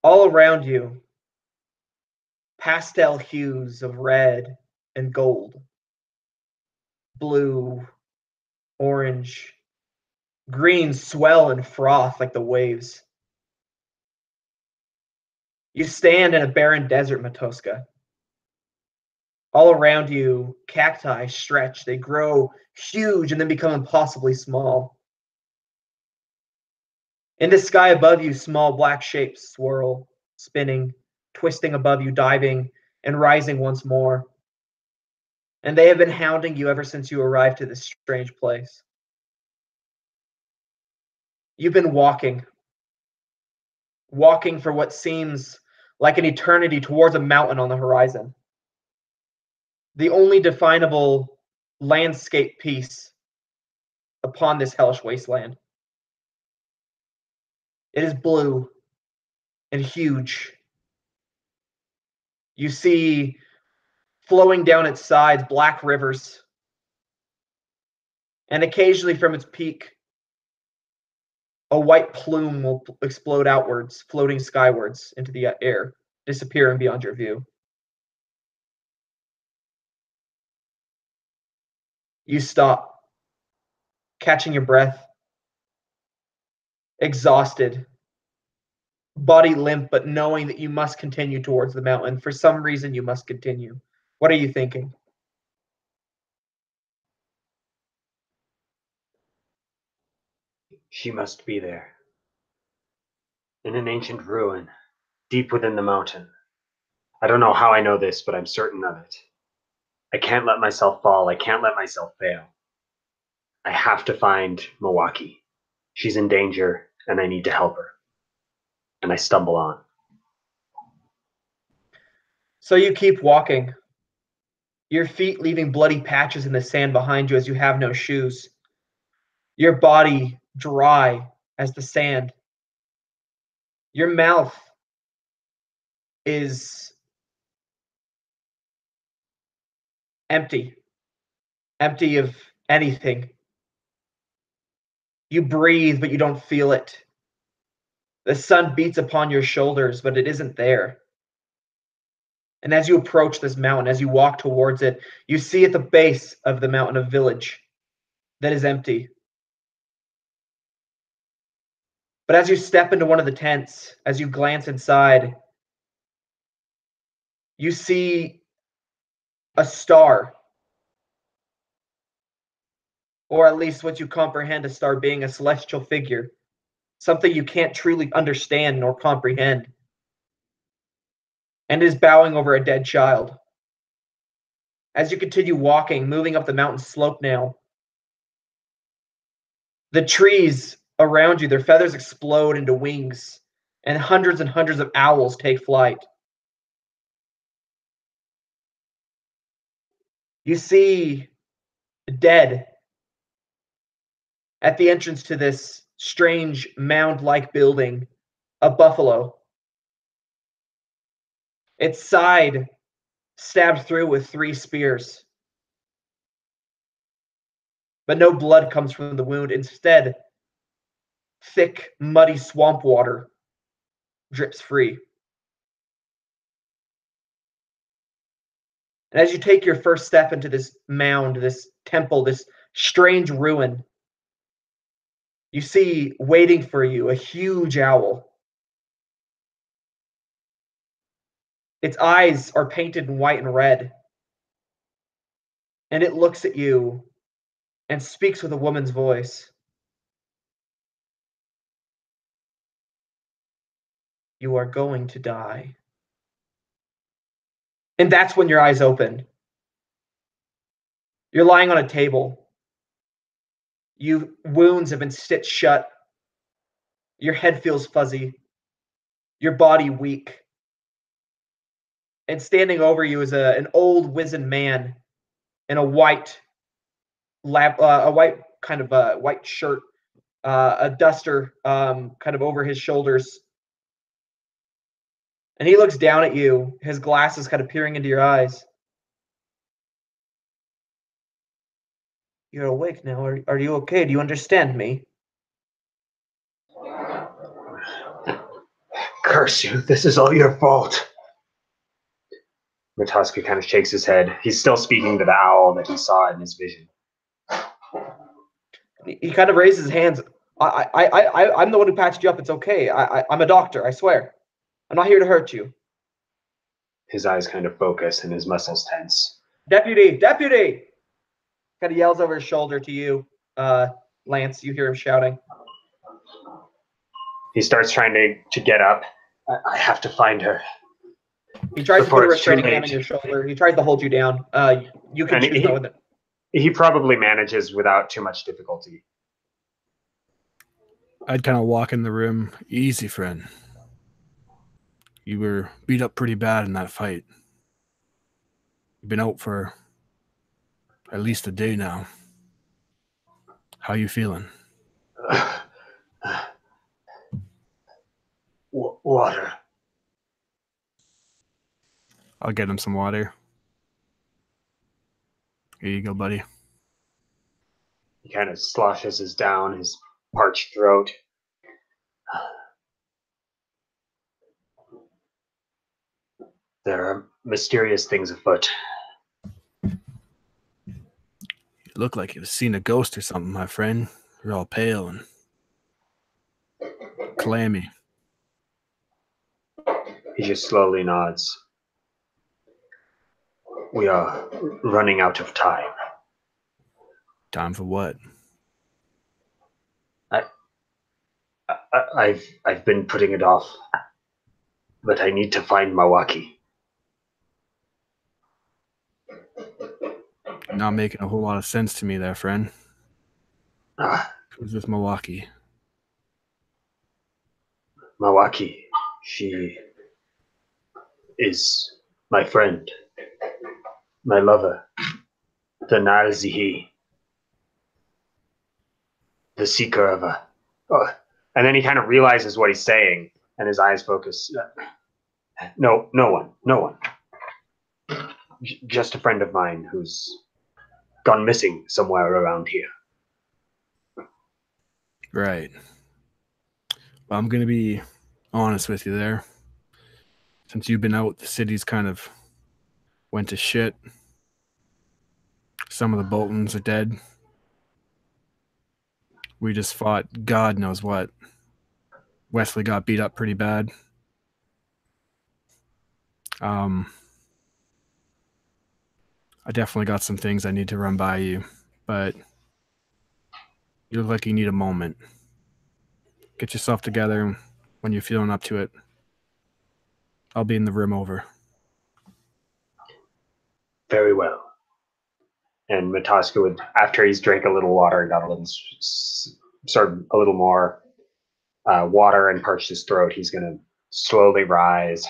All around you, pastel hues of red and gold, blue, orange, green swell and froth like the waves. You stand in a barren desert, Matoska. All around you, cacti stretch. They grow huge and then become impossibly small. In the sky above you, small black shapes swirl, spinning, twisting above you, diving, and rising once more. And they have been hounding you ever since you arrived to this strange place. You've been walking for what seems like an eternity towards a mountain on the horizon. The only definable landscape piece upon this hellish wasteland. It is blue and huge. You see flowing down its sides black rivers, and occasionally from its peak, a white plume will explode outwards, floating skywards into the air, disappearing beyond your view. You stop, catching your breath, exhausted, body limp, but knowing that you must continue towards the mountain. For some reason, you must continue. What are you thinking? She must be there. In an ancient ruin, deep within the mountain. I don't know how I know this, but I'm certain of it. I can't let myself fall. I can't let myself fail. I have to find Milwaukee. She's in danger, and I need to help her. And I stumble on. So you keep walking, your feet leaving bloody patches in the sand behind you as you have no shoes. Your body dry as the sand. Your mouth is empty of anything. You breathe, but you don't feel it. The sun beats upon your shoulders, but it isn't there. And as you approach this mountain, as you walk towards it, you see at the base of the mountain a village that is empty. But as you step into one of the tents, as you glance inside, you see a star, or at least what you comprehend a star being, a celestial figure, something you can't truly understand nor comprehend, and is bowing over a dead child. As you continue walking, moving up the mountain slope now, the trees around you, their feathers explode into wings, and hundreds of owls take flight. You see dead at the entrance to this strange mound-like building, a buffalo. Its side stabbed through with 3 spears. But no blood comes from the wound. Instead, thick, muddy swamp water drips free. And as you take your first step into this mound, this temple, this strange ruin, you see waiting for you a huge owl. Its eyes are painted in white and red. And it looks at you and speaks with a woman's voice. You are going to die. And that's when your eyes open. You're lying on a table. Wounds have been stitched shut. Your head feels fuzzy. Your body weak. And standing over you is an old wizened man in a white white shirt, a duster kind of over his shoulders. And he looks down at you, his glasses kind of peering into your eyes. You're awake now. Are you okay? Do you understand me? Curse you, this is all your fault. Matoska kind of shakes his head. He's still speaking to the owl that he saw in his vision. He kind of raises his hands. I'm the one who patched you up. It's okay. I'm a doctor, I swear. I'm not here to hurt you. His eyes kind of focus and his muscles tense. Deputy! Deputy! Kind of yells over his shoulder to you, Lance. You hear him shouting. He starts trying to get up. I have to find her. He tries to put a restraining hand on your shoulder. He tries to hold you down. You can choose no. He probably manages without too much difficulty. I'd kind of walk in the room. Easy, friend. You were beat up pretty bad in that fight. You've been out for at least a day now. How you feeling? Water. I'll get him some water. Here you go, buddy. He kind of sloshes his down his parched throat. There are mysterious things afoot. You look like you've seen a ghost or something, my friend. You're all pale and clammy. He just slowly nods. We are running out of time. Time for what? I've been putting it off, but I need to find Mawaki. Not making a whole lot of sense to me there, friend. Who's this Mawaki? Mawaki, she is my friend, my lover, the Nalzihi, the seeker of a... Oh. And then he kind of realizes what he's saying, and his eyes focus. No one. Just a friend of mine who's gone missing somewhere around here. Right. Well, I'm going to be honest with you there. Since you've been out, the city's kind of went to shit. Some of the Boltons are dead. We just fought God knows what. Wesley got beat up pretty bad. I definitely got some things I need to run by you, but you look like you need a moment. Get yourself together when you're feeling up to it. I'll be in the room over. Very well. And Matoska would, after he's drank a little water, got a little, sort of a little more water and parched his throat, he's going to slowly rise,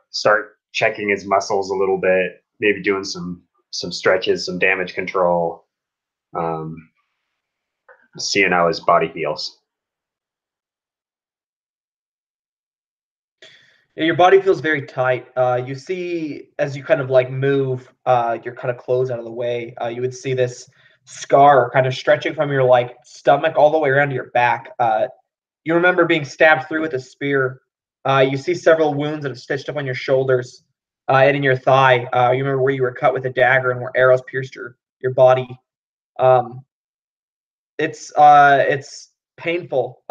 start checking his muscles a little bit, maybe doing some stretches, some damage control, seeing how his body feels. Yeah, your body feels very tight. You see, as you kind of like move your kind of clothes out of the way, you would see this scar kind of stretching from your like stomach all the way around to your back. You remember being stabbed through with a spear. You see several wounds that have stitched up on your shoulders and in your thigh. You remember where you were cut with a dagger and where arrows pierced your body. It's painful.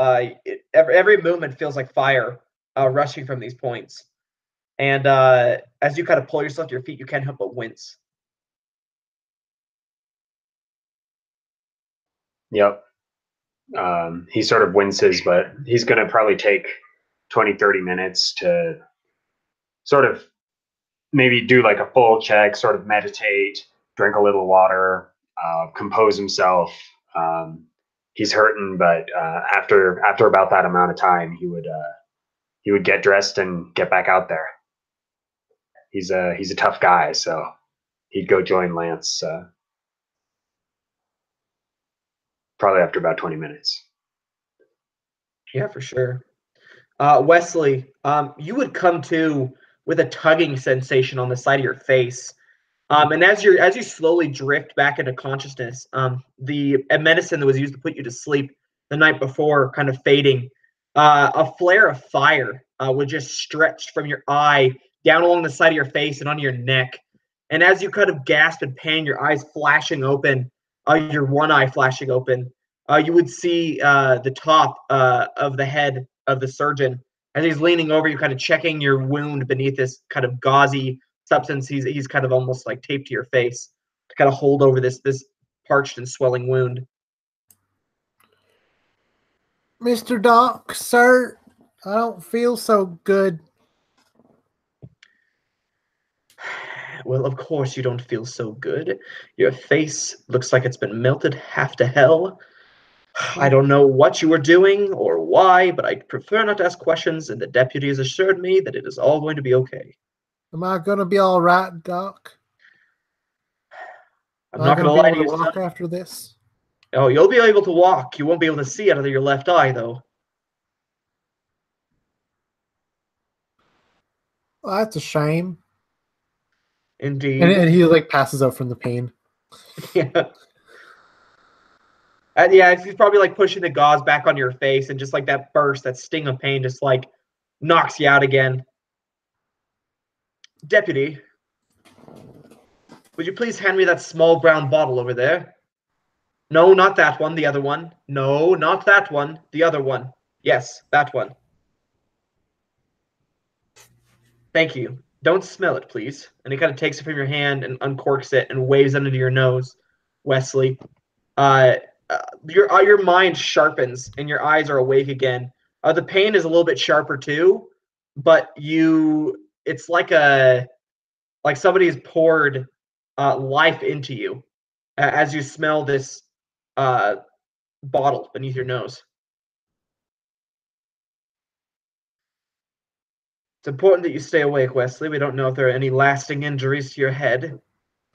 Every movement feels like fire rushing from these points. And as you kind of pull yourself to your feet, you can't help but wince. Yep. He sort of winces, but he's going to probably take 20, 30 minutes to sort of maybe do like a full check, sort of meditate, drink a little water, compose himself. He's hurting, but after about that amount of time, he would get dressed and get back out there. He's a tough guy, so he'd go join Lance probably after about 20 minutes. Yeah, for sure. Wesley, you would come to with a tugging sensation on the side of your face. And as you slowly drift back into consciousness, the medicine that was used to put you to sleep the night before kind of fading, a flare of fire would just stretch from your eye down along the side of your face and onto your neck. And as you kind of gasp and pain, your eyes flashing open, your one eye flashing open, you would see the top of the head of the surgeon as he's leaning over you, kind of checking your wound beneath this kind of gauzy substance he's kind of almost like taped to your face to kind of hold over this parched and swelling wound. Mr. Doc, sir, I don't feel so good. Well, of course you don't feel so good. Your face looks like it's been melted half to hell. I don't know what you were doing or why, but I prefer not to ask questions, and the deputy has assured me that it is all going to be okay. Am I going to be all right, Doc? I'm Am I not going going to to be lie able to to you, walk son. after this? Oh, you'll be able to walk. You won't be able to see out of your left eye, though. Well, that's a shame. Indeed. And he like passes out from the pain. Yeah. And yeah, he's probably like pushing the gauze back on your face, and just like that burst, that sting of pain just like knocks you out again. Deputy, would you please hand me that small brown bottle over there? No, not that one, the other one. No, not that one, the other one. Yes, that one. Thank you. Don't smell it, please. And he kind of takes it from your hand and uncorks it and waves it into your nose, Wesley. Uh, your mind sharpens and your eyes are awake again. The pain is a little bit sharper too, but it's like somebody has poured life into you as you smell this uh, bottle beneath your nose. It's important that you stay awake, Wesley. We don't know if there are any lasting injuries to your head.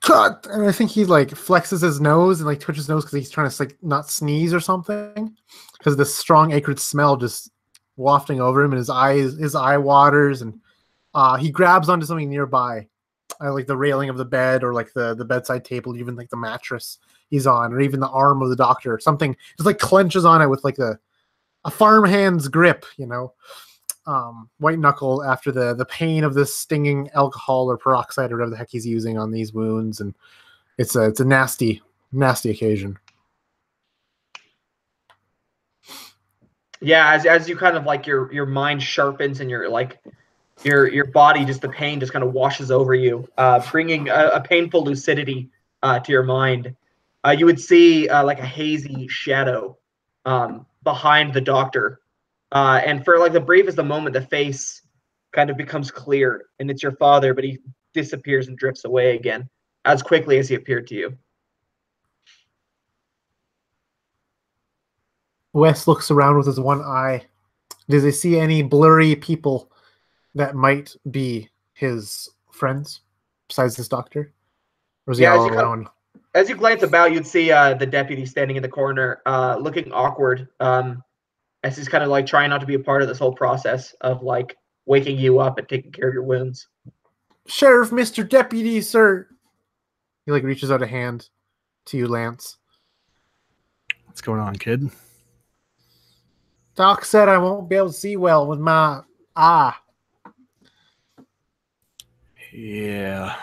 Cut! And I think he like flexes his nose and like twitches his nose because he's trying to like not sneeze or something. Because the strong acrid smell just wafting over him, and his eye waters, and he grabs onto something nearby, like the railing of the bed or like the bedside table, even like the mattress he's on, or even the arm of the doctor. Something just like clenches on it with like a farmhand's grip, white knuckle after the pain of this stinging alcohol or peroxide or whatever the heck he's using on these wounds, and it's a nasty occasion. Yeah, as you kind of like your mind sharpens and your body, just the pain just kind of washes over you, bringing a painful lucidity to your mind. You would see like a hazy shadow behind the doctor, and for like the briefest of moment, the face kind of becomes clear, and it's your father, but he disappears and drifts away again as quickly as he appeared to you. Wes looks around with his one eye. Does he see any blurry people that might be his friends besides this doctor? Or is he Yeah, all alone? as you glance about, you'd see the deputy standing in the corner, looking awkward, as he's kind of like trying not to be a part of this whole process of like waking you up and taking care of your wounds. Sheriff, Mr. Deputy, sir. He like reaches out a hand to you, Lance. What's going on, kid? Doc said I won't be able to see well with my eye. Yeah.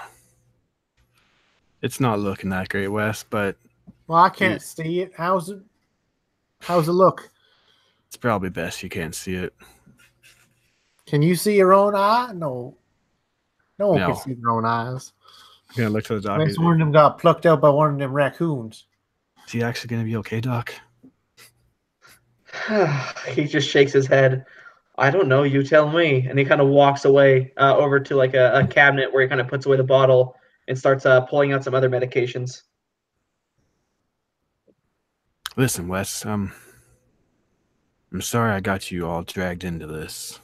It's not looking that great, Wes, but Well, I can't see it. How's it look? it's probably best you can't see it. Can you see your own eye? No. No one No. can see their own eyes. I'm gonna look to the doctor. Unless one of them got plucked out by one of them raccoons. Is he actually gonna be okay, Doc? He just shakes his head. I don't know. You tell me. And he kind of walks away over to like a cabinet where he kind of puts away the bottle and starts pulling out some other medications. Listen, Wes, I'm sorry I got you all dragged into this.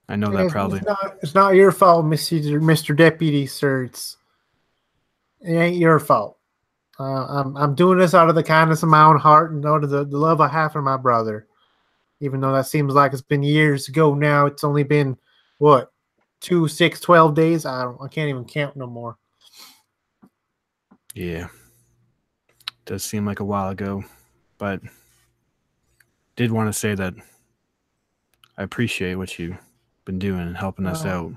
I know that probably It's not your fault, Mr. Deputy, sir. It ain't your fault. I'm doing this out of the kindness of my own heart and out of the love I have for my brother. Even though that seems like it's been years ago now, it's only been what, 2, 6, 12 days. I can't even count no more. Yeah. Does seem like a while ago, but did want to say that I appreciate what you've been doing and helping us out.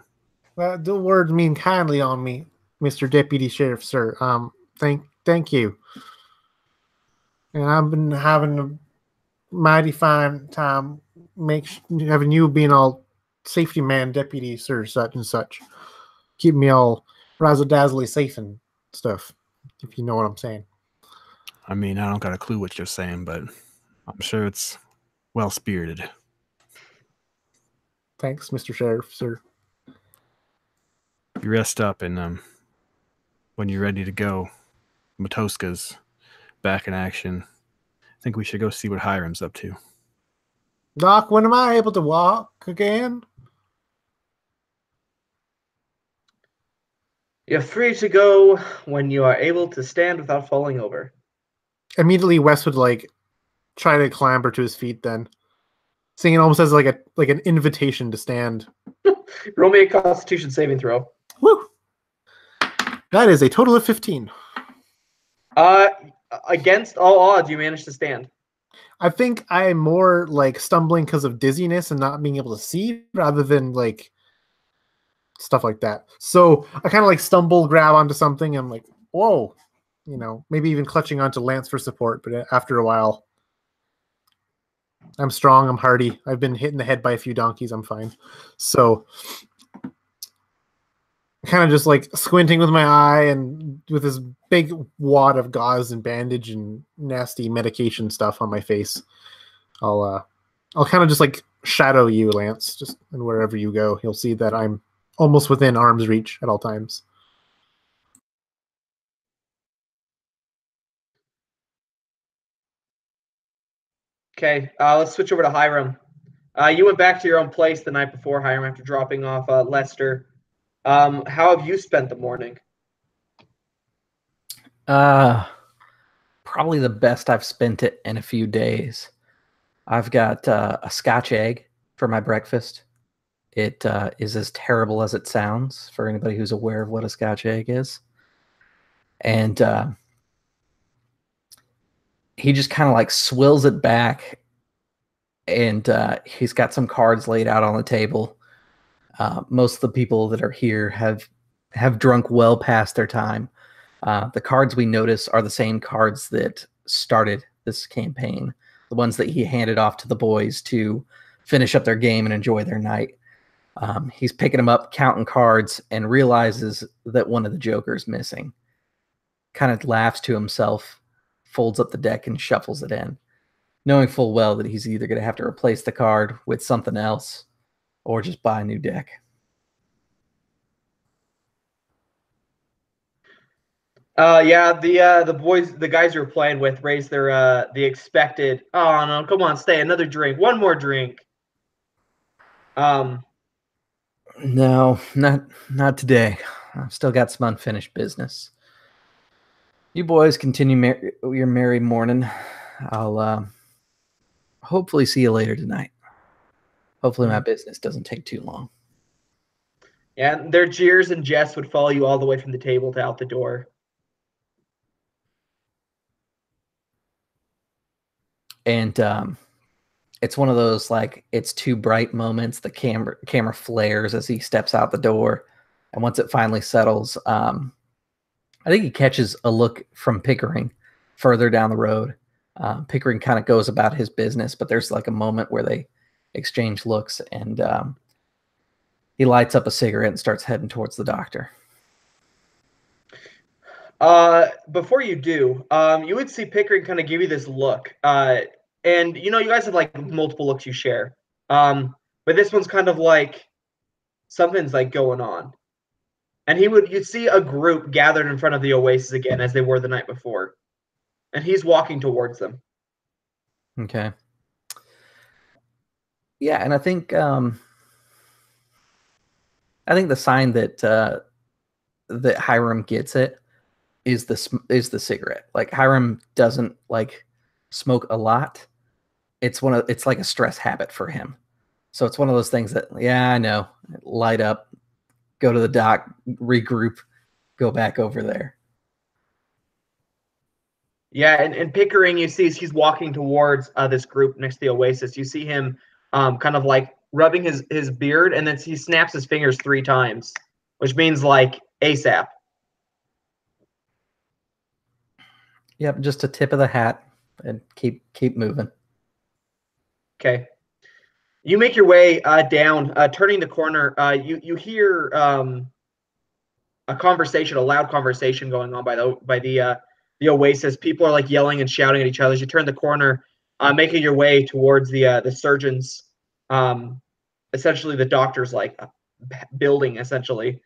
The words mean kindly on me, Mr. Deputy Sheriff, sir. Thank you. And I've been having a mighty fine time having you being all safety man, deputy, sir, such and such. Keep me all razzle-dazzly safe and stuff, if you know what I'm saying. I mean, I don't got a clue what you're saying, but I'm sure it's well-spirited. Thanks, Mr. Sheriff, sir. You rest up, and when you're ready to go, Matoska's back in action. I think we should go see what Hiram's up to. Doc, when am I able to walk again? You're free to go when you are able to stand without falling over. Immediately, Wes would like try to clamber to his feet. Then, seeing it almost as like an invitation to stand. Roll me a Constitution saving throw. Woo! That is a total of 15. Against all odds, you managed to stand. I think I'm more like stumbling because of dizziness and not being able to see, rather than like stuff like that. So I kind of like stumble, grab onto something. And I'm like, whoa, maybe even clutching onto Lance for support. But after a while, I'm strong. I'm hardy. I've been hit in the head by a few donkeys. I'm fine. So kind of just like squinting with my eye and with this big wad of gauze and bandage and nasty medication stuff on my face. I'll kind of just like shadow you, Lance, just and wherever you go, you'll see that I'm almost within arm's reach at all times. Okay, let's switch over to Hiram. You went back to your own place the night before, Hiram, after dropping off Lester. How have you spent the morning? Probably the best I've spent it in a few days. I've got a Scotch egg for my breakfast. It is as terrible as it sounds for anybody who's aware of what a Scotch egg is. And he just kind of like swills it back, and he's got some cards laid out on the table. Most of the people that are here have drunk well past their time. The cards we notice are the same cards that started this campaign, the ones that he handed off to the boys to finish up their game and enjoy their night. He's picking them up, counting cards, and realizes that one of the Joker's missing. Kind of laughs to himself, folds up the deck, and shuffles it in, knowing full well that he's either going to have to replace the card with something else or just buy a new deck. Yeah, the boys, the guys you were playing with, raised their the expected. Oh no, come on, stay another drink, one more drink. No, not today. I've still got some unfinished business. You boys continue your merry morning. I'll hopefully see you later tonight. Hopefully my business doesn't take too long. Yeah, their jeers and jests would follow you all the way from the table to out the door. And it's one of those like it's too bright moments. The camera flares as he steps out the door, and once it finally settles, I think he catches a look from Pickering further down the road. Pickering kind of goes about his business, but there's like a moment where they exchange looks, and he lights up a cigarette and starts heading towards the doctor. Before you do, you would see Pickering kind of give you this look. And you guys have like multiple looks you share. But this one's kind of like something's like going on. And you'd see a group gathered in front of the oasis again as they were the night before. And he's walking towards them. Okay. Yeah, and I think the sign that that Hiram gets it is the cigarette. Like Hiram doesn't like smoke a lot. It's like a stress habit for him. So it's one of those things that, yeah, I know. Light up, go to the dock, regroup, go back over there. Yeah, and Pickering, you see, he's walking towards this group next to the oasis. You see him kind of like rubbing his beard, and then he snaps his fingers 3 times, which means like ASAP. Yep, just a tip of the hat, and keep moving. Okay. You make your way down, turning the corner. You hear a conversation, a loud conversation going on by the oasis. People are like yelling and shouting at each other. As you turn the corner, making your way towards the surgeons, essentially the doctor's like building. Essentially,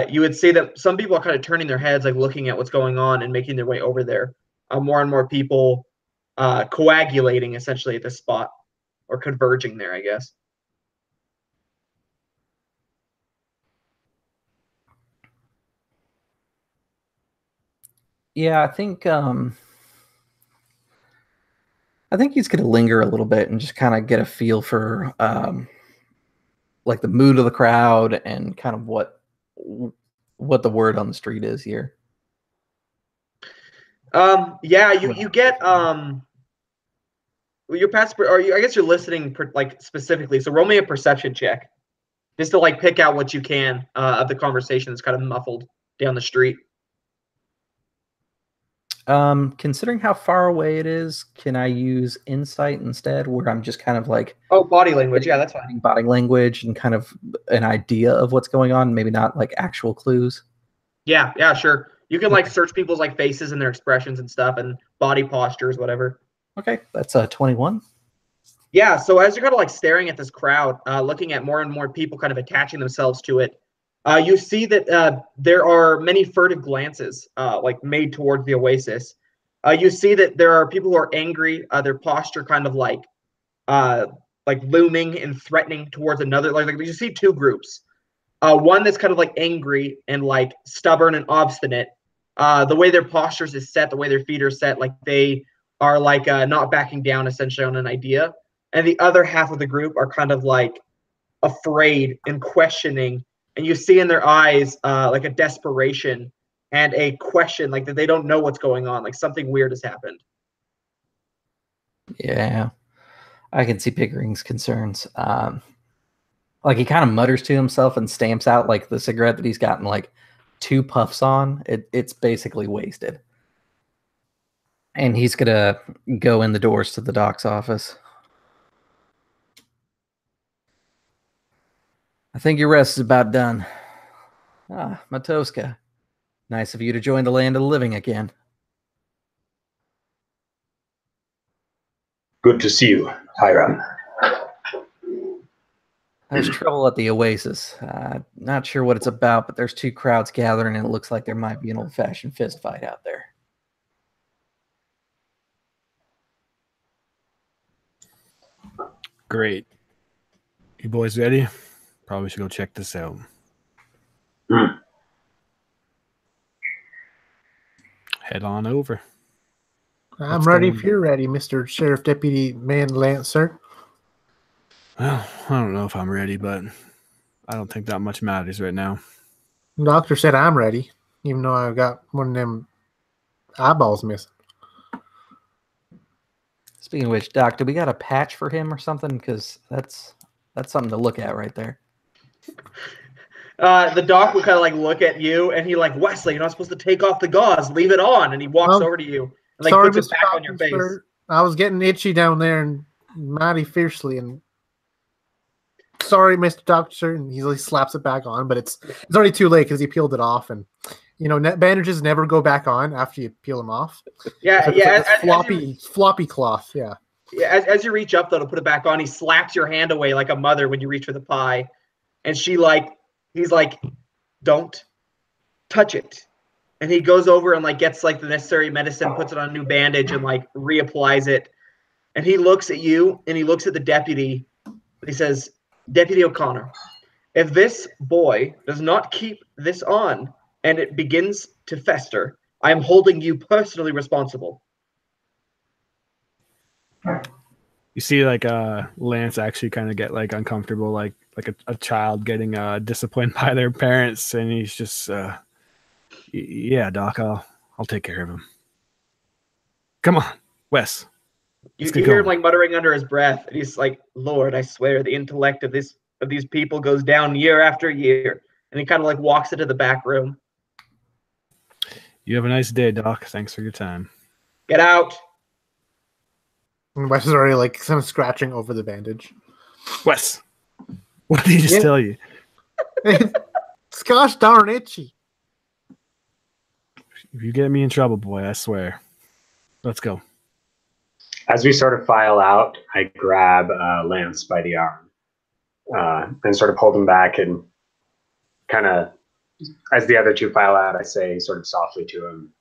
you would see that some people are kind of turning their heads, like looking at what's going on and making their way over there. More and more people coagulating essentially at this spot, or converging there, I guess. Yeah, I think he's going to linger a little bit and just kind of get a feel for like the mood of the crowd and kind of what the word on the street is here. Yeah, you get your passport, or I guess you're listening like specifically. So roll me a perception check, just to like pick out what you can of the conversation that's kind of muffled down the street. Considering how far away it is, can I use insight instead, where I'm just kind of like, oh, body language, yeah, that's fine. Body language and kind of an idea of what's going on, maybe not like actual clues. Yeah, sure. You can like search people's like faces and their expressions and stuff, and body postures, whatever. Okay, that's a 21. Yeah, so as you're kind of like staring at this crowd, looking at more and more people kind of attaching themselves to it, you see that there are many furtive glances like made towards the oasis. You see that there are people who are angry, their posture kind of like looming and threatening towards another. Like you see 2 groups. One that's kind of like angry and like stubborn and obstinate. The way their postures is set, the way their feet are set, like they are like not backing down essentially on an idea. And the other half of the group are kind of like afraid and questioning. And you see in their eyes like a desperation and a question, like that they don't know what's going on, like something weird has happened. Yeah, I can see Pickering's concerns. Like he kind of mutters to himself and stamps out like the cigarette that he's gotten like 2 puffs on. It's basically wasted. And he's going to go in the doors to the doc's office. I think your rest is about done. Ah, Matoska. Nice of you to join the land of the living again. Good to see you, Hiram. There's trouble at the Oasis. Not sure what it's about, but there's 2 crowds gathering, and it looks like there might be an old-fashioned fist fight out there. Great. You boys ready? Probably should go check this out. Head on over. I'm ready if you're ready, Mr. Sheriff Deputy Man Lancer. Well, I don't know if I'm ready, but I don't think that much matters right now. The doctor said I'm ready, even though I've got one of them eyeballs missing. Speaking of which, Doc, do we got a patch for him or something? Because that's something to look at right there. The doc will kind of like look at you, and he like, Wesley, you're not supposed to take off the gauze. Leave it on. And he walks over to you and like sorry, puts Mr. it back on your face. Sir. I was getting itchy down there and mighty fiercely, and sorry, Mr. Doctor, and he slaps it back on, but it's already too late because he peeled it off, and you know bandages never go back on after you peel them off. Yeah, floppy cloth. Yeah. As you reach up though to put it back on, he slaps your hand away like a mother when you reach for the pie, and he's like, don't touch it. And he goes over and like gets like the necessary medicine, puts it on a new bandage, and like reapplies it. And he looks at you and he looks at the deputy. He says, Deputy O'Connor, if this boy does not keep this on and it begins to fester, I am holding you personally responsible. You see, like Lance actually kind of get like uncomfortable, like a child getting disciplined by their parents, and he's just, yeah, Doc, I'll take care of him. Come on, Wes, You get hear him going. like muttering under his breath, and he's like, "Lord, I swear, the intellect of these people goes down year after year." And he kind of like walks into the back room. You have a nice day, Doc. Thanks for your time. Get out. And Wes is already like kind of scratching over the bandage. Wes, what did he just Yeah. tell you? It's gosh darn itchy. If you get me in trouble, boy, I swear. Let's go. As we sort of file out, I grab Lance by the arm and sort of hold him back, and kind of, as the other two file out, I say sort of softly to him,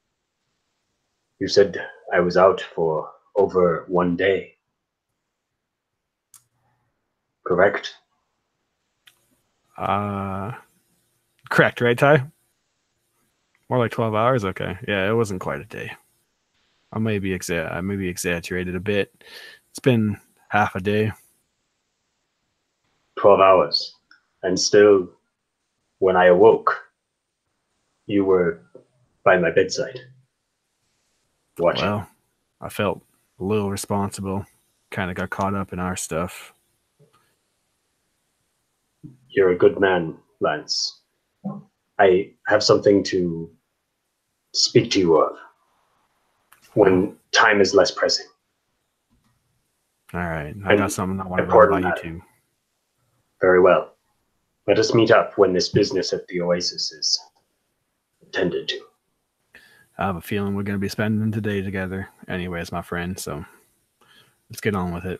"You said I was out for over 1 day. Correct?" Correct, right, Ty? More like 12 hours? Okay. Yeah, it wasn't quite a day. I maybe exaggerated a bit. It's been half a day. 12 hours. And still, when I awoke, you were by my bedside. Watching. Well, I felt a little responsible. Kind of got caught up in our stuff. You're a good man, Lance. I have something to speak to you of when time is less pressing. All right. I got something I want to run Important by you, matter. too. Very well. Let us meet up when this business at the Oasis is attended to. I have a feeling we're going to be spending today together anyways, my friend, so let's get on with it.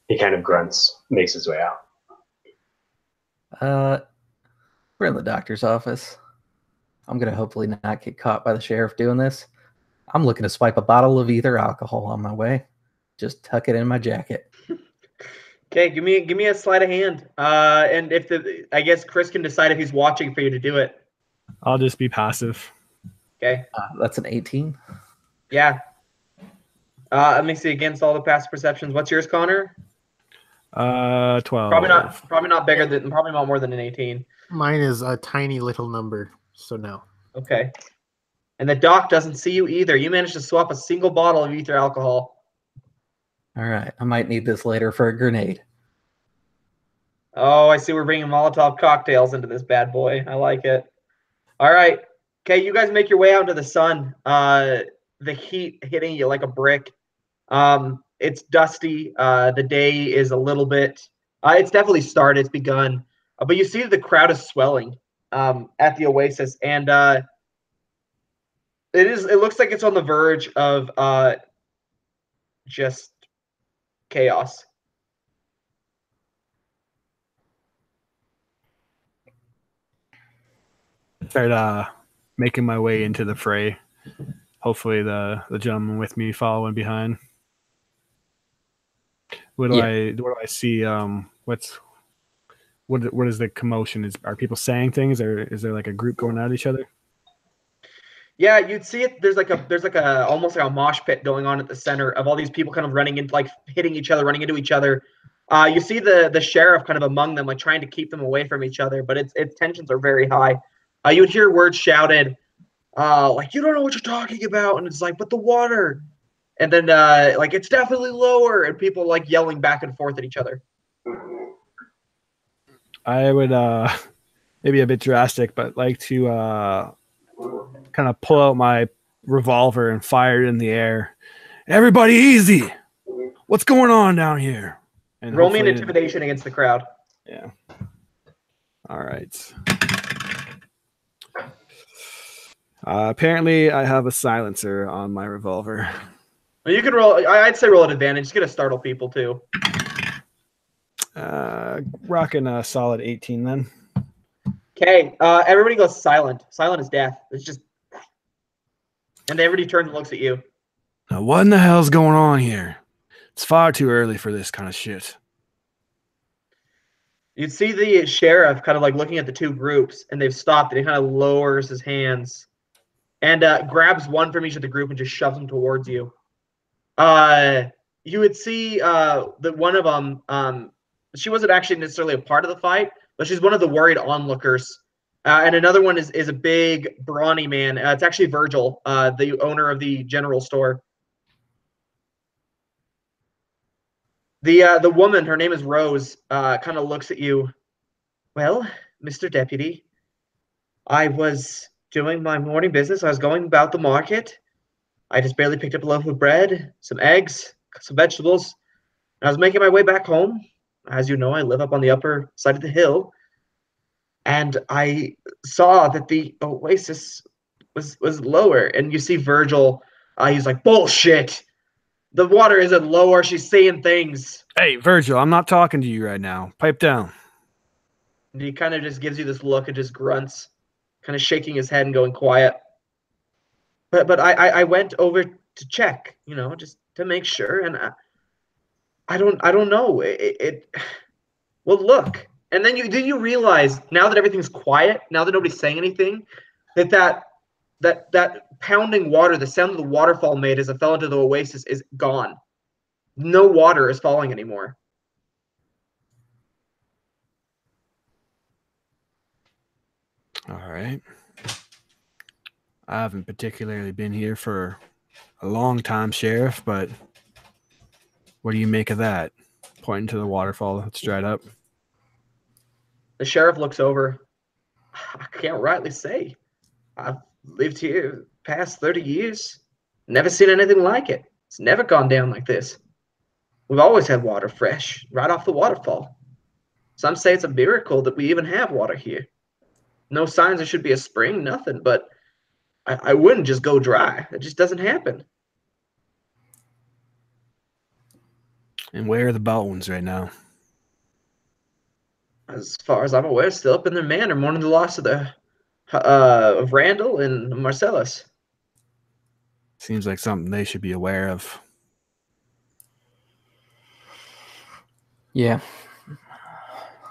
He kind of grunts, makes his way out. We're in the doctor's office. I'm going to hopefully not get caught by the sheriff doing this. I'm looking to swipe a bottle of ether alcohol on my way. Just tuck it in my jacket. Okay, give me a sleight of hand. And I guess Chris can decide if he's watching for you to do it. I'll just be passive. Okay. That's an 18. Yeah. Let me see against all the past perceptions. What's yours, Connor? 12. Probably not more than an 18. Mine is a tiny little number, so no. Okay. And the doc doesn't see you either. You managed to swap a single bottle of ether alcohol. All right. I might need this later for a grenade. Oh, I see we're bringing Molotov cocktails into this bad boy. I like it. All right. Okay, you guys make your way out into the sun. The heat hitting you like a brick. It's dusty. The day is a little bit. It's definitely started. It's begun. But you see the crowd is swelling at the Oasis, and it looks like it's on the verge of just chaos. Start making my way into the fray. Hopefully the gentleman with me following behind. What do I see? What is the commotion? Are people saying things, or is there like a group going at each other? Yeah, you'd see it. There's like a almost like a mosh pit going on at the center of all these people kind of running into, like, hitting each other, running into each other. You see the sheriff kind of among them, like trying to keep them away from each other, but its tensions are very high. You would hear words shouted, like, "You don't know what you're talking about," and it's like, "But the water," and then like, "It's definitely lower," and people like yelling back and forth at each other. I would maybe a bit drastic, but like to kind of pull out my revolver and fire it in the air. Everybody easy. What's going on down here? And roll me an intimidation against the crowd. Yeah. All right. Apparently, I have a silencer on my revolver. Well, you could roll. I'd say roll at advantage. It's gonna startle people too. Rocking a solid 18 then. Okay, everybody goes silent. Silent as death. It's just, and everybody turns and looks at you. Now, what in the hell's going on here? It's far too early for this kind of shit. You'd see the sheriff kind of like looking at the two groups, and they've stopped, and he kind of lowers his hands and grabs one from each of the group and just shoves them towards you. You would see that one of them, she wasn't actually necessarily a part of the fight, but she's one of the worried onlookers. And another one is a big, brawny man. It's actually Virgil, the owner of the general store. The woman, her name is Rose, kind of looks at you. Well, Mr. Deputy, I was doing my morning business. I was going about the market. I just barely picked up a loaf of bread, some eggs, some vegetables, and I was making my way back home. As you know, I live up on the upper side of the hill, and I saw that the oasis was lower. And you see Virgil. He's like, bullshit. The water isn't lower. She's seeing things. Hey, Virgil, I'm not talking to you right now. Pipe down. And he kind of just gives you this look and just grunts, kind of shaking his head and going quiet. But I went over to check, just to make sure, and I don't know. Well, look, and then you realize, now that everything's quiet, now that nobody's saying anything, that pounding water, the sound of the waterfall made as it fell into the oasis, is gone. No water is falling anymore. All right. I haven't particularly been here for a long time, Sheriff, but what do you make of that? Pointing to the waterfall that's dried up. The sheriff looks over. I can't rightly say. I've lived here past 30 years. Never seen anything like it. It's never gone down like this. We've always had water fresh, right off the waterfall. Some say it's a miracle that we even have water here. No signs there should be a spring, nothing, but I wouldn't just go dry. It just doesn't happen. And where are the bones right now? As far as I'm aware, still up in their manor, mourning the loss of Randall and Marcellus. Seems like something they should be aware of. Yeah.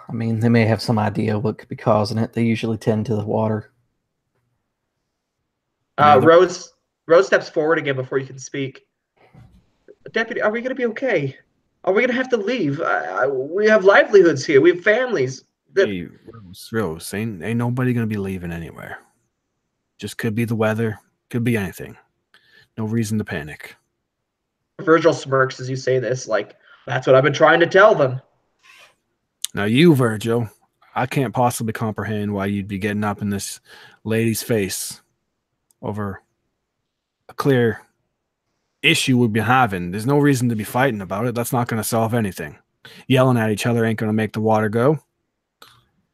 I mean, they may have some idea what could be causing it. They usually tend to the water. Rose steps forward again before you can speak. Deputy, are we going to be okay? Are we going to have to leave? We have livelihoods here. We have families. Hey, Rose, ain't nobody going to be leaving anywhere. Just could be the weather. Could be anything. No reason to panic. Virgil smirks as you say this, like, that's what I've been trying to tell them. Now you, Virgil, I can't possibly comprehend why you'd be getting up in this lady's face over a clear issue we've been having. There's no reason to be fighting about it. That's not going to solve anything. Yelling at each other ain't going to make the water go.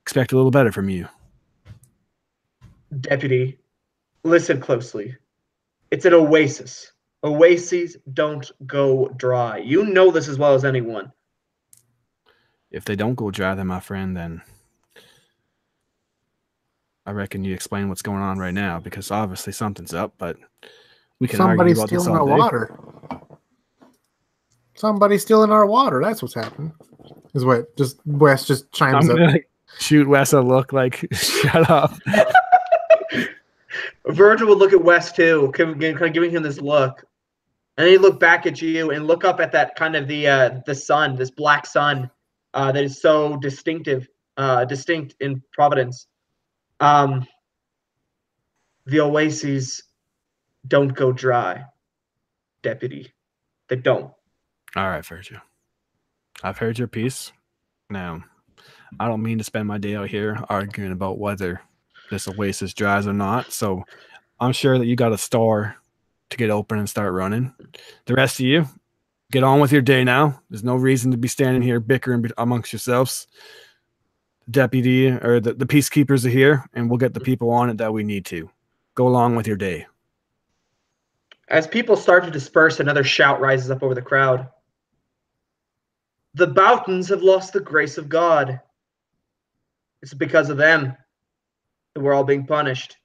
Expect a little better from you. Deputy, listen closely. It's an oasis. Oases don't go dry. You know this as well as anyone. If they don't go dry, then my friend, then I reckon you explain what's going on right now, because obviously something's up, but we can Somebody's argue about this stealing all our day. water. Somebody's stealing our water. That's what's happening. Is what Wes just I'm chimes up. gonna shoot Wes a look like, shut up. Virgil would look at Wes too, kind of giving him this look. And he'd look back at you and look up at that kind of the sun, this black sun that is so distinct in Providence. The oases don't go dry, Deputy. They don't. All right, Virgil. I've heard your piece. Now, I don't mean to spend my day out here arguing about whether this oasis dries or not, so I'm sure that you got a store to get open and start running. The rest of you, get on with your day now. There's no reason to be standing here bickering amongst yourselves. The deputy or the peacekeepers are here, and we'll get the people on it that we need to. Go along with your day. As people start to disperse, another shout rises up over the crowd. The Boughtons have lost the grace of God. It's because of them that we're all being punished.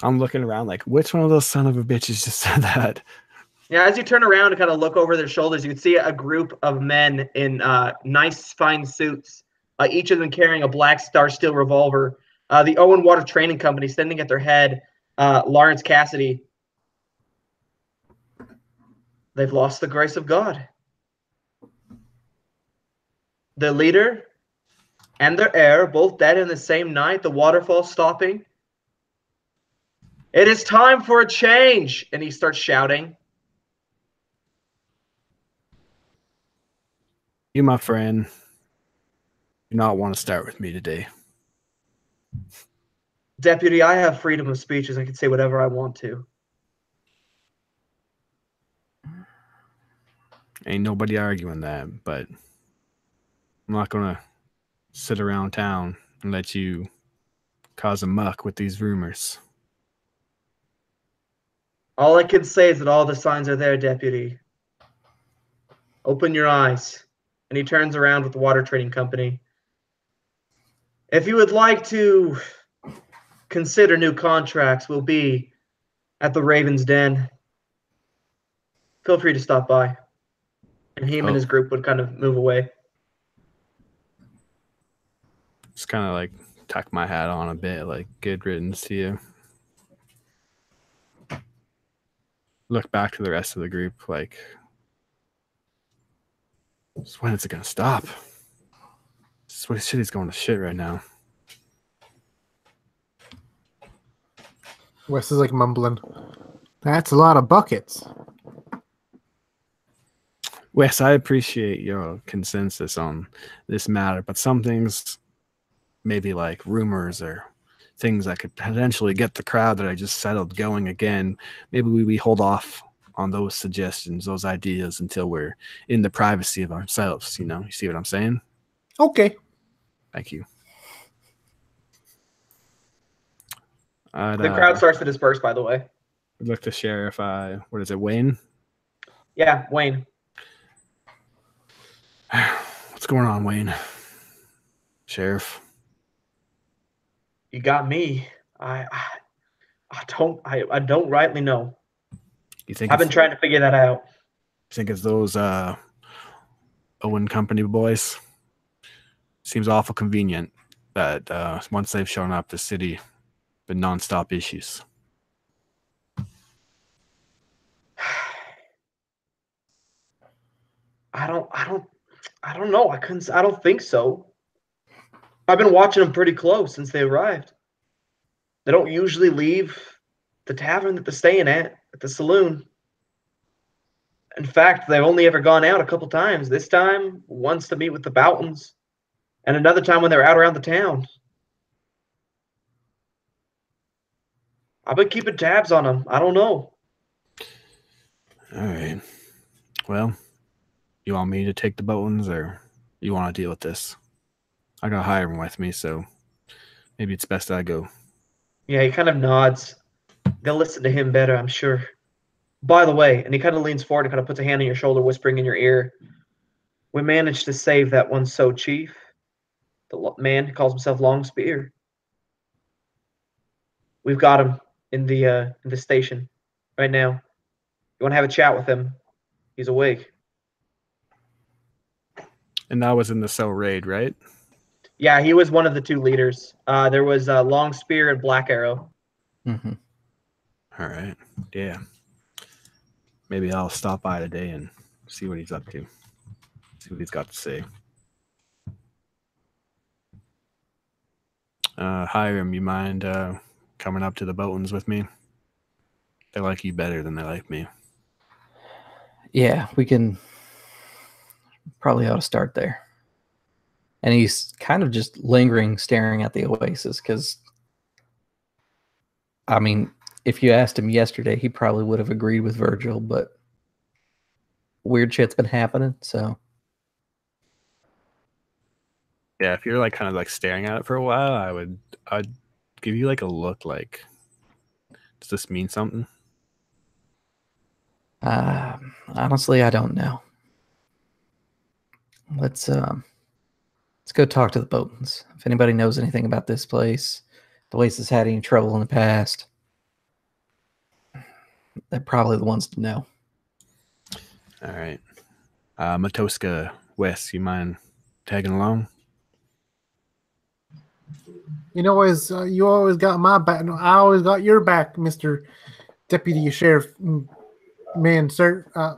I'm looking around like, which one of those son of a bitches just said that? Yeah, as you turn around and kind of look over their shoulders, you can see a group of men in nice, fine suits, each of them carrying a black Star Steel revolver. The Owen Water Training Company, standing at their head, Lawrence Cassidy. They've lost the grace of God. Their leader and their heir, both dead in the same night, the waterfall stopping. It is time for a change. And he starts shouting. You, my friend, do not want to start with me today. Deputy, I have freedom of speech as I can say whatever I want to. Ain't nobody arguing that, but I'm not going to sit around town and let you cause a muck with these rumors. All I can say is that all the signs are there, Deputy. Open your eyes. And he turns around with the water trading company. If you would like to consider new contracts, we'll be at the Raven's Den. Feel free to stop by. And him and his group would kind of move away. Just kind of like tuck my hat on a bit, like good riddance to you. Look back to the rest of the group, like, when is it gonna stop? This city's going to shit right now. Wes is like mumbling. That's a lot of buckets. Wes, I appreciate your consensus on this matter, but some things, maybe like rumors or things that could potentially get the crowd that I just settled going again, maybe we hold off on those suggestions, those ideas until we're in the privacy of ourselves, you know? You see what I'm saying? Okay. Thank you. The crowd starts to disperse, by the way. Look to Sheriff, what is it, Wayne? Yeah, Wayne. What's going on, Wayne? Sheriff. You got me. I don't rightly know. You think I've been trying to figure that out. You think it's those Owen Company boys? Seems awful convenient that once they've shown up, the city been nonstop issues. I don't know. I don't think so. I've been watching them pretty close since they arrived. They don't usually leave the tavern that they're staying at the saloon. In fact, they've only ever gone out a couple times. This time, once to meet with the Boughtons, and another time when they're out around the town. I've been keeping tabs on them. I don't know. All right. Well, you want me to take the Boughtons, or you want to deal with this? I got Hiram with me, so maybe it's best I go. Yeah, he kind of nods. They'll listen to him better, I'm sure. By the way, and he kind of leans forward and kind of puts a hand on your shoulder, whispering in your ear, we managed to save that one chief, the man who calls himself Long Spear. We've got him in the station right now. You want to have a chat with him? He's awake. And that was in the cell raid, right? Yeah, he was one of the two leaders. There was Long Spear and Black Arrow. Mm-hmm. All right. Yeah. Maybe I'll stop by today and see what he's up to. See what he's got to say. Hiram, you mind coming up to the Boughtons with me? They like you better than they like me. Yeah, we can probably ought to start there. And he's kind of just lingering, staring at the oasis, because, I mean, if you asked him yesterday, he probably would have agreed with Virgil, but weird shit's been happening, so. Yeah, if you're like kind of like staring at it for a while, I'd give you like a look like, does this mean something? Honestly, I don't know. Let's go talk to the Boughtons. If anybody knows anything about this place, the place has had any trouble in the past, they're probably the ones to know. All right. Matoska West, you mind tagging along? You always got my back. No, I always got your back, Mr. Deputy Sheriff. Man, sir, I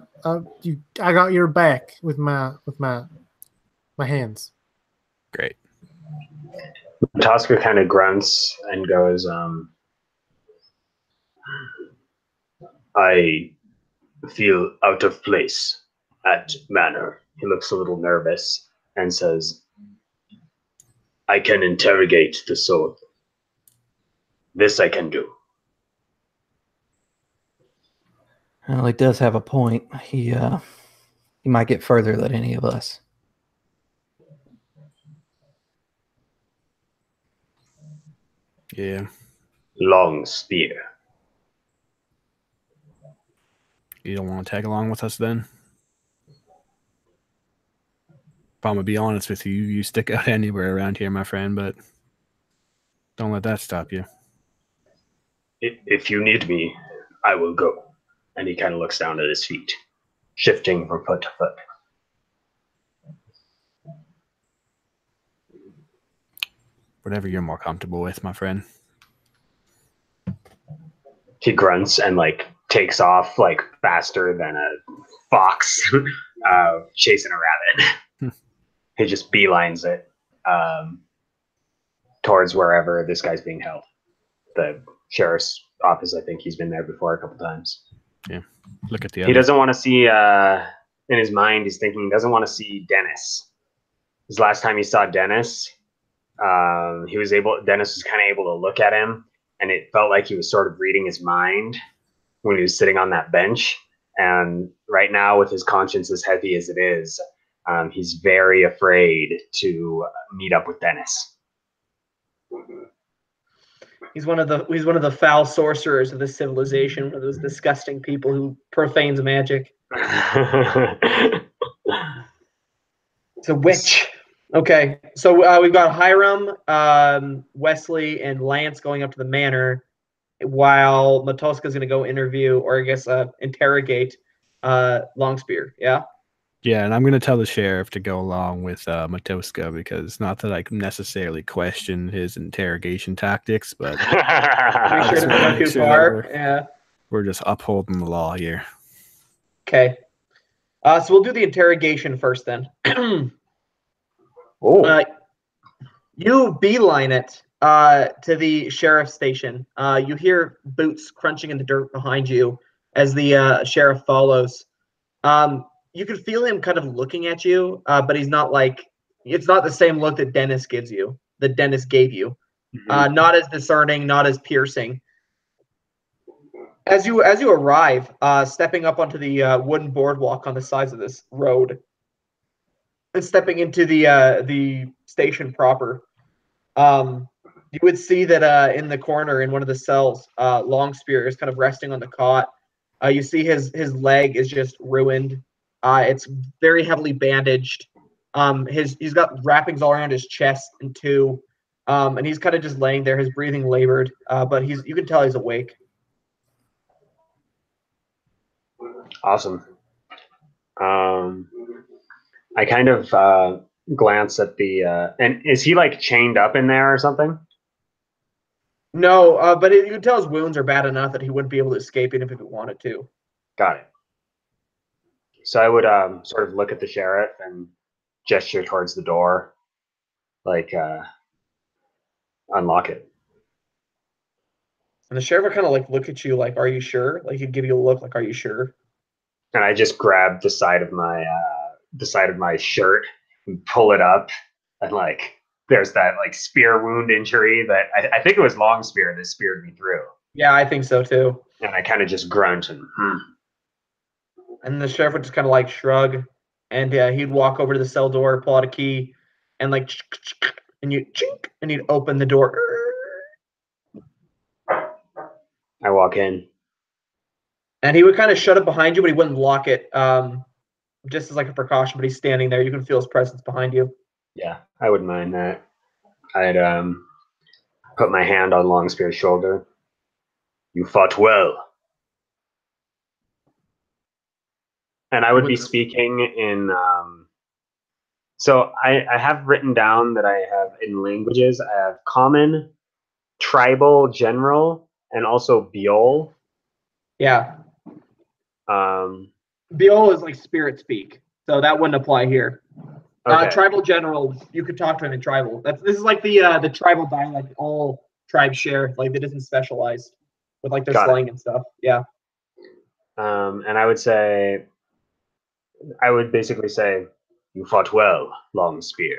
got your back with my hands. Great. Tosca kind of grunts and goes, I feel out of place at Manor. He looks a little nervous and says, I can interrogate the soul. This I can do. Well, he does have a point. He might get further than any of us. Yeah. Long spear. You don't want to tag along with us then? If I'm going to be honest with you, you stick out anywhere around here, my friend, but don't let that stop you. If you need me, I will go. And he kind of looks down at his feet, shifting from foot to foot. Whatever you're more comfortable with, my friend. He grunts and like takes off like faster than a fox chasing a rabbit. He just beelines it towards wherever this guy's being held. The sheriff's office, I think he's been there before a couple times. Yeah. Look at the He other. doesn't want to see, in his mind, he's thinking he doesn't want to see Dennis. His last time he saw Dennis, Dennis was kind of able to look at him, and it felt like he was sort of reading his mind when he was sitting on that bench. And right now, with his conscience as heavy as it is, he's very afraid to meet up with Dennis. He's one of the foul sorcerers of this civilization, one of those disgusting people who profanes magic. It's a witch. Okay, so we've got Hiram, Wesley, and Lance going up to the manor, while Matoska's going to go interview, or I guess interrogate Longspear. Yeah. Yeah, and I'm going to tell the sheriff to go along with Matoska, because not that I can necessarily question his interrogation tactics, but Make sure to go too far. Yeah. We're just upholding the law here. Okay. So we'll do the interrogation first then. You beeline it to the sheriff's station. You hear boots crunching in the dirt behind you as the sheriff follows. You can feel him kind of looking at you, but he's not like, it's not the same look that Dennis gave you. Mm-hmm. Not as discerning, not as piercing. As you arrive, stepping up onto the wooden boardwalk on the sides of this road, and stepping into the station proper, you would see that in the corner in one of the cells, Longspear is kind of resting on the cot. You see his leg is just ruined. It's very heavily bandaged. He's got wrappings all around his chest and and he's kind of just laying there. His breathing labored, but you can tell he's awake. Awesome. I kind of glance at the and is he like chained up in there or something? No, but you can tell his wounds are bad enough that he wouldn't be able to escape even if he wanted to. Got it. So I would sort of look at the sheriff and gesture towards the door, like unlock it. And the sheriff would kind of like look at you like, "Are you sure?" Like he'd give you a look like, "Are you sure?" And I just grab the side of my shirt and pull it up, and like there's that like spear wound injury that I think it was Longspear that speared me through. Yeah, I think so too. And I kind of just grunt and. And the sheriff would just kind of like shrug, and he'd walk over to the cell door, pull out a key, and like, and you'd open the door. I walk in. And he would kind of shut it behind you, but he wouldn't lock it, just as like a precaution. But he's standing there. You can feel his presence behind you. Yeah, I wouldn't mind that. I'd put my hand on Longspear's shoulder. You fought well. And I would be speaking in. So I have written down that I have in languages. I have common, tribal, general, and also Biol. Yeah. Biol is like spirit speak, so that wouldn't apply here. Okay. Tribal general, you could talk to him in tribal. This is like the tribal dialect all tribes share. Like it isn't specialized with like their slang and stuff. Yeah. And I would basically say, You fought well, Long Spear.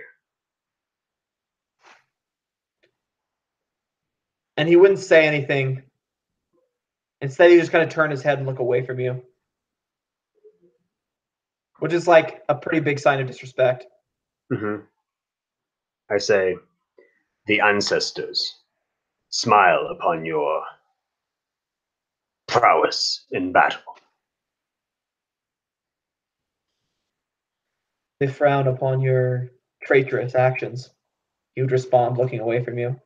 And he wouldn't say anything. Instead, he just kind of turned his head and looked away from you. Which is like a pretty big sign of disrespect. Mm-hmm. I say, the ancestors smile upon your prowess in battle. They frown upon your traitorous actions. He would respond, looking away from you.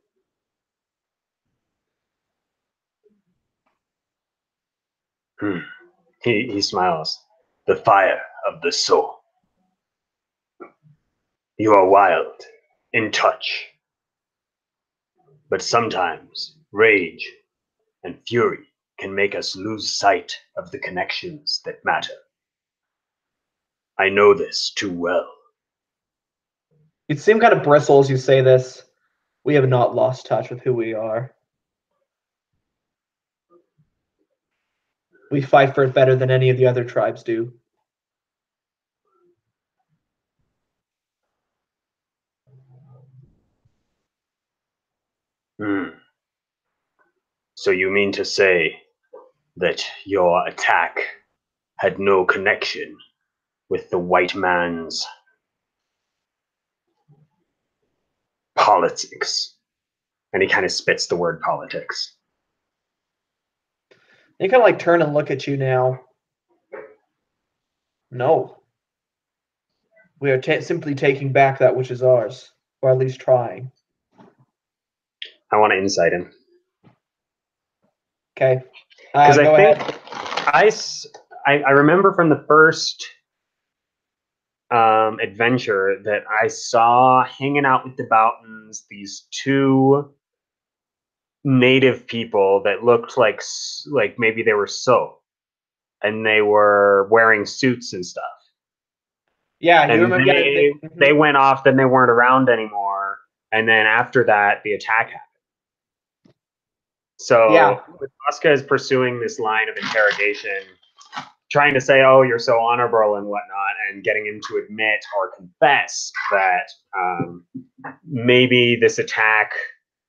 He smiles. The fire of the soul. You are wild, in touch. But sometimes rage and fury can make us lose sight of the connections that matter. I know this too well. You seem kind of bristle as you say this. We have not lost touch with who we are. We fight for it better than any of the other tribes do. So you mean to say that your attack had no connection with the white man's politics? And he kind of spits the word politics. They kind of like turn and look at you now. No. We are simply taking back that which is ours, or at least trying. I want to insight him. Okay. Because Go I think ahead. I remember from the first adventure that I saw hanging out with the Boutons these two native people that looked like maybe they were soap, and they were wearing suits and stuff. Yeah, you And remember. they went off, then they weren't around anymore, and then after that, the attack happened. So Yeah. Oscar is pursuing this line of interrogation, trying to say, "Oh, you're so honorable" and whatnot, and getting him to admit or confess that maybe this attack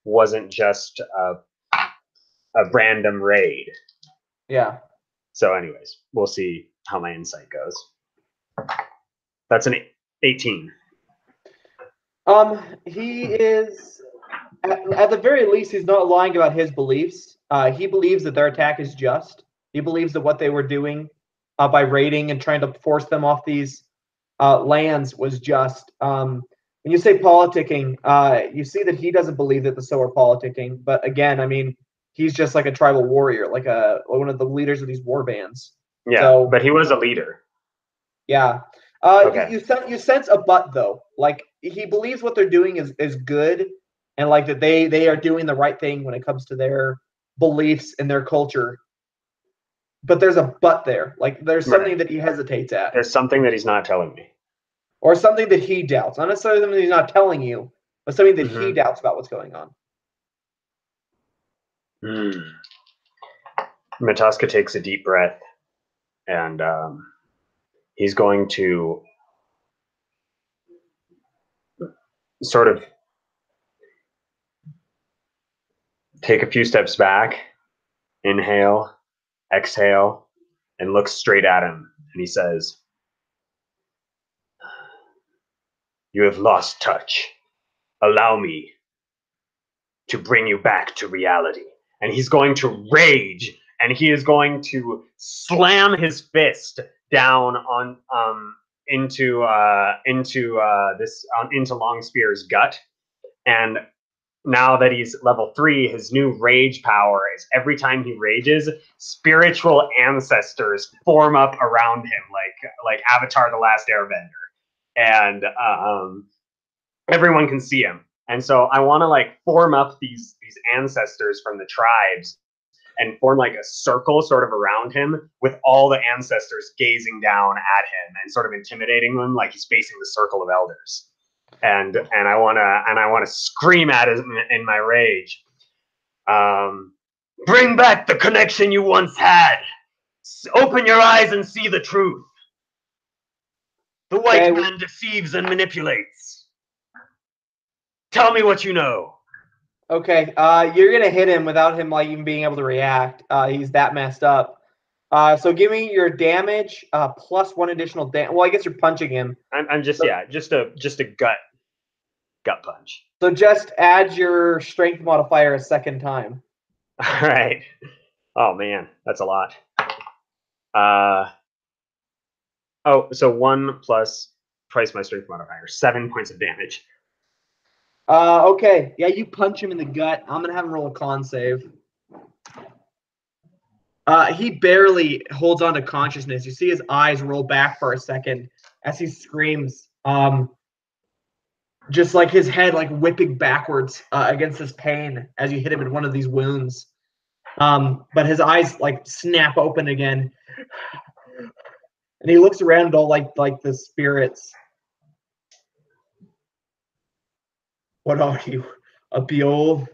wasn't just a random raid. Yeah. So, anyways, we'll see how my insight goes. That's an 18. He is, at the very least, he's not lying about his beliefs. He believes that their attack is just. He believes that what they were doing by raiding and trying to force them off these lands was just. When you say politicking, you see that he doesn't believe that the So are politicking. But again, I mean, he's just like a tribal warrior, like one of the leaders of these war bands. Yeah, so, but he was a leader. Yeah. Okay. You sense a but though. Like he believes what they're doing is good, and like that they are doing the right thing when it comes to their beliefs and their culture. But there's a but there. Like there's something that he hesitates at, There's something that he's not telling me, or something that he doubts. Not necessarily something that he's not telling you, but something that he doubts about what's going on. Mataska takes a deep breath, and he's going to sort of take a few steps back, inhale, exhale, and look straight at him. And he says, "You have lost touch. Allow me to bring you back to reality." And he's going to rage, and he is going to slam his fist down on into Longspear's gut. And now that he's level 3, his new rage power is every time he rages, spiritual ancestors form up around him, like Avatar: The Last Airbender, and everyone can see him. And so I want to like form up these ancestors from the tribes and form like a circle sort of around him with all the ancestors gazing down at him and sort of intimidating him like he's facing the circle of elders. And I want to scream at him in my rage. Bring back the connection you once had. Open your eyes and see the truth. The white Okay. man deceives and manipulates. Tell me what you know. Okay, you're gonna hit him without him like even being able to react. He's that messed up. So give me your damage plus one additional damage. Well, I guess you're punching him. I'm just just a gut punch. So just add your strength modifier a second time. All right. Oh man, that's a lot. So 1 plus twice my strength modifier, 7 points of damage. Okay, yeah, you punch him in the gut. I'm gonna have him roll a con save. He barely holds on to consciousness. You see his eyes roll back for a second as he screams. Just like his head like whipping backwards against this pain as you hit him in one of these wounds. But his eyes like snap open again, and he looks around all like the spirits. What are you, a Beol?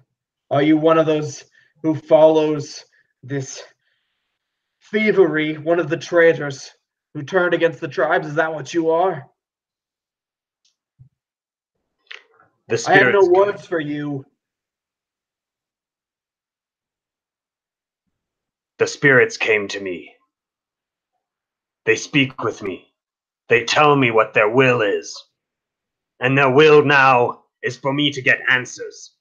Are you one of those who follows this thievery, one of the traitors who turned against the tribes? Is that what you are? The I have no spirits. words for you. The spirits came to me. They speak with me. They tell me what their will is. And their will now is for me to get answers.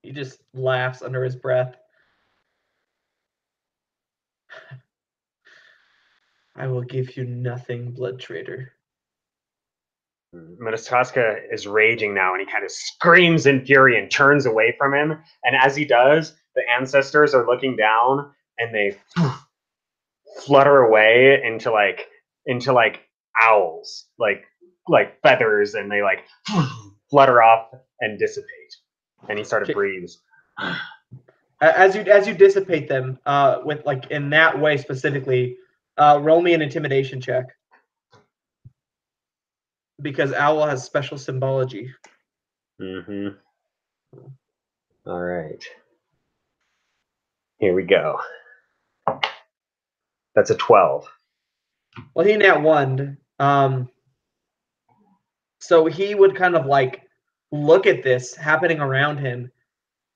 He just laughs under his breath. I will give you nothing, blood traitor. Metastaska is raging now, and he kind of screams in fury and turns away from him. And as he does, the ancestors are looking down, and they flutter away into owls, like feathers, and they like flutter off and dissipate. And he sort of breathes. As you dissipate them, with like in that way specifically, roll me an intimidation check. Because owl has special symbology. Mm-hmm. All right. Here we go. That's a 12. Well, he nat one. So he would kind of like look at this happening around him,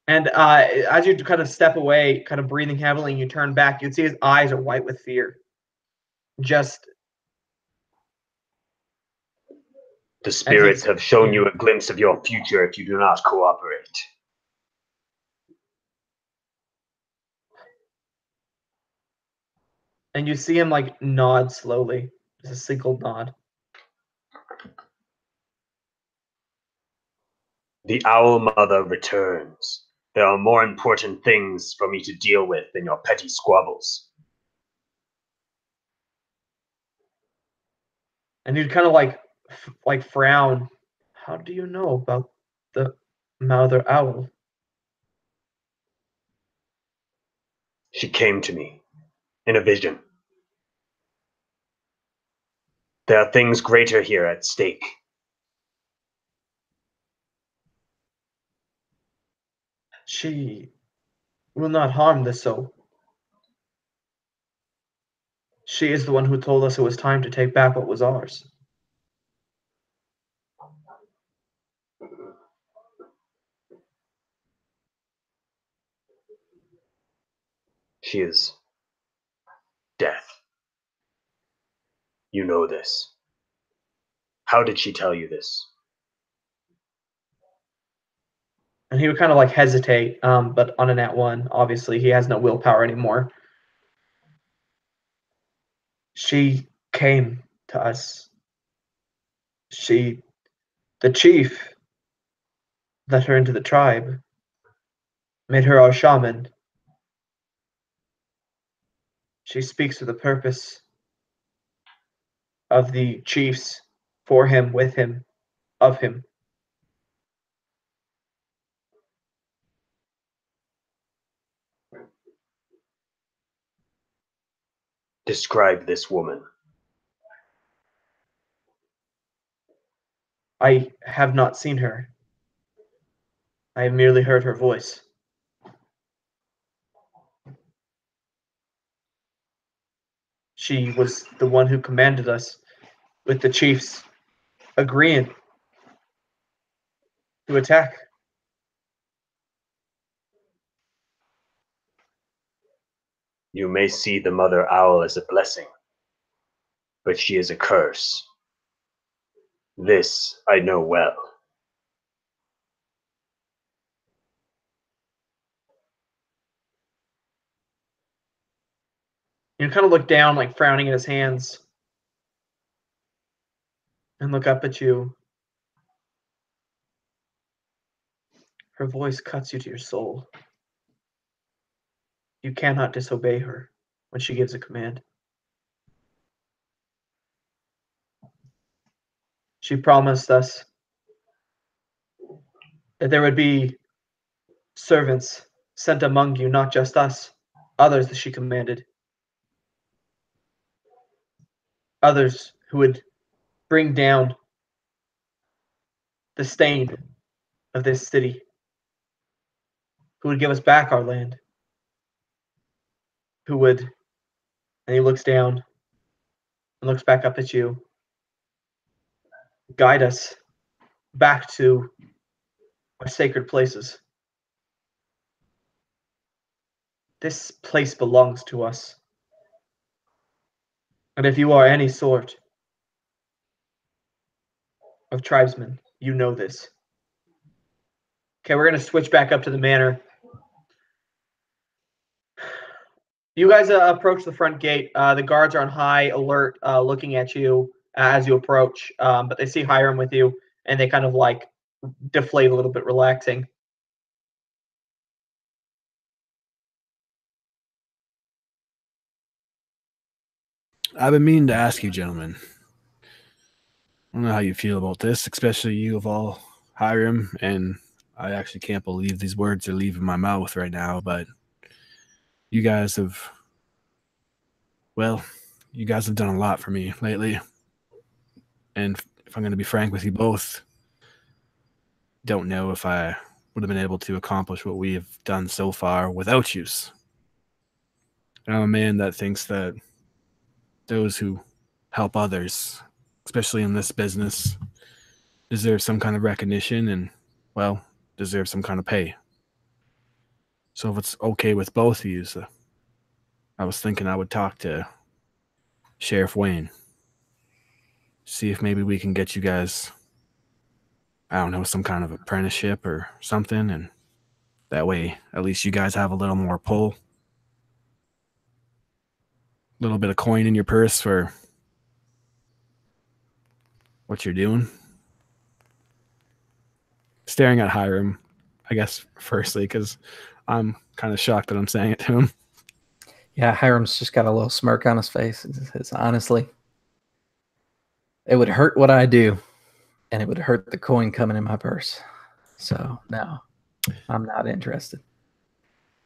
and as you kind of step away, kind of breathing heavily, and you turn back, you'd see his eyes are white with fear. Just The spirits have shown you a glimpse of your future if you do not cooperate. and you see him like nod slowly, just a single nod. The Owl Mother returns. There are more important things for me to deal with than your petty squabbles. And you'd kind of like frown. How do you know about the mother owl? She came to me in a vision. There are things greater here at stake. She will not harm the soul. She is the one who told us it was time to take back what was ours. She is death. You know this. How did she tell you this? And he would kind of like hesitate, but on a nat one, obviously he has no willpower anymore. She came to us. The chief, let her into the tribe, made her our shaman. She speaks for the purpose of the chiefs, for him, with him, of him. Describe this woman. I have not seen her. I have merely heard her voice. She was the one who commanded us, with the chiefs agreeing to attack. You may see the mother owl as a blessing, but she is a curse. This I know well. You kind of look down, like frowning at his hands, and look up at you. Her voice cuts you to your soul. You cannot disobey her when she gives a command. She promised us that there would be servants sent among you, not just us, others that she commanded. Others who would bring down the stain of this city, who would give us back our land, who would, and he looks down and looks back up at you, guide us back to our sacred places. This place belongs to us. And if you are any sort of tribesman, you know this. Okay, we're going to switch back up to the manor. You guys approach the front gate. The guards are on high alert, looking at you as you approach. But they see Hiram with you, and they kind of like deflate a little bit, relaxing. I've been meaning to ask you, gentlemen. I don't know how you feel about this, especially you of all, Hiram, and I actually can't believe these words are leaving my mouth right now, but you guys have, well, you guys have done a lot for me lately. And if I'm going to be frank with you both, don't know if I would have been able to accomplish what we have done so far without you. I'm a man that thinks that those who help others, especially in this business, deserve some kind of recognition and, well, deserve some kind of pay. So if it's okay with both of you, I was thinking I would talk to Sheriff Wayne. See if maybe we can get you guys, I don't know, some kind of apprenticeship or something, and that way at least you guys have a little more pull. A little bit of coin in your purse for what you're doing. Staring at Hiram, I guess, firstly, because I'm kind of shocked that I'm saying it to him. Yeah, Hiram's just got a little smirk on his face. It's honestly, it would hurt what I do, and it would hurt the coin coming in my purse. So, no, I'm not interested.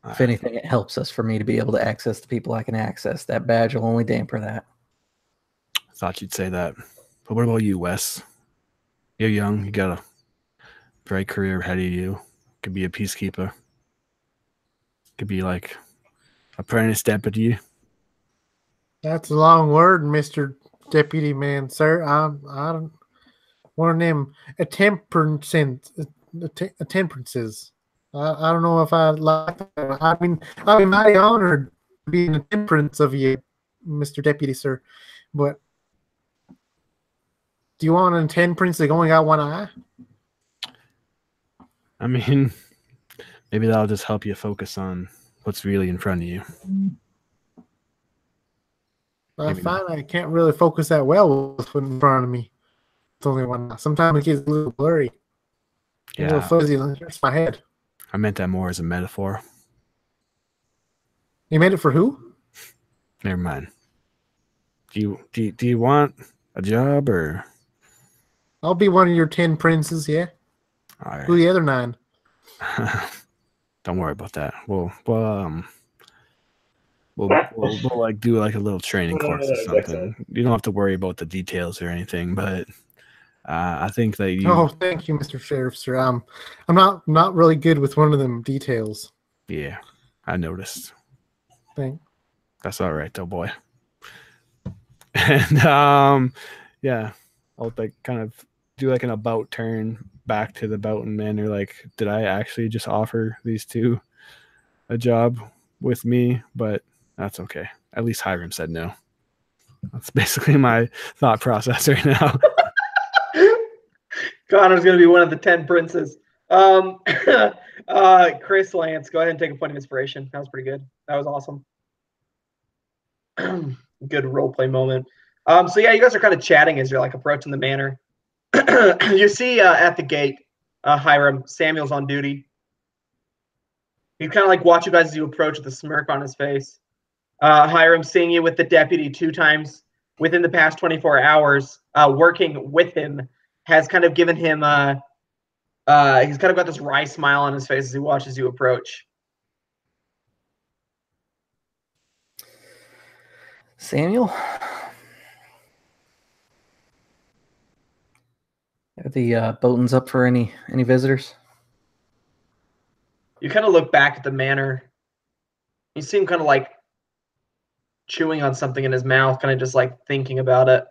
If anything, it helps us for me to be able to access the people I can access. That badge will only damper that. I thought you'd say that. But what about you, Wes? You're young. You got a bright career ahead of you. Could be a peacekeeper. Could be like apprentice deputy. That's a long word, Mr. Deputy Man, sir. I don't want to name temperances. I don't know if I like that. I mean, I'd be mighty honored being a temperance of you, Mr. Deputy, sir. But do you want a temperance that only got one eye? I mean, maybe that'll just help you focus on what's really in front of you. I find I can't really focus that well with what's in front of me. It's only one eye. Sometimes it gets a little blurry. A little fuzzy. It hurts my head. I meant that more as a metaphor. You made it for who? Never mind. Do you want a job or? I'll be one of your 10 princes, yeah. All right. Who are the other 9? Don't worry about that. We'll like do like a little training course or something. You don't have to worry about the details or anything, but I think that you. Oh, thank you, Mr. Sheriff, sir. I'm not really good with one of them details. Yeah, I noticed. Thanks. That's all right, though, boy. And yeah, I'll like kind of do like an about turn back to the Boughton Manor. Like, did I actually just offer these two a job with me? But that's okay. At least Hiram said no. That's basically my thought process right now. Connor's going to be one of the 10 princes. Chris Lance, go ahead and take a point of inspiration. That was pretty good. That was awesome. Good role play moment. So yeah, you guys are kind of chatting as you're like approaching the manor. You see at the gate, Hiram, Samuel's on duty. He kind of like watch you guys as you approach with a smirk on his face. Hiram, seeing you with the deputy 2 times within the past 24 hours, working with him, has kind of given him he's kind of got this wry smile on his face as he watches you approach. Samuel, are the Bowtons up for any visitors? You kind of look back at the manor. You see him kind of like chewing on something in his mouth, kind of just like thinking about it.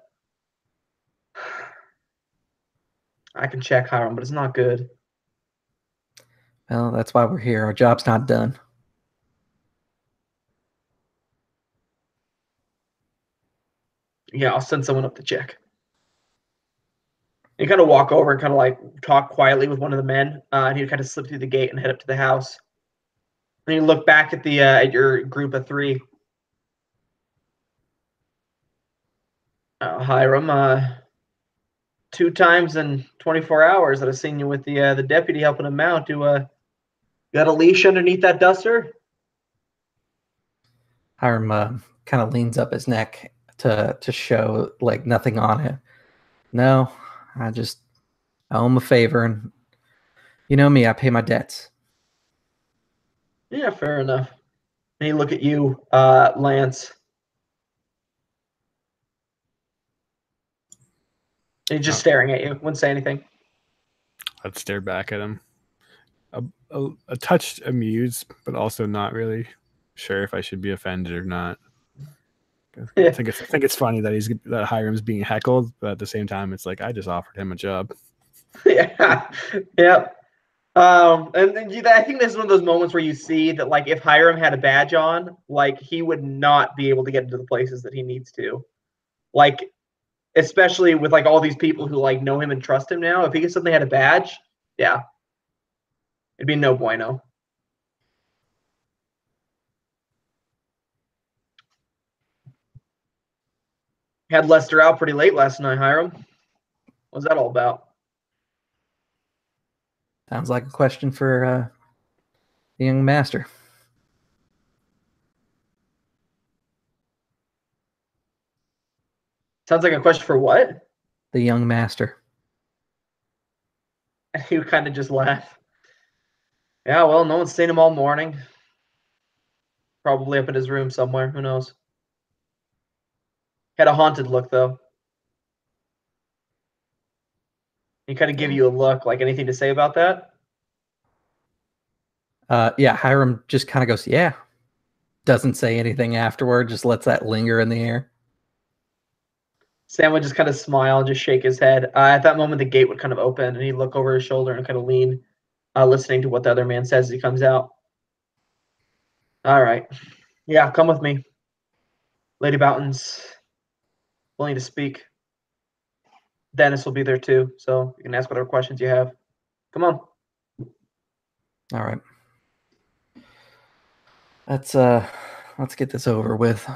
I can check Hiram, but it's not good. Well, that's why we're here. Our job's not done. Yeah, I'll send someone up to check. You kind of walk over and kind of like talk quietly with one of the men, and he'd kind of slip through the gate and head up to the house. And you look back at the at your group of 3. Hiram, 2 times in 24 hours that I've seen you with the deputy helping him out. You got a leash underneath that duster? Hiram kind of leans up his neck to show like nothing on it. No, I owe him a favor, and you know me, I pay my debts. Yeah, fair enough. And you look at you, Lance. And he's just staring at you. Wouldn't say anything. I'd stare back at him. A touch amused, but also not really sure if I should be offended or not. I think it's funny that Hiram's being heckled, but at the same time, it's like I just offered him a job. Yeah, yep. And I think this is one of those moments where you see that, like, if Hiram had a badge on, like, he would not be able to get into the places that he needs to. Like, especially with like all these people who like know him and trust him now. If he suddenly had a badge, yeah, it'd be no bueno. Had Lester out pretty late last night, Hiram. What was that all about? Sounds like a question for the young master. Sounds like a question for what? The young master. He would kind of just laugh. Yeah, well, no one's seen him all morning. Probably up in his room somewhere. Who knows? Had a haunted look, though. He kind of give you a look, like anything to say about that? Yeah, Hiram just kind of goes, yeah. Doesn't say anything afterward, just lets that linger in the air. Sam would just kind of smile and just shake his head. At that moment, the gate would kind of open, and he'd look over his shoulder and kind of lean, listening to what the other man says as he comes out. All right. Yeah, come with me. Lady Boughton's willing to speak. Dennis will be there too, so you can ask whatever questions you have. Come on. All right. Let's get this over with.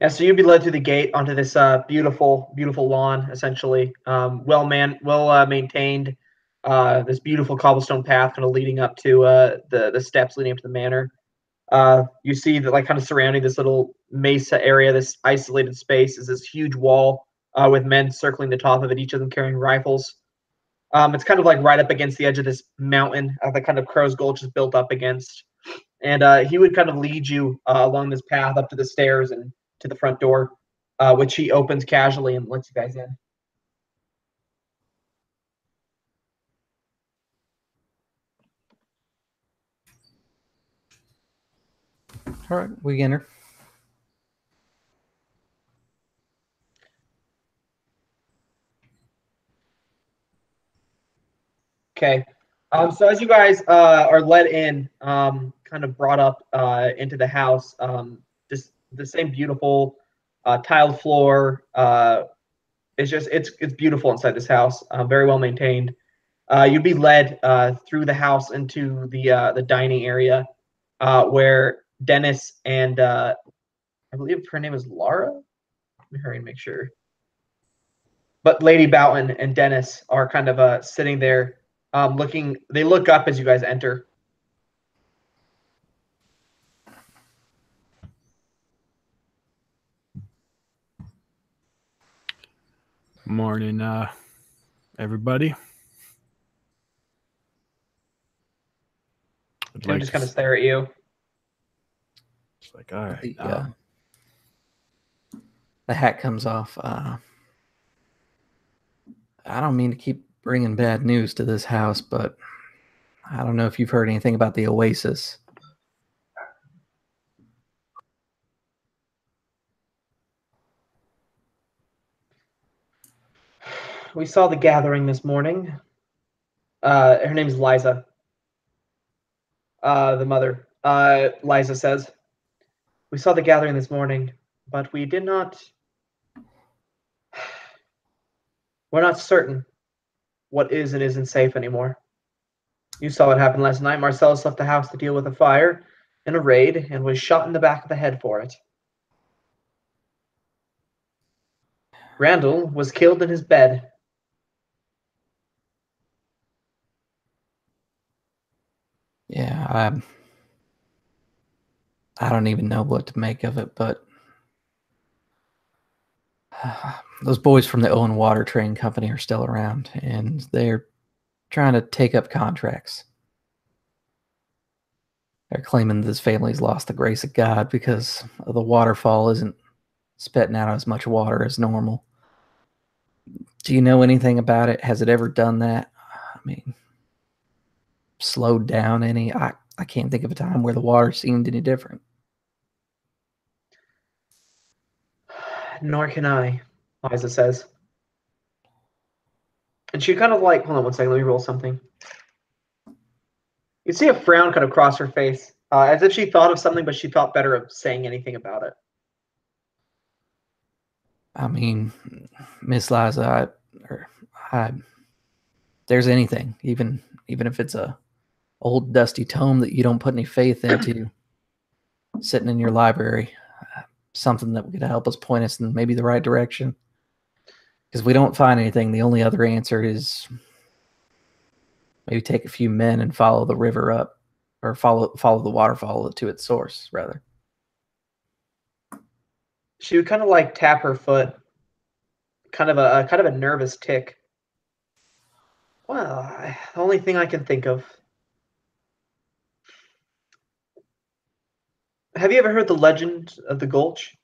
Yeah, so you'd be led through the gate onto this beautiful, beautiful lawn, essentially. Well maintained. This beautiful cobblestone path kind of leading up to the steps leading up to the manor. You see that, like, kind of surrounding this little mesa area, this isolated space, is this huge wall with men circling the top of it, each of them carrying rifles. It's kind of like right up against the edge of this mountain that kind of Crow's Gulch is built up against. And he would kind of lead you along this path up to the stairs and to the front door, which he opens casually and lets you guys in. All right, we enter. Okay. So as you guys are led in, kind of brought up into the house, just the same beautiful tiled floor. It's beautiful inside this house. Very well maintained. You'd be led through the house into the dining area, where Dennis and I believe her name is Laura. Let me hurry and make sure. But Lady Boughton and Dennis are kind of sitting there, looking. They look up as you guys enter. Morning, everybody. Tim just kind of stare at you. It's like, all right. The hat comes off. I don't mean to keep bringing bad news to this house, but I don't know if you've heard anything about the Oasis. We saw the gathering this morning. Her name's Liza. The mother. Liza says, we saw the gathering this morning, but we did not. We're not certain what is and isn't safe anymore. You saw what happened last night. Marcellus left the house to deal with a fire in a raid and was shot in the back of the head for it. Randall was killed in his bed. Yeah, I don't even know what to make of it, but those boys from the Owen Water Train Company are still around, and they're trying to take up contracts. They're claiming this family's lost the grace of God because the waterfall isn't spitting out as much water as normal. Do you know anything about it? Has it ever done that? I mean, slowed down any? I can't think of a time where the water seemed any different. Nor can I, Liza says. And she kind of like, hold on one second, let me roll something. You see a frown kind of cross her face, as if she thought of something, but she thought better of saying anything about it. I mean, Miss Liza, there's anything, even if it's a old dusty tome that you don't put any faith into, sitting in your library, something that could help us point us in maybe the right direction. Because if we don't find anything, the only other answer is maybe take a few men and follow the river up, or follow the waterfall to its source, rather. She would kind of like tap her foot, kind of a nervous tick. Well, the only thing I can think of. Have you ever heard the legend of the Gulch?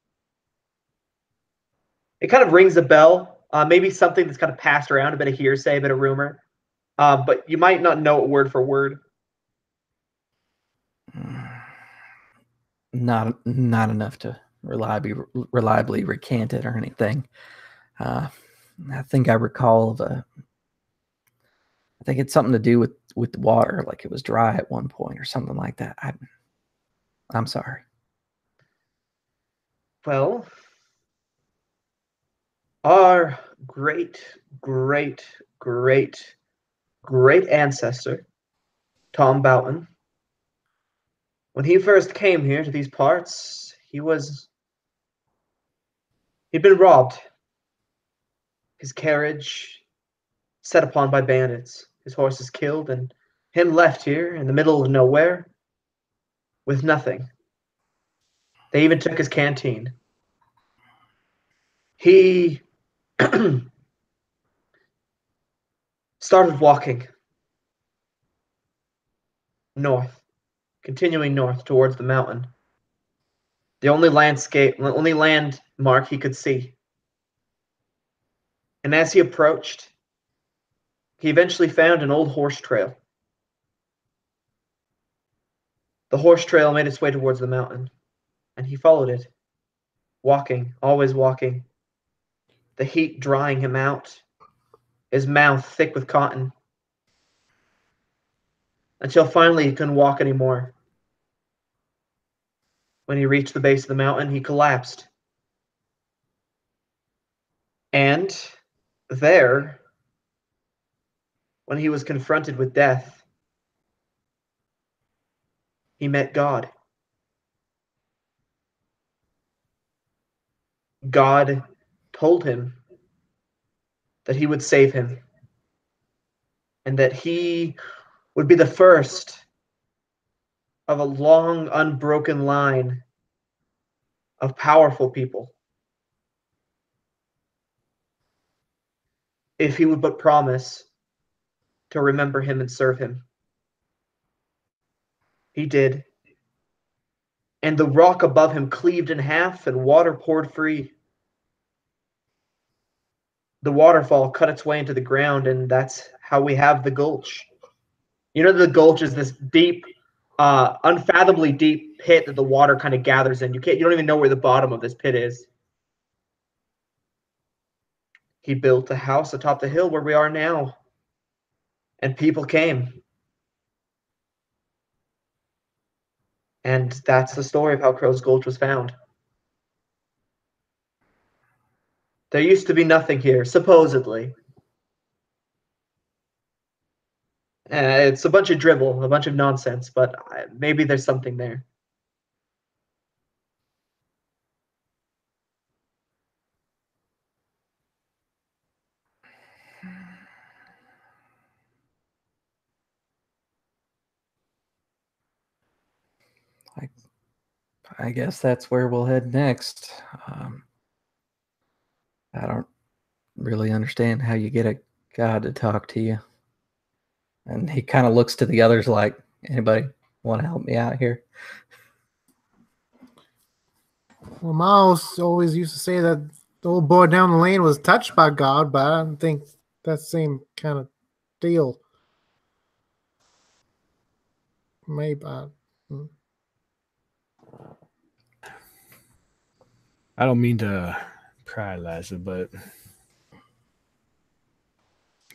It kind of rings a bell. Maybe something that's kind of passed around, a bit of hearsay, a bit of rumor. But you might not know it word for word. Not enough to reliably recant it or anything. I think I recall I think it's something to do with the water, like it was dry at one point or something like that. I'm sorry. Well, our great, great, great, great ancestor, Tom Boughton, when he first came here to these parts, he'd been robbed. His carriage set upon by bandits, his horses killed, and him left here in the middle of nowhere with nothing. They even took his canteen. He started walking north, continuing north towards the mountain. The only landmark he could see. And as he approached, he eventually found an old horse trail. The horse trail made its way towards the mountain, and he followed it, walking, always walking. The heat drying him out, his mouth thick with cotton. until finally he couldn't walk anymore. When he reached the base of the mountain, he collapsed. And there, when he was confronted with death, he met God. God told him that he would save him and that he would be the first of a long, unbroken line of powerful people if he would but promise to remember him and serve him. He did. And the rock above him cleaved in half and water poured free. The waterfall cut its way into the ground, and that's how we have the Gulch. You know, the Gulch is this deep, unfathomably deep pit that the water kind of gathers in. You don't even know where the bottom of this pit is. He built a house atop the hill where we are now, and people came. And that's the story of how Crow's Gulch was found. There used to be nothing here, supposedly. It's a bunch of dribble, a bunch of nonsense, but maybe there's something there. I guess that's where we'll head next. I don't really understand how you get a god to talk to you. And he kind of looks to the others like, anybody want to help me out here? Well, Mouse always used to say that the old boy down the lane was touched by God, but I don't think that's the same kind of deal. Maybe. I don't mean to pry, Liza, but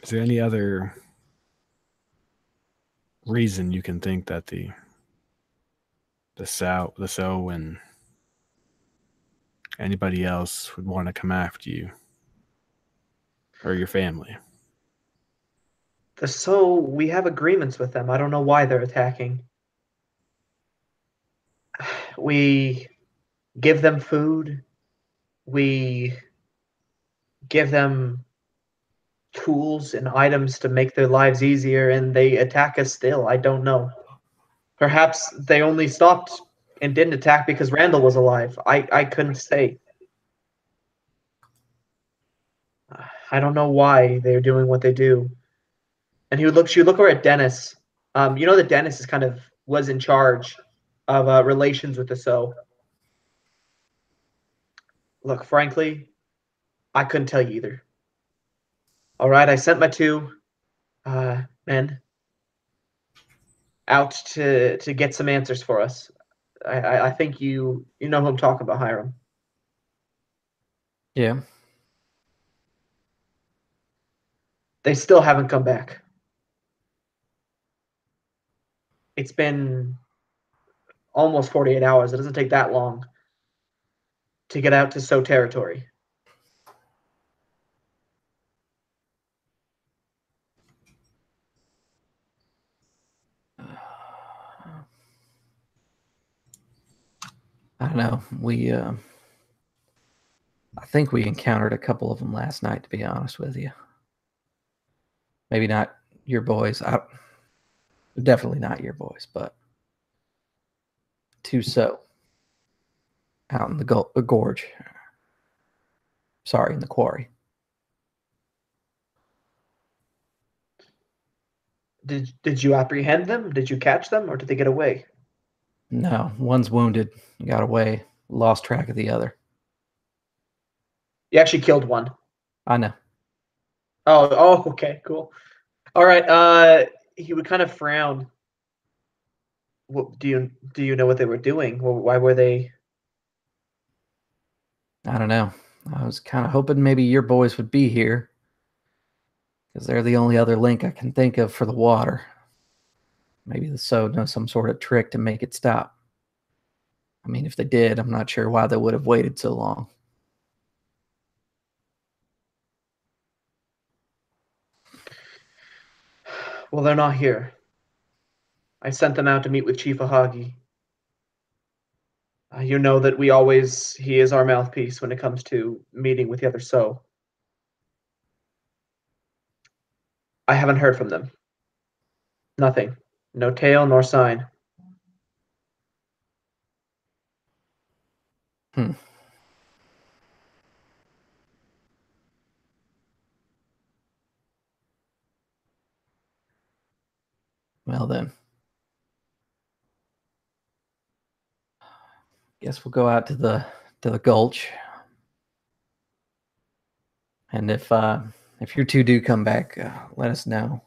is there any other reason you can think that the sow and anybody else would want to come after you or your family? So we have agreements with them. I don't know why they're attacking. We give them food. We give them tools and items to make their lives easier, and they attack us still. I don't know. Perhaps they only stopped and didn't attack because Randall was alive. I couldn't say. I don't know why they're doing what they do. And she would look over at Dennis. You know that Dennis is was in charge of relations with the So. Look, frankly, I couldn't tell you either. All right, I sent my two men out to get some answers for us. I think you know who I'm talking about, Hiram. Yeah. They still haven't come back. It's been almost 48 hours. It doesn't take that long to get out to So territory. I don't know. I think we encountered a couple of them last night, to be honest with you. Maybe not your boys. Definitely not your boys, but two So out in the gorge. Sorry, in the quarry. Did you apprehend them? Did you catch them, or did they get away? No, one's wounded, got away, lost track of the other. You actually killed one. I know. Oh, okay, cool. All right. He would kind of frown. What, do you know what they were doing? Why were they? I don't know. I was kind of hoping maybe your boys would be here, because they're the only other link I can think of for the water. Maybe the So knows some sort of trick to make it stop. I mean, if they did, I'm not sure why they would have waited so long. Well, they're not here. I sent them out to meet with Chief Ahagi. You know that he is our mouthpiece when it comes to meeting with the other So. I haven't heard from them. Nothing. No tail nor sign. Hmm. Well then. Guess we'll go out to the Gulch. And if your two do come back, let us know.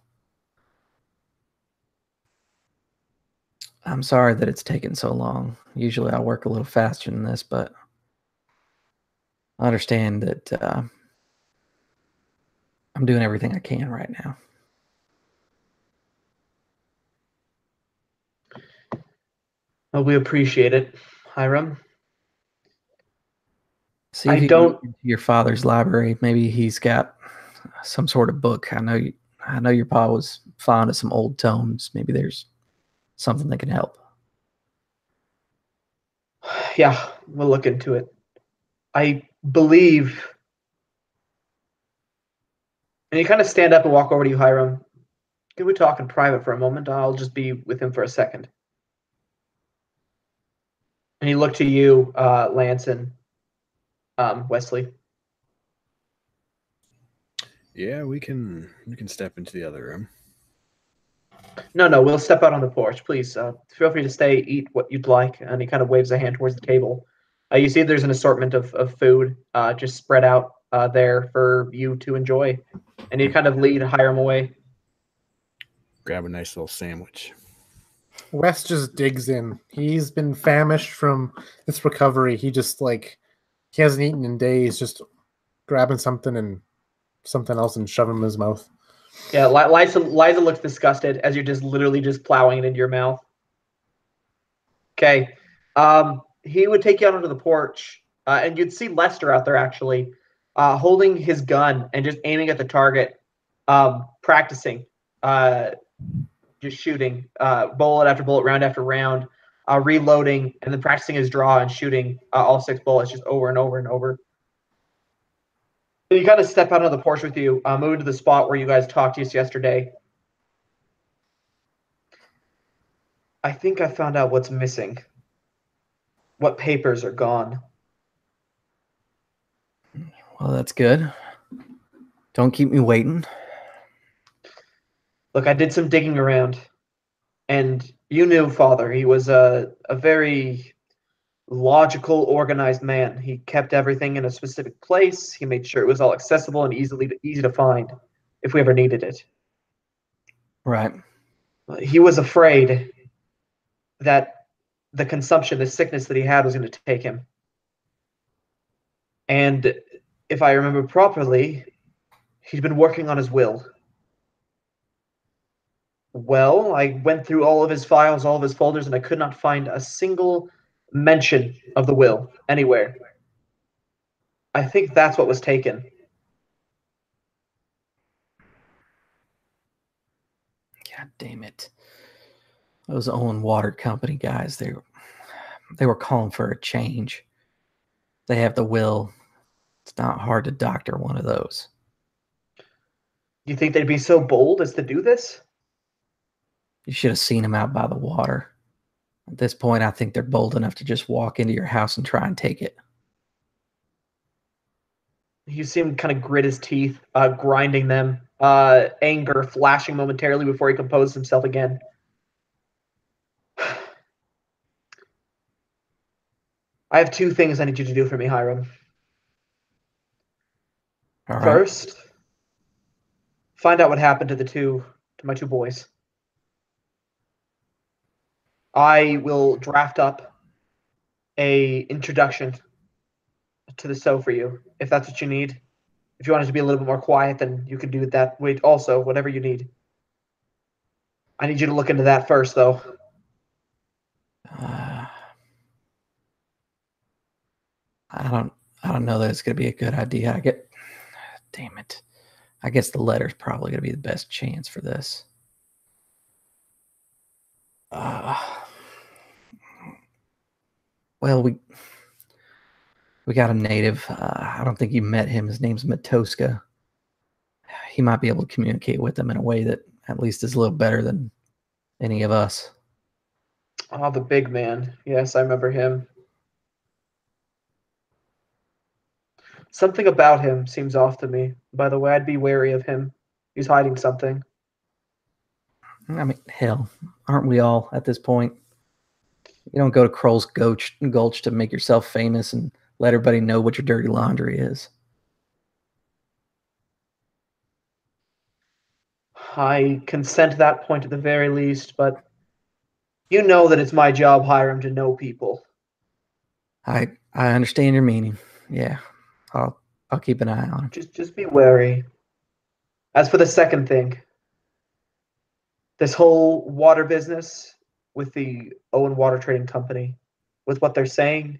I'm sorry that it's taken so long. Usually I work a little faster than this, but I understand that I'm doing everything I can right now. Well, we appreciate it, Hiram. See if you can get into your father's library. Maybe he's got some sort of book. I know your pa was fond of some old tomes. Maybe there's something that can help. Yeah, we'll look into it. I believe. And you kind of stand up and walk over to you, Hiram. Can we talk in private for a moment? I'll just be with him for a second. And he looked to you, Lance and Wesley. Yeah, we can step into the other room. No, we'll step out on the porch, please. Feel free to stay, eat what you'd like. And he kind of waves a hand towards the table. You see there's an assortment of food just spread out there for you to enjoy. And you kind of lead Hiram away. Grab a nice little sandwich. Wes just digs in. He's been famished from this recovery. He just he hasn't eaten in days, just grabbing something else and shoving in his mouth. Yeah, Liza looks disgusted as you're just literally just plowing it into your mouth. Okay. He would take you out onto the porch, and you'd see Lester out there actually, holding his gun and just aiming at the target, practicing, just shooting, bullet after bullet, round after round, reloading, and then practicing his draw and shooting all 6 bullets just over and over and over. So you kind of step out on the porch with you, move to the spot where you guys talked to us yesterday. I think I found out what's missing. What papers are gone. Well, that's good. Don't keep me waiting. Look, I did some digging around, and you knew Father. He was a very logical, organized man. He kept everything in a specific place. He made sure it was all accessible and easy to find if we ever needed it. Right. He was afraid that the consumption, the sickness that he had was going to take him. And if I remember properly, he'd been working on his will. Well, I went through all of his files, all of his folders, and I could not find a single mention of the will anywhere. I think that's what was taken. God damn it. Those Owen Water Company guys, they were calling for a change. They have the will. It's not hard to doctor one of those. You think they'd be so bold as to do this? You should have seen them out by the water. At this point, I think they're bold enough to just walk into your house and try and take it. You see him kind of grit his teeth, grinding them, anger flashing momentarily before he composes himself again. I have 2 things I need you to do for me, Hiram. All right. First, find out what happened to my 2 boys. I will draft up a introduction to the So for you, if that's what you need. If you want it to be a little bit more quiet, then you can do it that way also, whatever you need. I need you to look into that first, though. I don't know that it's going to be a good idea. Damn it. I guess the letter's probably going to be the best chance for this. Well, we got a native. I don't think you met him. His name's Matoska. He might be able to communicate with them in a way that at least is a little better than any of us. Oh, the big man. Yes, I remember him. Something about him seems off to me. By the way, I'd be wary of him. He's hiding something. I mean, hell, aren't we all at this point? You don't go to Kroll's Gulch to make yourself famous and let everybody know what your dirty laundry is. I consent to that point at the very least, but you know that it's my job, Hiram, to know people. I understand your meaning. Yeah, I'll keep an eye on him. Just be wary. As for the second thing, this whole water business with the Owen Water Trading Company, with what they're saying,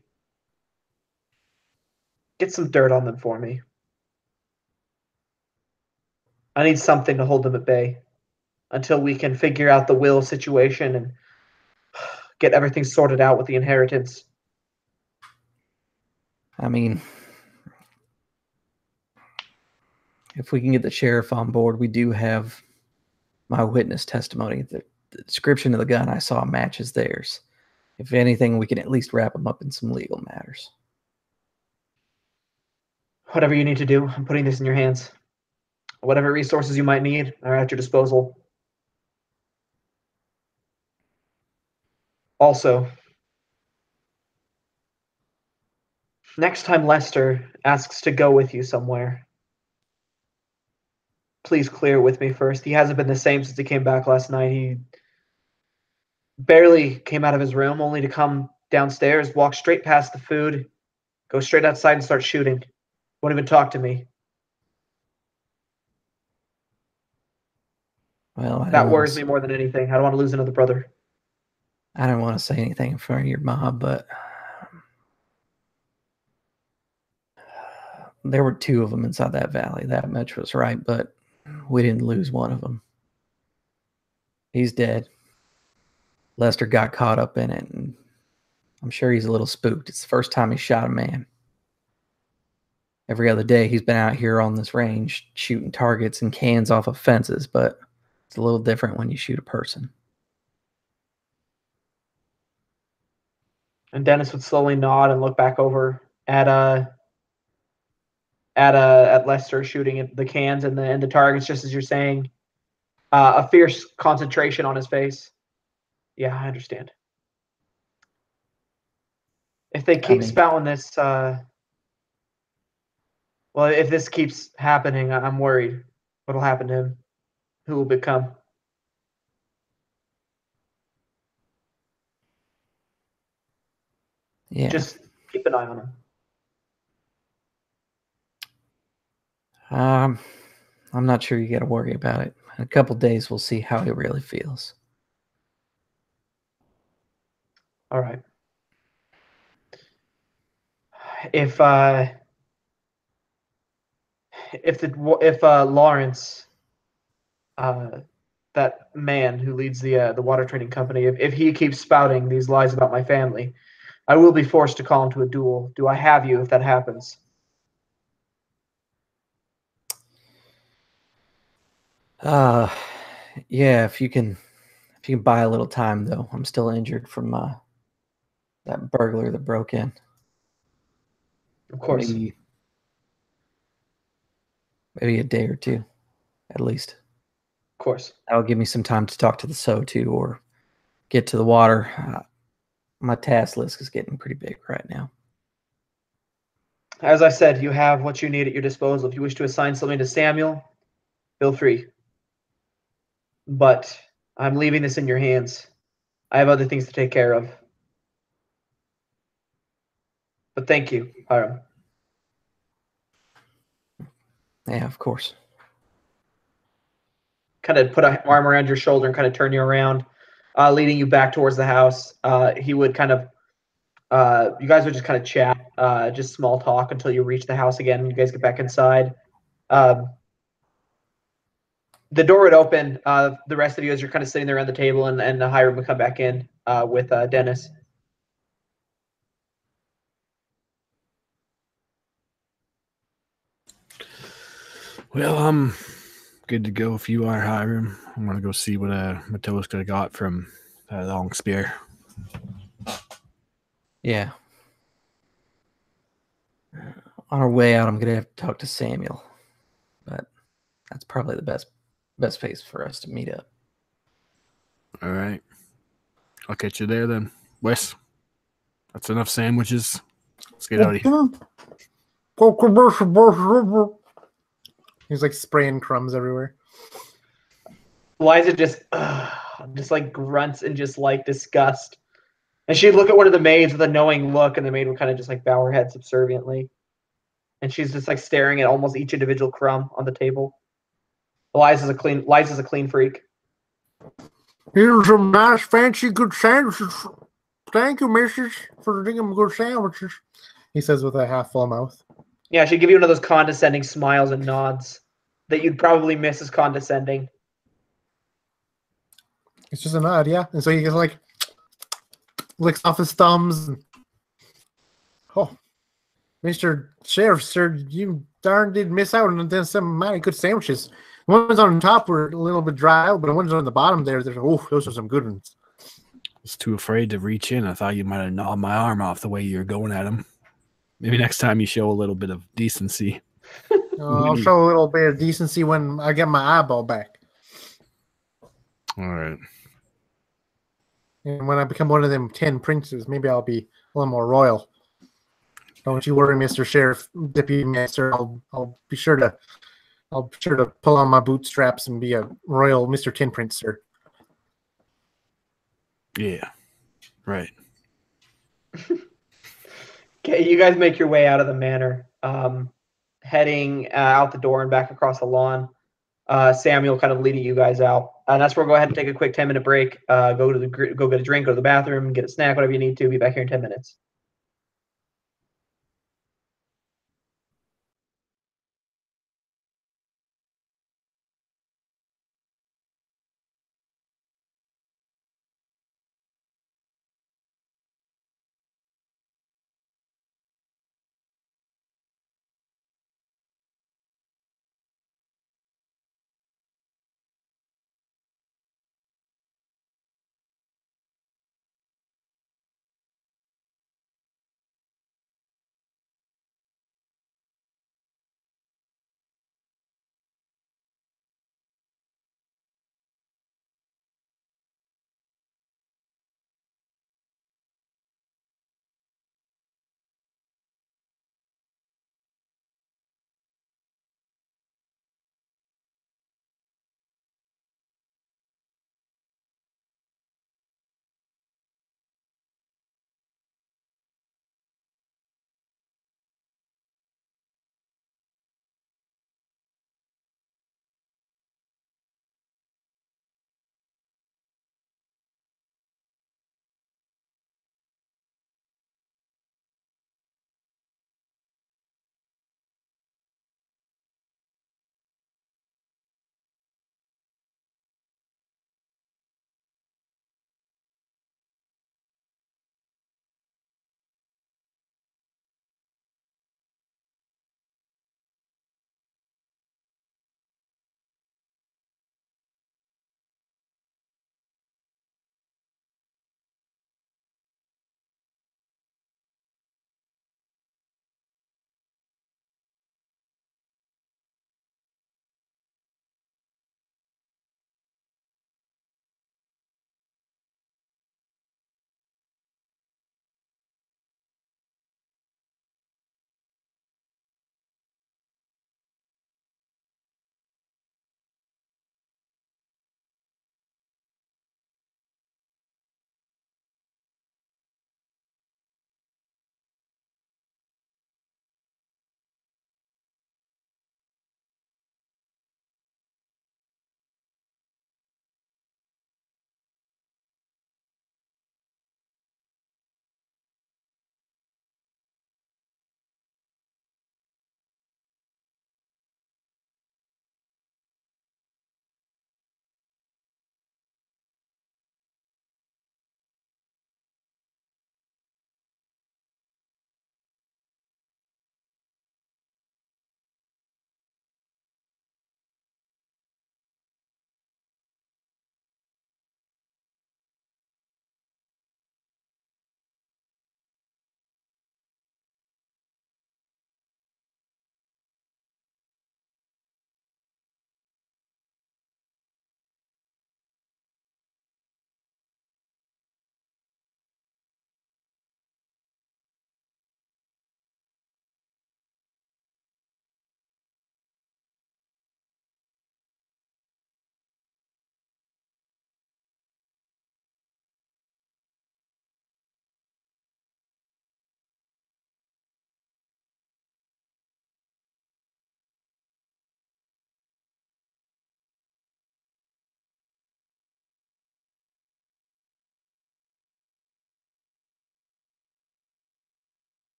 get some dirt on them for me. I need something to hold them at bay until we can figure out the will situation and get everything sorted out with the inheritance. I mean, if we can get the sheriff on board, we do have my witness testimony. The description of the gun I saw matches theirs. If anything, we can at least wrap them up in some legal matters. Whatever you need to do, I'm putting this in your hands. Whatever resources you might need are at your disposal. Also, next time Lester asks to go with you somewhere, please clear it with me first. He hasn't been the same since he came back last night. He barely came out of his room, only to come downstairs, walk straight past the food, go straight outside and start shooting. Won't even talk to me. Well, That worries me more than anything. I don't want to lose another brother. I don't want to say anything in front of your mom, but there were two of them inside that valley. That much was right, but we didn't lose one of them. He's dead. Lester got caught up in it, and I'm sure he's a little spooked. It's the first time he shot a man. Every other day, he's been out here on this range shooting targets and cans off of fences, but it's a little different when you shoot a person. And Dennis would slowly nod and look back over at Lester shooting at the cans and the targets, just as you're saying. A fierce concentration on his face. Yeah, I understand. If they keep spouting this, if this keeps happening, I'm worried. What'll happen to him? Who will become? Yeah. Just keep an eye on him. I'm not sure you got to worry about it. In a couple days, we'll see how he really feels. All right. If Lawrence, that man who leads the water trading company, if he keeps spouting these lies about my family, I will be forced to call him to a duel. Do I have you if that happens? Yeah, if you can buy a little time though. I'm still injured from that burglar that broke in. Of course. Maybe a day or two, at least. Of course. That'll give me some time to talk to the SO2 or get to the water. My task list is getting pretty big right now. As I said, you have what you need at your disposal. If you wish to assign something to Samuel, feel free. But I'm leaving this in your hands. I have other things to take care of. But thank you, Hiram. Yeah, of course. kind of put an arm around your shoulder and kind of turn you around, leading you back towards the house. He would kind of, you guys would just kind of chat, just small talk until you reach the house again. You guys get back inside. The door would open. The rest of you, as you're kind of sitting there around the table, and the Hiram would come back in with Dennis. Well, I'm good to go if you are, Hiram. I'm gonna go see what Matilda's could have got from that long spear. Yeah. On our way out, I'm gonna have to talk to Samuel, but that's probably the best place for us to meet up. All right, I'll catch you there then, Wes. That's enough sandwiches. Let's get out of here. He's like spraying crumbs everywhere. Liza just like grunts and just like disgust. And she'd look at one of the maids with a knowing look, and the maid would kind of just like bow her head subserviently. And she's just like staring at almost each individual crumb on the table. Liza's a clean freak. Here's some nice, fancy, good sandwiches. Thank you, missus, for them good sandwiches. He says with a half full mouth. Yeah, she'd give you one of those condescending smiles and nods that you'd probably miss as condescending. It's just a nod, yeah. And so he just like licks off his thumbs. And, oh, Mr. Sheriff, sir, you darn did miss out on some mighty good sandwiches. The ones on top were a little bit dry out, but the ones on the bottom there, those are some good ones. I was too afraid to reach in. I thought you might have gnawed my arm off the way you were going at him. Maybe next time you show a little bit of decency. I'll show a little bit of decency when I get my eyeball back. All right. And when I become one of them 10 princes, maybe I'll be a little more royal. Don't you worry, Mr. Sheriff, Deputy Master. I'll be sure to pull on my bootstraps and be a royal Mr. Tin Prince, sir. Yeah. Right. Okay, you guys make your way out of the manor, heading out the door and back across the lawn. Samuel kind of leading you guys out, and that's where we'll go ahead and take a quick 10-minute break. Go get a drink, go to the bathroom, get a snack, whatever you need to. Be back here in 10 minutes.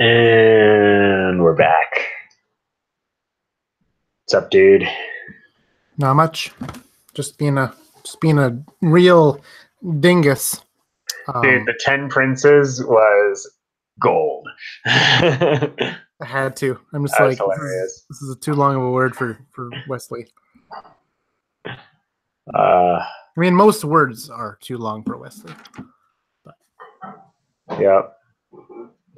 And we're back. What's up, dude? Not much. Just being a real dingus. Dude, the 10 Princes was gold. I had to. I'm just That was like, hilarious. this is too long of a word for Wesley. I mean, most words are too long for Wesley. Yep.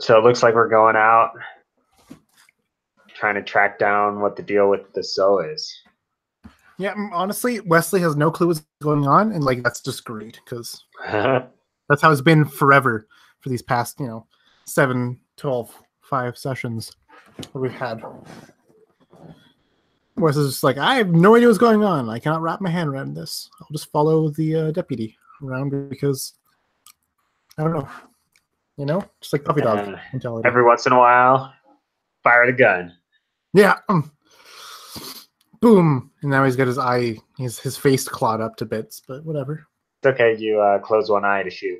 So it looks like we're going out, trying to track down what the deal with the So is. Yeah, honestly, Wesley has no clue what's going on, and like that's just great because that's how it's been forever for these past 7, 12, 5 sessions that we've had. Wes is just like, I have no idea what's going on. I cannot wrap my hand around this. I'll just follow the deputy around because I don't know. Just like puppy dog mentality. Every once in a while, fire the gun. Yeah. Boom. And now he's got his eye, his face clawed up to bits, but whatever. It's okay. You close one eye to shoot.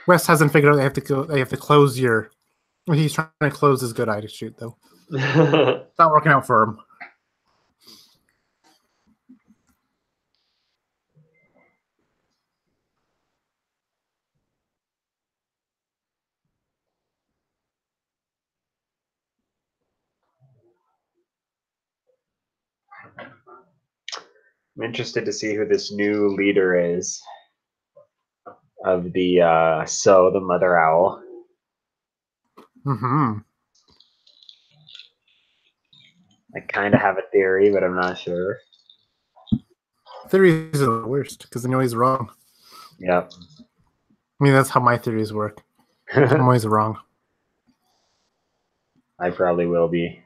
Wes hasn't figured out they have to close your. He's trying to close his good eye to shoot though. It's not working out for him. I'm interested to see who this new leader is of the So, the mother owl. Mm-hmm. I kind of have a theory, but I'm not sure. Theories are the worst because they know he's wrong. Yep. I mean, that's how my theories work. I'm always wrong. I probably will be.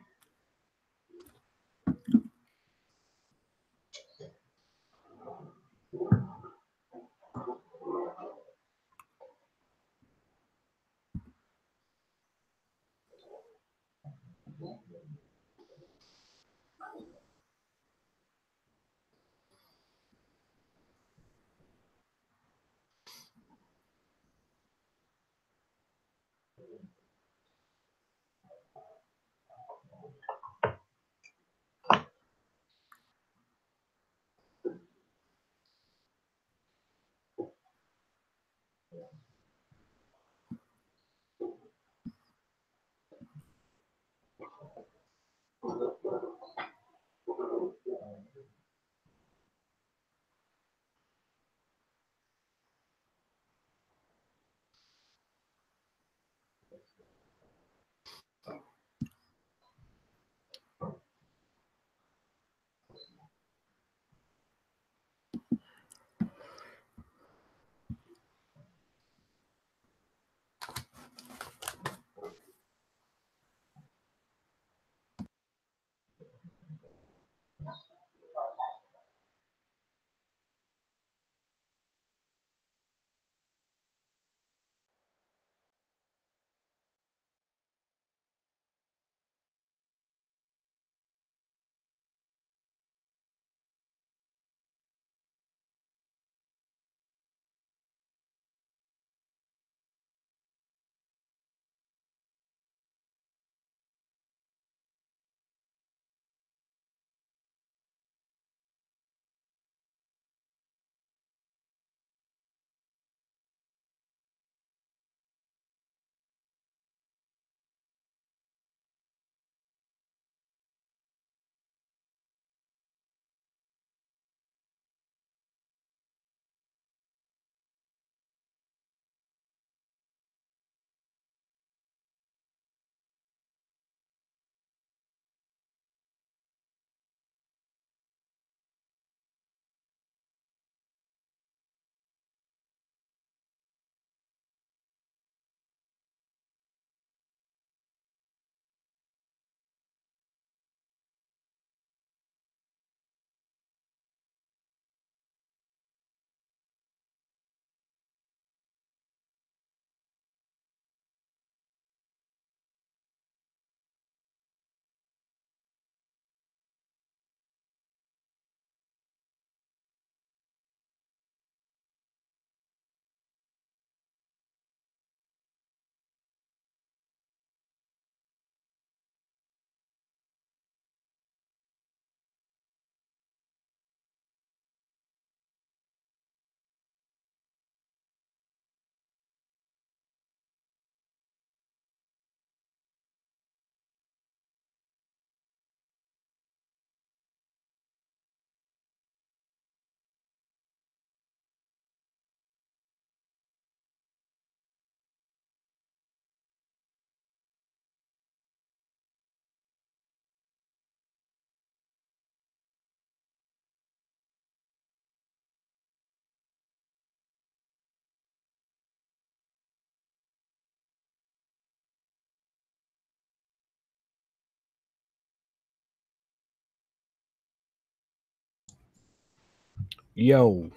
Yo.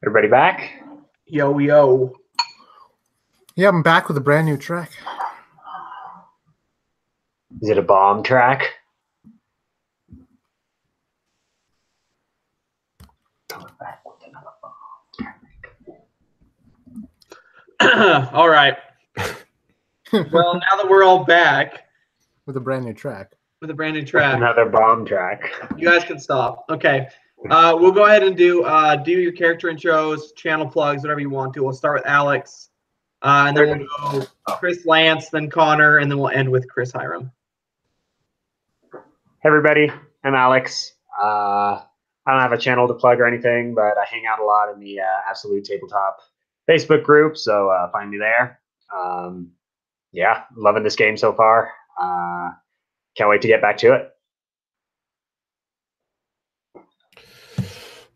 Everybody back? Yo, yo. Yeah, I'm back with a brand new track. Is it a bomb track? All right. Well, now that we're all back With a brand new track. with a brand new track, Another bomb track. you guys can stop. Okay. We'll go ahead and do your character intros, channel plugs, whatever you want to. We'll start with Alex, and then we'll go Chris Lance, then Connor, and then we'll end with Chris Hiram. Hey everybody, I'm Alex. I don't have a channel to plug or anything, but I hang out a lot in the Absolute Tabletop Facebook group, so find me there. Yeah, loving this game so far. Can't wait to get back to it.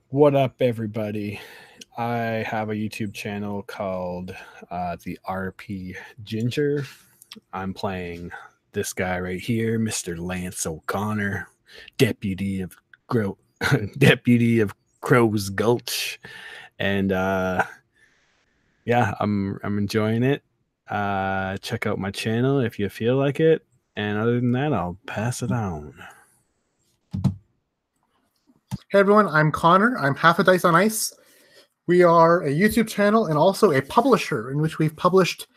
What up, everybody? I have a YouTube channel called the RP Ginger. I'm playing this guy right here, Mr. Lance O'Connor, deputy of Crow's Gulch, and yeah, I'm enjoying it. Check out my channel if you feel like it, and other than that, I'll pass it on. Hey everyone, I'm Connor. I'm Half a Dice on Ice. We are a YouTube channel and also a publisher in which we've published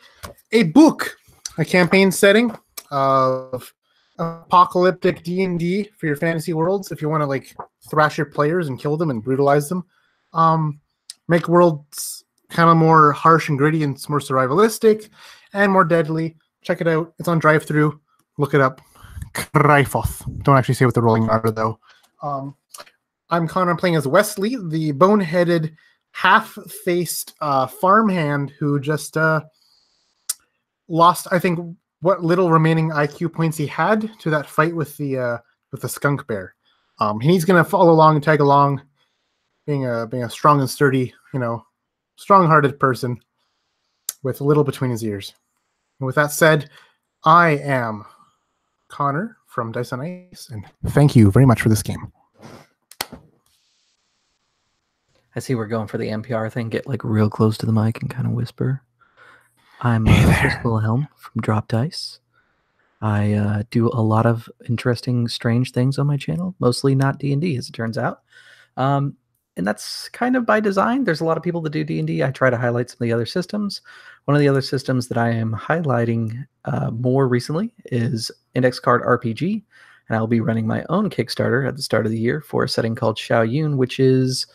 a book, a campaign setting of apocalyptic D&D for your fantasy worlds. If you want to like thrash your players and kill them and brutalize them, make worlds kind of more harsh and gritty and more survivalistic and more deadly. Check it out. It's on drive-through. Look it up. Kryfoth. Don't actually say what the rolling are though. I'm Connor. I'm playing as Wesley, the boneheaded, half-faced farmhand who just lost, I think, what little remaining IQ points he had to that fight with the skunk-bear. He's gonna follow along and tag along, being a strong and sturdy, strong-hearted person with a little between his ears. And with that said, I am Connor from Dice on Ice, and thank you very much for this game. I see we're going for the NPR thing. Get like real close to the mic and kind of whisper. I'm Chris Wilhelm from Drop Dice. I do a lot of interesting, strange things on my channel, mostly not D&D, as it turns out. And that's kind of by design. There's a lot of people that do D&D. I try to highlight some of the other systems. One of the other systems that I am highlighting more recently is Index Card RPG, and I'll be running my own Kickstarter at the start of the year for a setting called Shaoyun, which is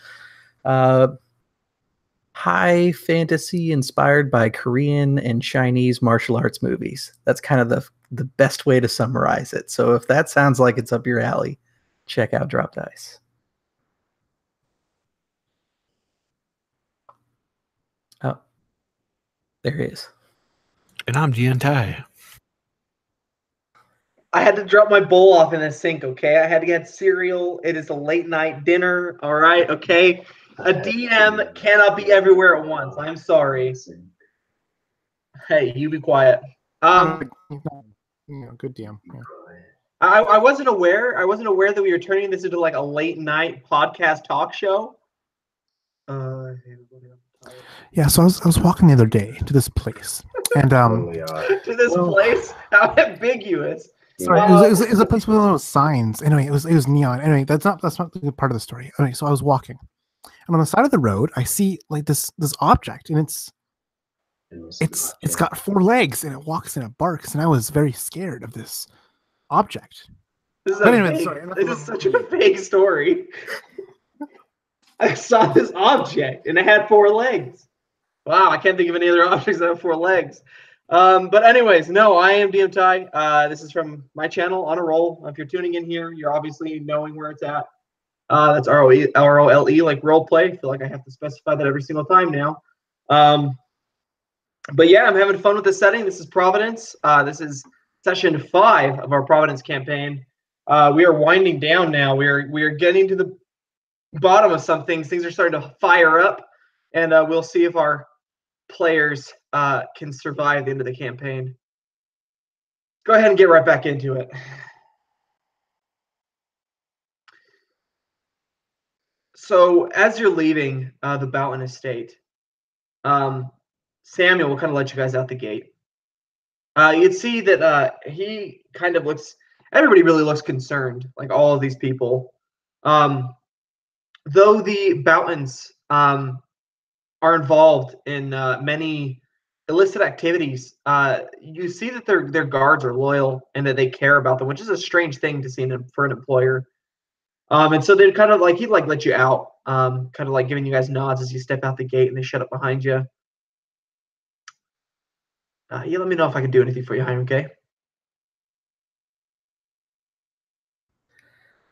high fantasy inspired by Korean and Chinese martial arts movies. That's kind of the best way to summarize it. So if that sounds like it's up your alley, check out Drop Dice. Oh, there he is. And I'm Giantai. I had to drop my bowl off in the sink, okay? I had to get cereal. It is a late night dinner, all right, okay? A DM cannot be everywhere at once. I'm sorry. Hey, you be quiet. Good DM. Yeah. I wasn't aware. I wasn't aware that we were turning this into like a late night podcast talk show. Yeah, so I was walking the other day to this place, and to this place? How ambiguous. sorry, it was a place with little signs. Anyway, it was neon. Anyway, that's not the good part of the story. Anyway, so I was walking, and on the side of the road, I see like this object, and it's got 4 legs, and it walks and it barks, and I was very scared of this object. This is such a vague story. I saw this object, and it had 4 legs. Wow, I can't think of any other objects that have 4 legs. But anyways, no, I am DM Ty. This is from my channel, On a Roll. If you're tuning in here, you're obviously knowing where it's at. That's ROLE, like role play. I feel like I have to specify that every single time now. But yeah, I'm having fun with the setting. This is Providence. This is session 5 of our Providence campaign. We are winding down now. We are getting to the bottom of some things. Things are starting to fire up, and we'll see if our players can survive the end of the campaign. Go ahead and get right back into it. So as you're leaving the Boughton estate, Samuel will kind of let you guys out the gate. You'd see that he kind of looks. Everybody really looks concerned, like all of these people. Though the Boughtons are involved in many illicit activities, you see that their guards are loyal and that they care about them, which is a strange thing to see for an employer. And so they'd kind of like he'd like let you out, kind of like giving you guys nods as you step out the gate, and they shut up behind you. You let me know if I can do anything for you, Hiram. Okay.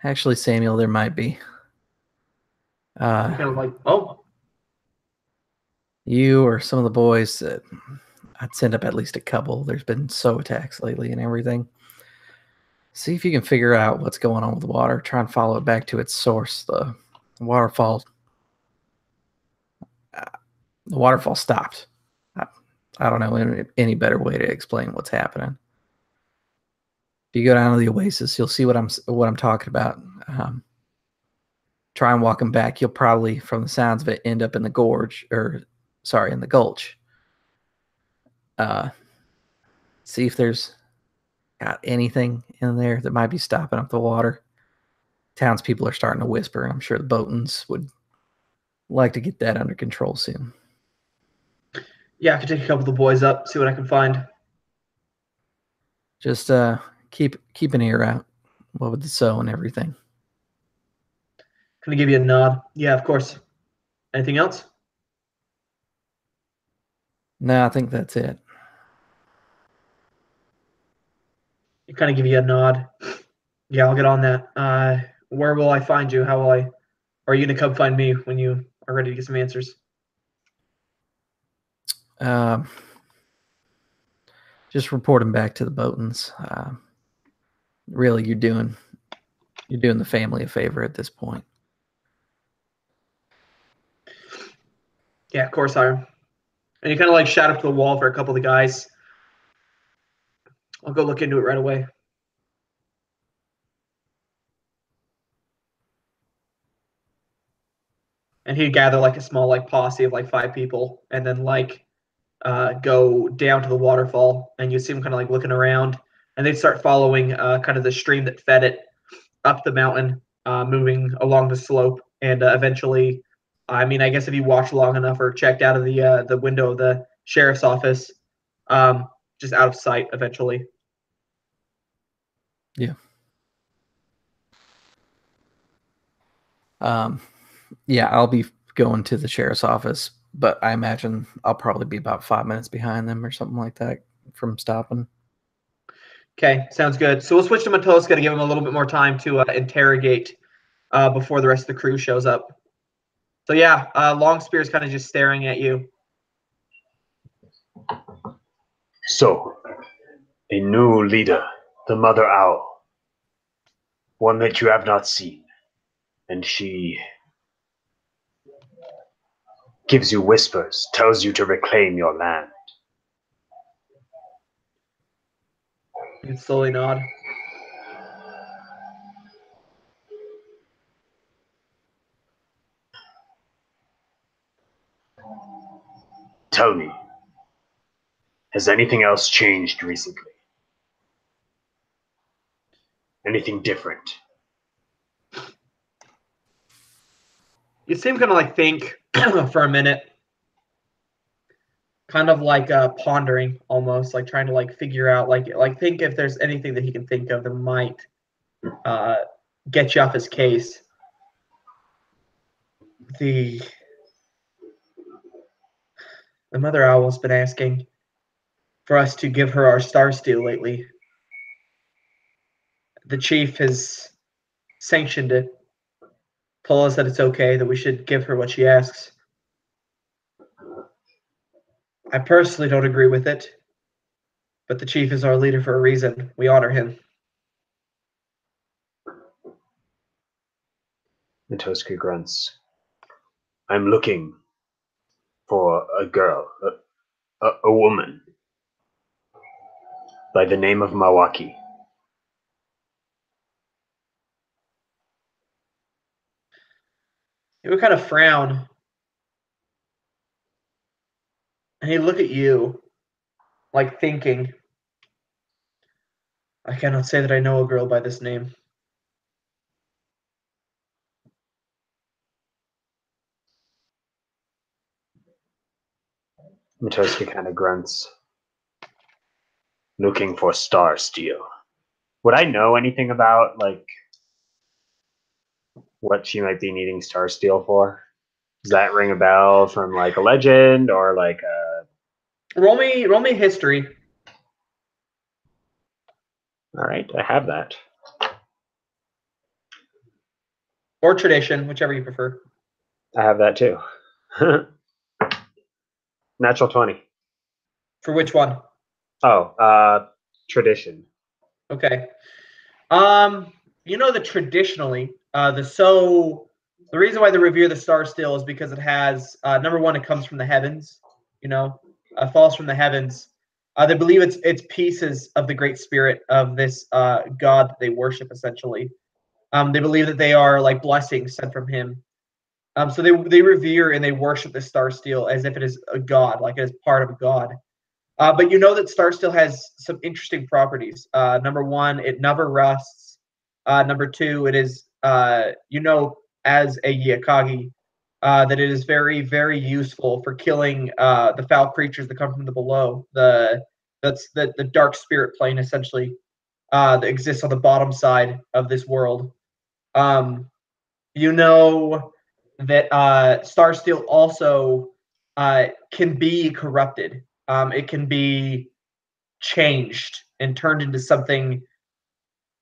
Actually, Samuel, there might be. Kind of like, oh, You or some of the boys, I'd send up at least a couple. There's been so attacks lately and everything. See if you can figure out what's going on with the water. Try and follow it back to its source. The waterfall. The waterfall stopped. I don't know any better way to explain what's happening. If you go down to the oasis, you'll see what I'm talking about. Try and walk them back. You'll probably, from the sounds of it, end up in the gorge, in the gulch. See if there's got anything in there that might be stopping up the water. Townspeople are starting to whisper. I'm sure the Botans would like to get that under control soon. yeah, I can take a couple of the boys up, see what I can find. Just keep an ear out. What with the sow and everything. Can I give you a nod? Yeah, of course. Anything else? No, I think that's it. You kind of give you a nod. Yeah, I'll get on that. Where will I find you? How will I? Or are you gonna come find me when you are ready to get some answers? Just report him back to the Botans. Really, you're doing the family a favor at this point. Yeah, of course, Hiram. And you kind of like shout up to the wall for a couple of the guys. I'll go look into it right away. And he'd gather like a small like posse of like 5 people, and then like go down to the waterfall, and you see him kind of like looking around, and they'd start following kind of the stream that fed it up the mountain, moving along the slope, and eventually, I mean, I guess if you watched long enough or checked out of the window of the sheriff's office, just out of sight eventually. Yeah. Yeah, I'll be going to the sheriff's office, but I imagine I'll probably be about 5 minutes behind them or something like that from stopping. Okay, sounds good. So we'll switch to Matoska to give him a little bit more time to interrogate before the rest of the crew shows up. So yeah, Longspear's kind of just staring at you. So, a new leader, the Mother Owl, one that you have not seen, and she gives you whispers, tells you to reclaim your land. You can slowly nod. Tell me, has anything else changed recently? Anything different? You see him kind of like think for a minute, kind of like pondering, almost like trying to like figure out, like think if there's anything that he can think of that might get you off his case. The Mother Owl's been asking for us to give her our star steel lately. The chief has sanctioned it, told us that it's okay, that we should give her what she asks. I personally don't agree with it, but the chief is our leader for a reason. We honor him. Matoska grunts. I'm looking for a girl, a woman, by the name of Mawaki. He would kind of frown. And he'd look at you, like thinking, I cannot say that I know a girl by this name. Matoski kind of grunts. Looking for star steel. Would I know anything about, like, what she might be needing star steel for? Does that ring a bell from, like, a legend or, like, a... Roll me history. All right, I have that. Or tradition, whichever you prefer. I have that too. Natural 20. For which one? Oh, tradition. Okay. You know that traditionally, the reason why they revere the star still is because it has number one, it comes from the heavens. You know, falls from the heavens. They believe it's pieces of the great spirit of this god that they worship. Essentially, they believe that they are like blessings sent from him. So they revere and they worship the star steel as if it is a god, like it is part of a god. But you know that star steel has some interesting properties. Number one, it never rusts. Number two, it is as a Yakagi, that it is very, very useful for killing the foul creatures that come from the below. That's the dark spirit plane essentially that exists on the bottom side of this world. You know that star steel also can be corrupted. It can be changed and turned into something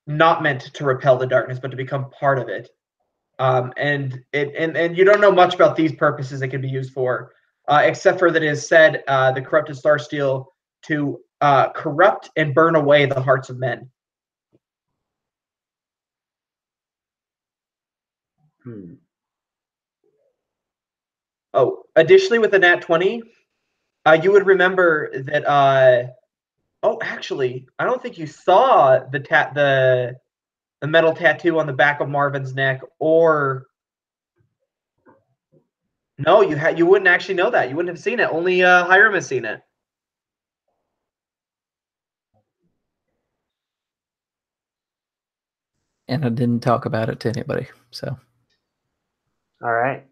not meant to repel the darkness, but to become part of it. And you don't know much about these purposes it can be used for, except for that it is said the corrupted star steel to corrupt and burn away the hearts of men. Oh, additionally, with the Nat 20, you would remember that. Oh, actually, I don't think you saw the metal tattoo on the back of Marvin's neck, or no, you wouldn't actually know that. You wouldn't have seen it. Only Hiram has seen it. And I didn't talk about it to anybody. So All right.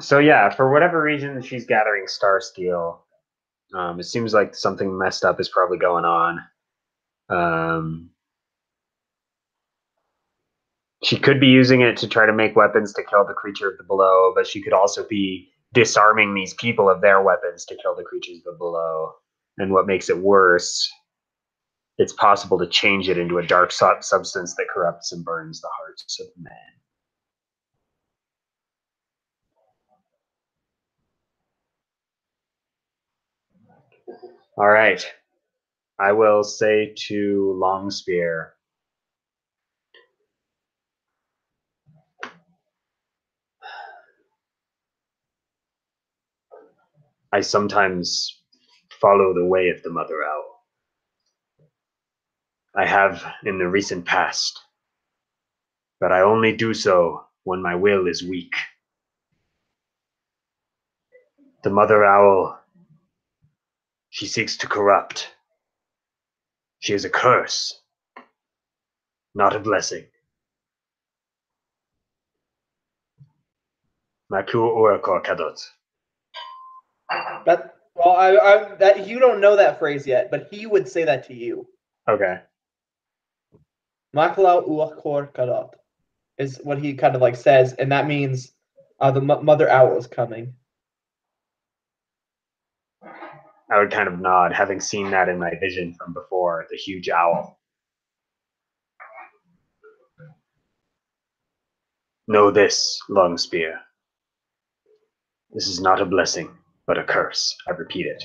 So yeah, for whatever reason, she's gathering star steel. It seems like something messed up is probably going on. She could be using it to try to make weapons to kill the creature of the below, but she could also be disarming these people of their weapons to kill the creatures of the below. And what makes it worse, it's possible to change it into a dark substance that corrupts and burns the hearts of men. All right. I will say to Longspear, I sometimes follow the way of the Mother Owl. I have in the recent past, but I only do so when my will is weak. The Mother Owl, she seeks to corrupt. She is a curse, not a blessing. Maku Urakor Kadot. That you don't know that phrase yet, but he would say that to you. Okay. Maklau uakor kadot is what he kind of like says, and that means the mother owl is coming. I would kind of nod, having seen that in my vision from before, the huge owl. Know this, Longspear. This is not a blessing, but a curse. I repeat it.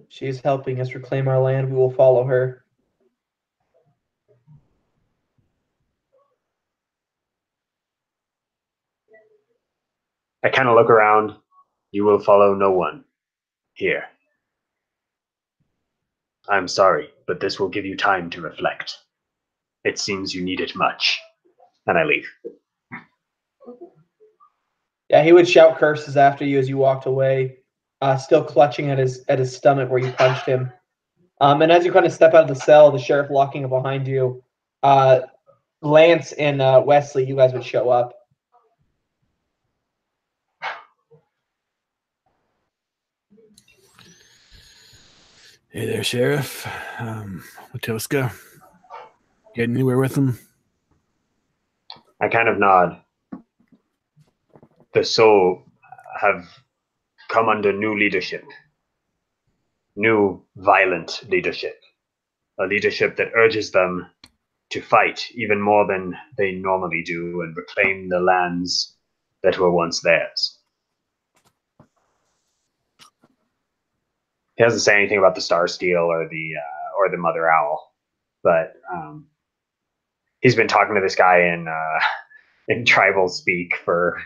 She is helping us reclaim our land. We will follow her. I kind of look around. You will follow no one. Here. I'm sorry, but this will give you time to reflect. It seems you need it much. And I leave. Yeah, he would shout curses after you as you walked away, still clutching at his stomach where you punched him. And as you kind of step out of the cell, the sheriff locking it behind you, Lance and Wesley, you guys would show up. Hey there, Sheriff. Watoska. Get anywhere with him? I kind of nod. The Soul have come under new leadership. New violent leadership. A leadership that urges them to fight even more than they normally do and reclaim the lands that were once theirs. He doesn't say anything about the Star Steel or the Mother Owl, but he's been talking to this guy in tribal speak for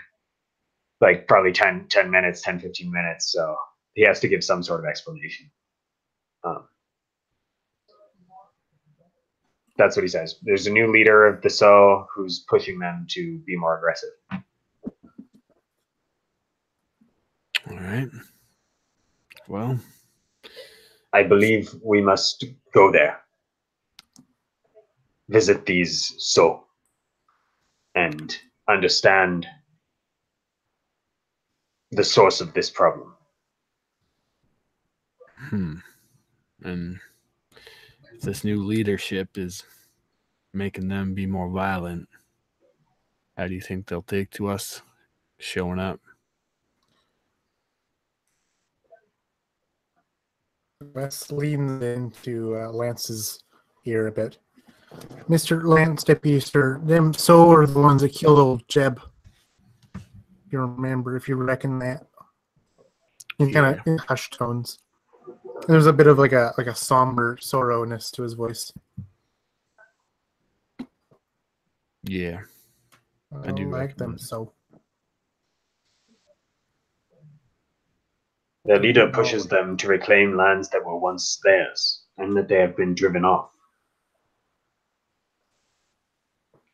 like probably 10 minutes, 10, 15 minutes. So he has to give some sort of explanation. That's what he says. There's a new leader of the So who's pushing them to be more aggressive. All right. Well, I believe we must go there. Visit these So and understand the source of this problem. And if this new leadership is making them be more violent, how do you think they'll take to us showing up? Wes leans into Lance's ear a bit. Mr. Lance, Deputy Sir, them So are the ones that killed old Jeb. If you remember, if you reckon that. In kind of in hushed tones. There's a bit of like a somber sorrowness to his voice. Yeah. I do like them so. Their leader pushes them to reclaim lands that were once theirs and that they have been driven off.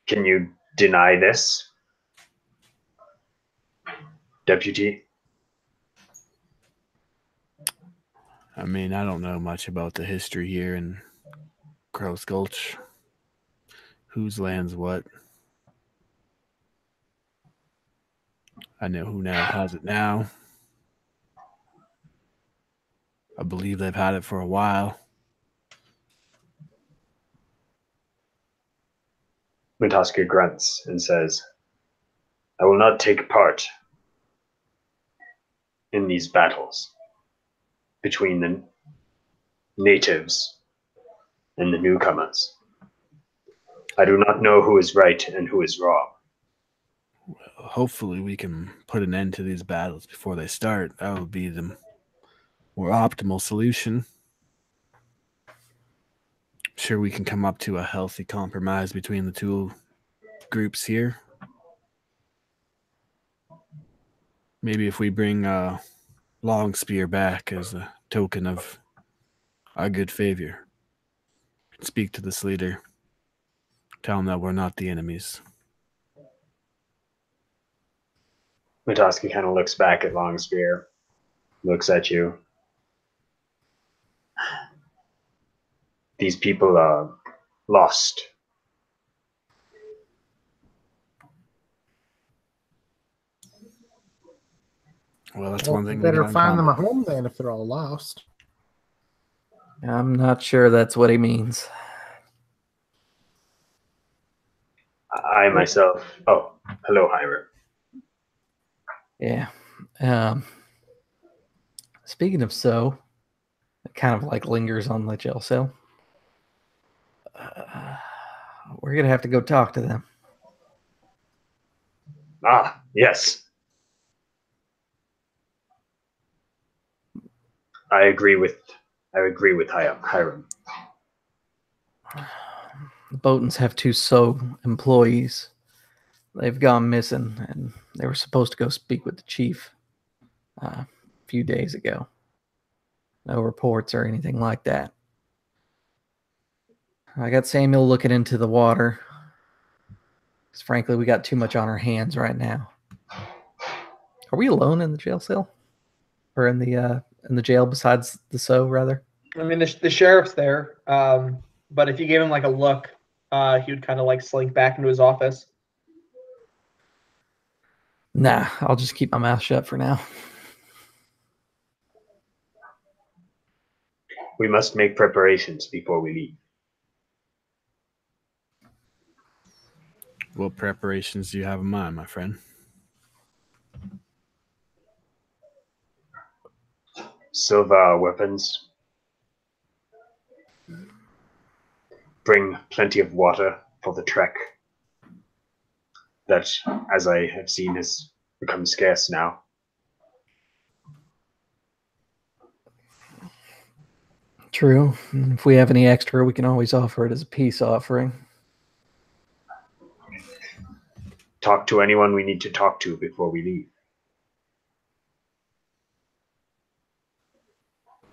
Can you deny this, Deputy? I mean, I don't know much about the history here in Gulch. Whose land's what? I know who now has it now. I believe they've had it for a while. Mataska grunts and says, I will not take part in these battles between the natives and the newcomers. I do not know who is right and who is wrong. Well, hopefully we can put an end to these battles before they start. That would be the more optimal solution. Sure, we can come up to a healthy compromise between the two groups here. Maybe if we bring Long Spear back as a token of our good favor. Speak to this leader. Tell him that we're not the enemies. Mataska kind of looks back at Longspear, looks at you. These people are lost. Well, that's one thing we better got in find them a common. home then if they're all lost. I'm not sure that's what he means. I myself. Oh, hello, Hiram. Yeah. Speaking of So, it kind of like lingers on the jail cell. We're going to have to go talk to them. Ah, yes. I agree with Hiram. The Botans have 2 So employees. They've gone missing, and they were supposed to go speak with the chief a few days ago. No reports or anything like that. I got Samuel looking into the water. Because frankly, we got too much on our hands right now. Are we alone in the jail cell? Or in the jail besides the rather? I mean, the sheriff's there, but if you gave him like a look, he would kind of like slink back into his office. Nah, I'll just keep my mouth shut for now. We must make preparations before we leave. What preparations do you have in mind, my friend? Silver weapons. Bring plenty of water for the trek. That, as I have seen, has become scarce now. True. If we have any extra, we can always offer it as a peace offering. Talk to anyone we need to talk to before we leave.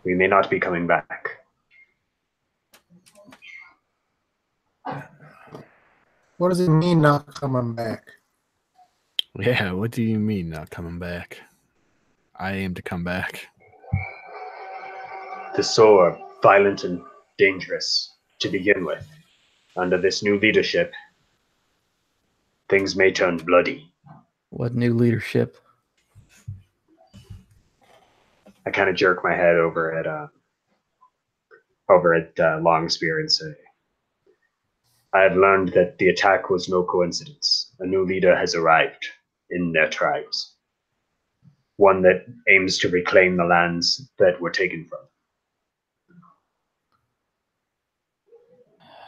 We may not be coming back. What does it mean not coming back? Yeah, what do you mean not coming back? I aim to come back. The Soul are violent and dangerous to begin with. Under this new leadership, things may turn bloody. What new leadership? I kind of jerk my head over at Longspear and say, I have learned that the attack was no coincidence. A new leader has arrived in their tribes. One that aims to reclaim the lands that were taken from them.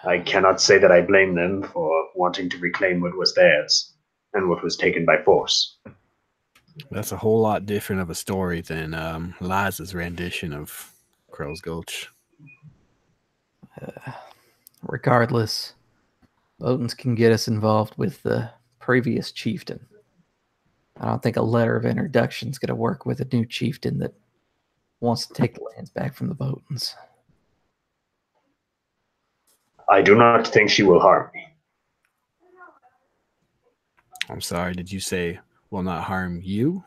I cannot say that I blame them for wanting to reclaim what was theirs and what was taken by force. That's a whole lot different of a story than Liz's rendition of Crow's Gulch. Regardless, Votans can get us involved with the previous chieftain. I don't think a letter of introduction is going to work with a new chieftain that wants to take the lands back from the Votans. I do not think she will harm me. I'm sorry, did you say will not harm you?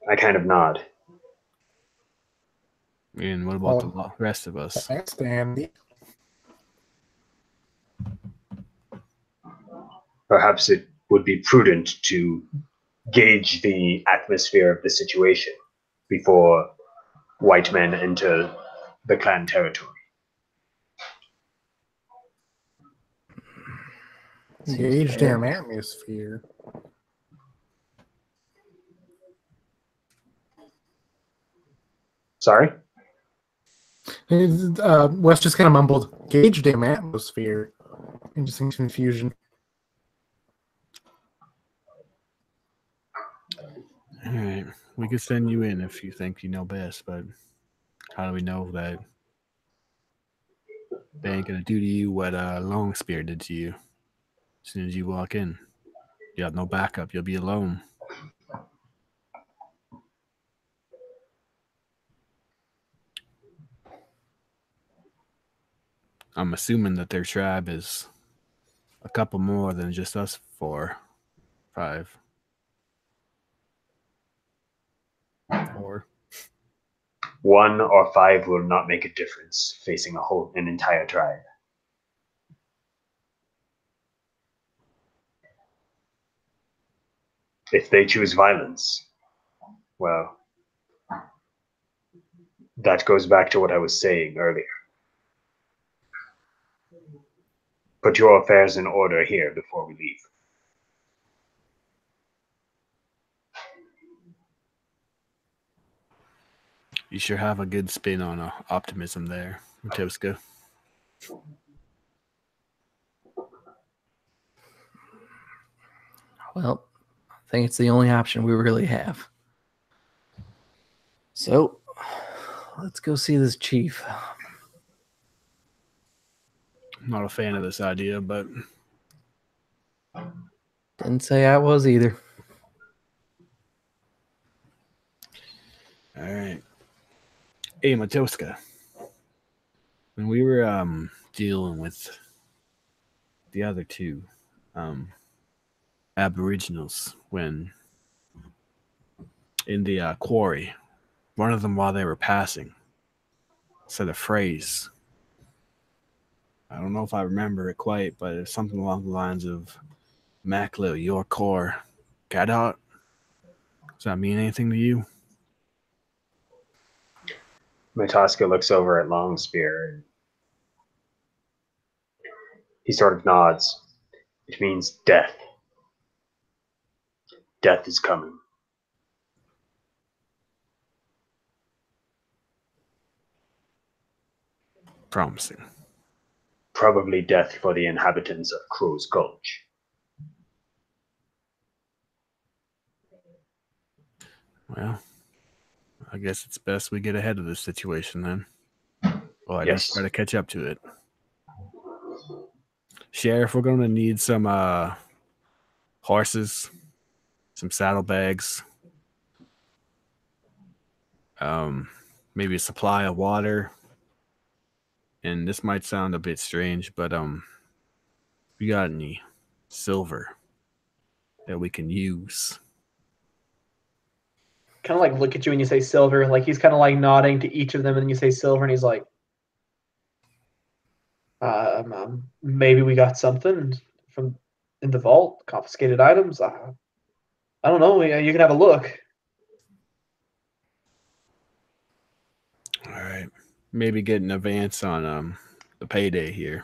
I kind of nod. And what about the rest of us? Thanks, Andy. Perhaps it would be prudent to gauge the atmosphere of the situation before white men enter the clan territory. Engage damn atmosphere. Sorry? Wes just kind of mumbled, gauge damn atmosphere. Interesting confusion. All right, we could send you in if you think you know best, but how do we know that they ain't gonna do to you what Longspear did to you as soon as you walk in? You have no backup. You'll be alone. I'm assuming that their tribe is a couple more than just us 4, 5. 4. 1 or 5 will not make a difference facing an entire tribe. If they choose violence, well, that goes back to what I was saying earlier. Put your affairs in order here before we leave. You sure have a good spin on optimism there, Matoska. Well, I think it's the only option we really have. So, let's go see this chief. I'm not a fan of this idea, but Didn't say I was either. all right. Hey, Matoska. When we were dealing with the other two aboriginals when in the quarry, one of them while they were passing said a phrase. I don't know if I remember it quite, but it's something along the lines of Maklo, your core, Gadot. Does that mean anything to you? Matoska looks over at Longspear and he sort of nods. It means death. Death is coming. Promising. Probably death for the inhabitants of Crow's Gulch. Well, I guess it's best we get ahead of this situation then. Well, at least Yes. try to catch up to it. Sheriff, we're going to need some horses, some saddlebags, maybe a supply of water. And this might sound a bit strange, but you got any silver that we can use? Kind of like look at you and you say silver. Like he's kind of like nodding to each of them, and then you say silver, and he's like, maybe we got something from in the vault, confiscated items. I don't know. You can have a look. All right. Maybe get an advance on the payday here.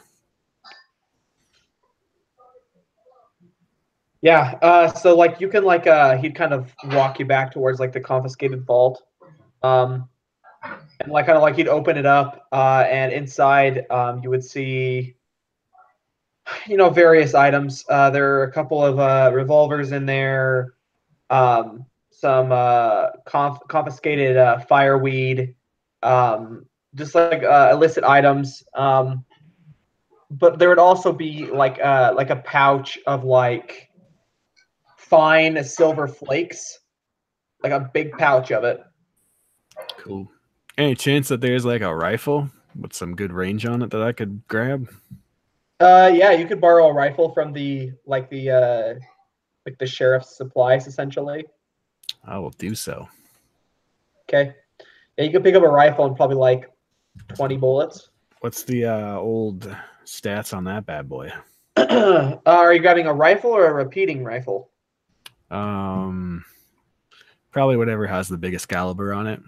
Yeah. So like you can like he'd kind of walk you back towards like the confiscated vault. And like kind of like he'd open it up, and inside you would see, various items. There are a couple of revolvers in there, some confiscated fireweed, just like illicit items. But there would also be like a pouch of like fine silver flakes, like a big pouch of it. Cool. Any chance that there's like a rifle with some good range on it that I could grab? Yeah, you could borrow a rifle from the sheriff's supplies, essentially. I will do so. Okay. Yeah, you could pick up a rifle and probably like 20 bullets. What's the old stats on that bad boy? Are you grabbing a rifle or a repeating rifle? Probably whatever has the biggest caliber on it.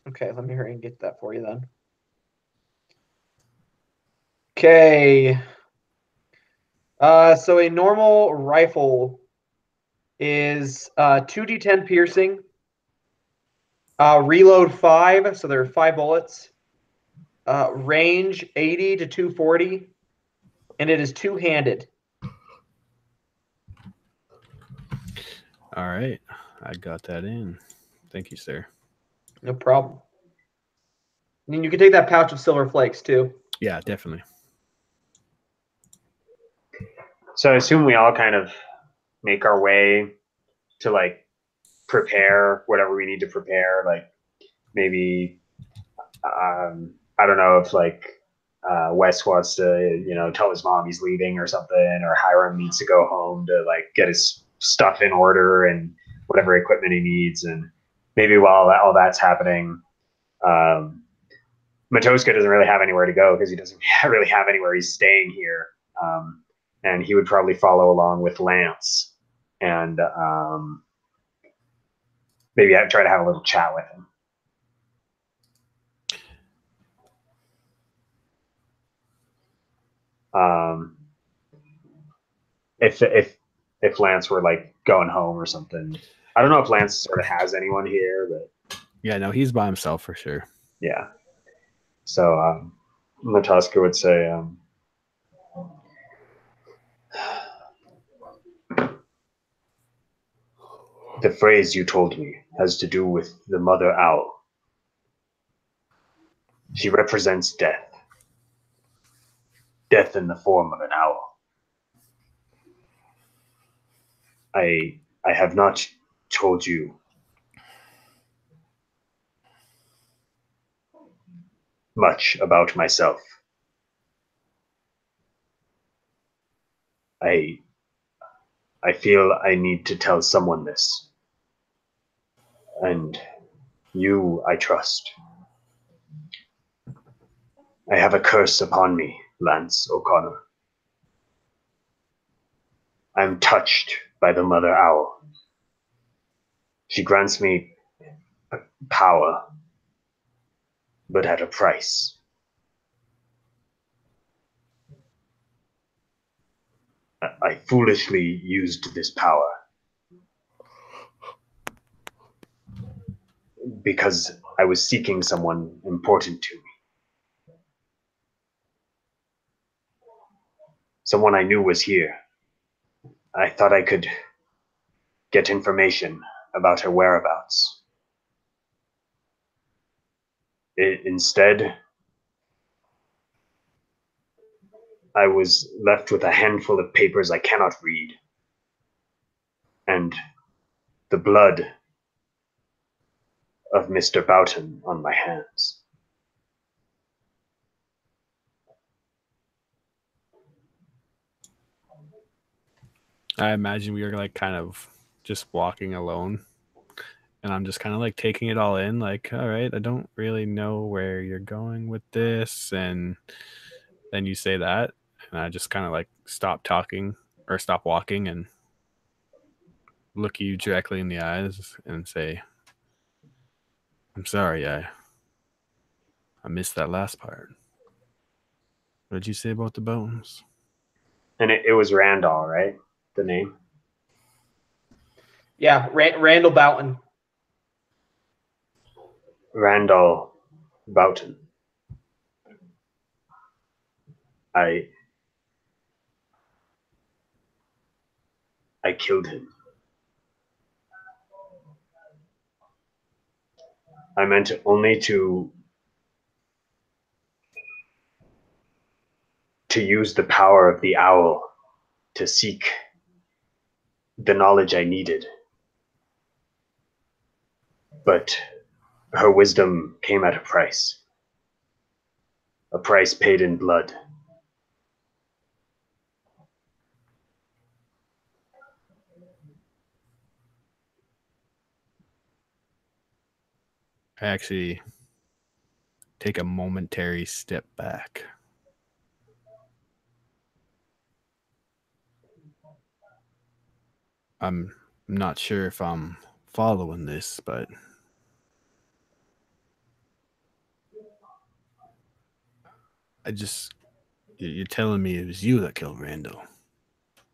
Okay, let me hurry and get that for you then. Okay. So a normal rifle is 2d10 piercing, reload 5, so there are 5 bullets, range 80 to 240, and it is two-handed. All right. I got that in. Thank you, sir. No problem. And you can take that pouch of silver flakes too. Yeah, definitely. So I assume we all kind of make our way to like prepare whatever we need to prepare. Like maybe I don't know if like Wes wants to tell his mom he's leaving or something, or Hiram needs to go home to like get his stuff in order and whatever equipment he needs. And maybe while all that's happening, Matoska doesn't really have anywhere to go because he doesn't really have anywhere. He's staying here. And he would probably follow along with Lance and maybe I'd try to have a little chat with him. If Lance were like going home or something, I don't know if Lance sort of has anyone here, but yeah, no, he's by himself for sure. Yeah. So Matoska would say, the phrase you told me has to do with the mother owl. She represents death. Death in the form of an owl. I have not told you much about myself. I feel I need to tell someone this. And you, I trust. I have a curse upon me, Lance O'Connor. I am touched by the Mother Owl. She grants me power, but at a price. I foolishly used this power because I was seeking someone important to me. Someone I knew was here. I thought I could get information about her whereabouts. Instead, I was left with a handful of papers I cannot read, and the blood of Mr. Boughton on my hands. I imagine we were like kind of just walking alone, and I'm just kind of like taking it all in, like, all right, I don't really know where you're going with this. And then you say that, and I just kind of like stop talking or stop walking and look you directly in the eyes and say, I'm sorry, I missed that last part. What did you say about the bones? And it was Randall, right? The name? Yeah, Randall Boughton. Randall Boughton. I killed him. I meant only to use the power of the owl to seek the knowledge I needed. But her wisdom came at a price paid in blood. I actually take a momentary step back. I'm not sure if I'm following this, but you're telling me it was you that killed Randall.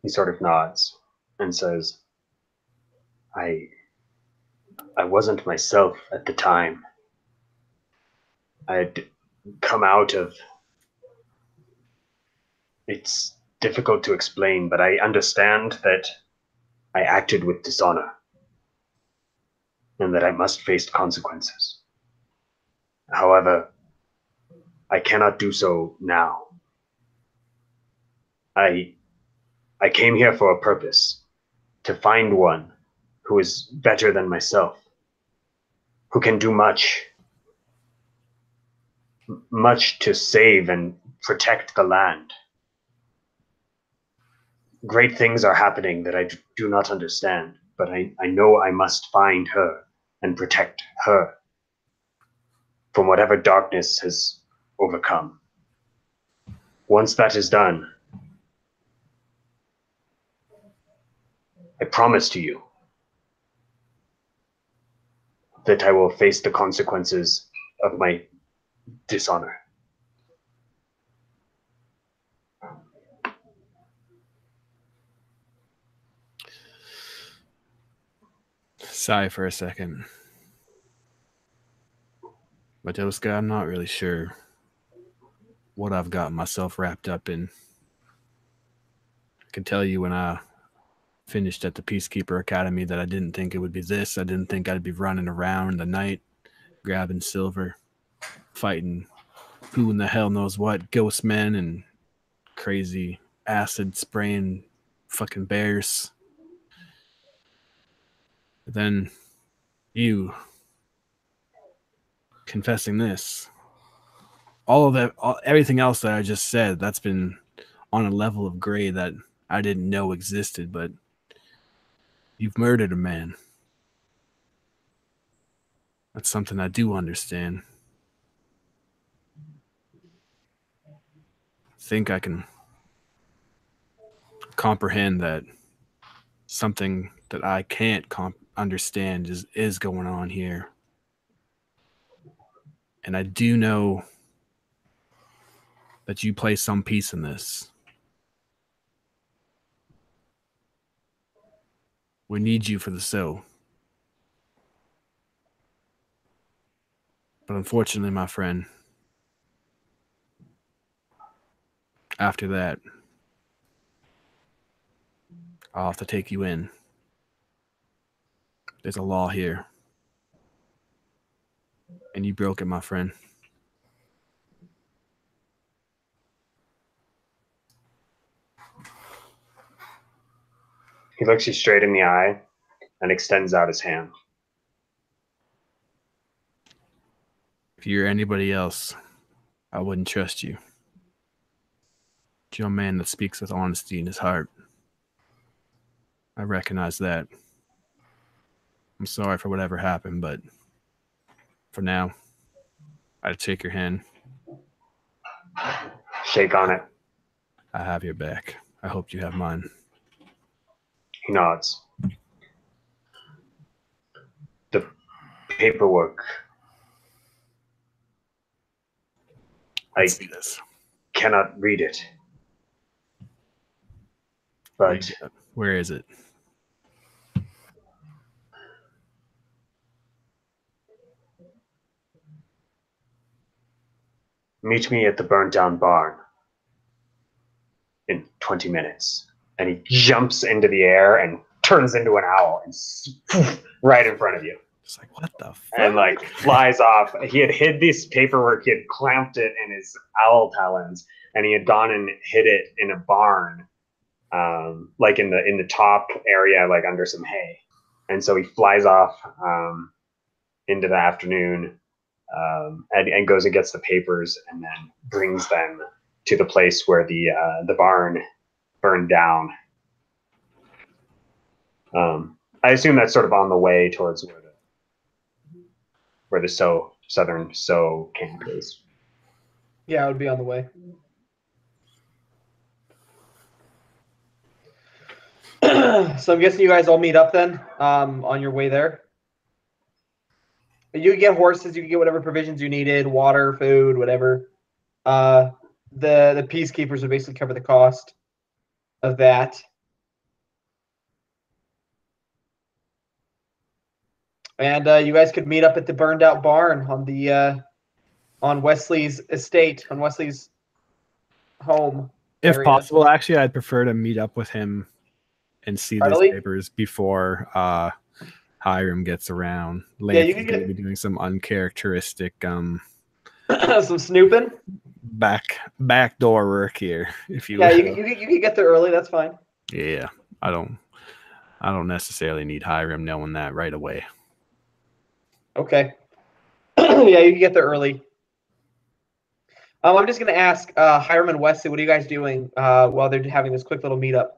He sort of nods and says, I wasn't myself at the time. I had come out of... It's difficult to explain, but I understand that I acted with dishonor and that I must face consequences. However, I cannot do so now. I came here for a purpose, to find one who is better than myself, who can do much to save and protect the land. Great things are happening that I do not understand, but I know I must find her and protect her from whatever darkness has overcome. Once that is done, I promise to you that I will face the consequences of my dishonor. Sigh for a second. Matoska, I'm not really sure what I've got myself wrapped up in. I can tell you when I finished at the Peacekeeper Academy that I didn't think it would be this. I didn't think I'd be running around the night, grabbing silver, fighting who in the hell knows what, ghost men and crazy acid spraying fucking bears. But then you confessing this. all of that, everything else that I just said, that's been on a level of gray that I didn't know existed, but you've murdered a man. That's something I do understand. I think I can comprehend that something that I can't understand is going on here. And I do know that you play some piece in this. We need you for the show. But unfortunately, my friend, after that, I'll have to take you in. There's a law here. And you broke it, my friend. He looks you straight in the eye and extends out his hand. If you're anybody else, I wouldn't trust you. But you're a man that speaks with honesty in his heart. I recognize that. I'm sorry for whatever happened, but for now, I'd take your hand. Shake on it. I have your back. I hope you have mine. He nods. The paperwork. Let's see this. Cannot read it. But where is it? Meet me at the burnt down barn in 20 minutes. And he jumps into the air and turns into an owl and right in front of you. It's like, what the fuck? And like flies off. He had hid this paperwork, he had clamped it in his owl talons, and he had gone and hid it in a barn, like in the top area, like under some hay. And so he flies off into the afternoon, and goes and gets the papers and then brings them to the place where the barn burned down. I assume that's sort of on the way towards where the southern camp is. Yeah, it would be on the way. So I'm guessing you guys all meet up then on your way there. You can get horses, you can get whatever provisions you needed, water, food, whatever. The peacekeepers would basically cover the cost of that. And you guys could meet up at the burned out barn on Wesley's estate, on Wesley's home. If area. possible, actually, I'd prefer to meet up with him and see Finally? these papers before Hiram gets around. Yeah, you Lance can is going to get be doing some uncharacteristic some snooping. backdoor work here, if you Yeah, will. you can get there early. That's fine. Yeah, I don't necessarily need Hiram knowing that right away. Okay. Yeah, you can get there early. I'm just going to ask Hiram and Wesley, what are you guys doing while they're having this quick little meetup?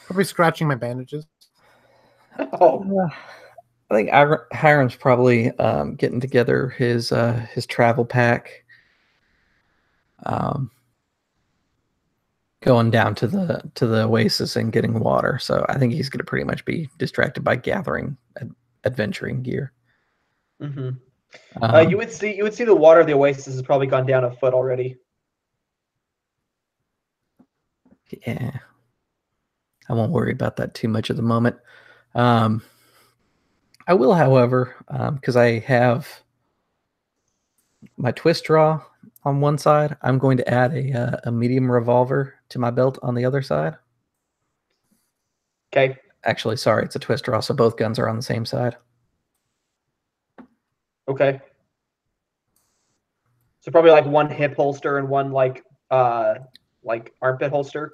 Probably scratching my bandages. Oh, I think Hiram's probably getting together his travel pack, going down to the oasis and getting water. So I think he's going to pretty much be distracted by gathering adventuring gear. Mm-hmm. You would see the water of the oasis has probably gone down a foot already. Yeah, I won't worry about that too much at the moment. I will, however, because I have my twist draw on one side, I'm going to add a medium revolver to my belt on the other side. Okay. Actually, sorry, it's a twist draw, so both guns are on the same side. Okay. So probably like one hip holster and one like armpit holster.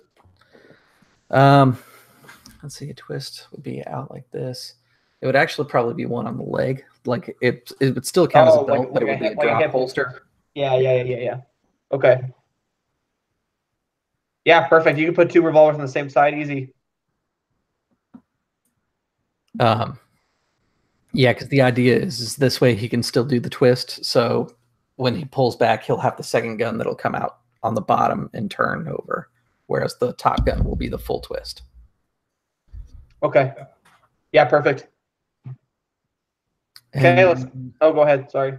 Let's see, a twist would be out like this. It would actually probably be one on the leg. Like it would still count as a belt, but it would be a drop hip holster. Yeah. Okay. Yeah, perfect. You can put 2 revolvers on the same side, easy. Yeah, because the idea is this way he can still do the twist. So when he pulls back, he'll have the second gun that'll come out on the bottom and turn over, whereas the top gun will be the full twist. Okay. Yeah, perfect. Okay, let's. Oh, go ahead. Sorry.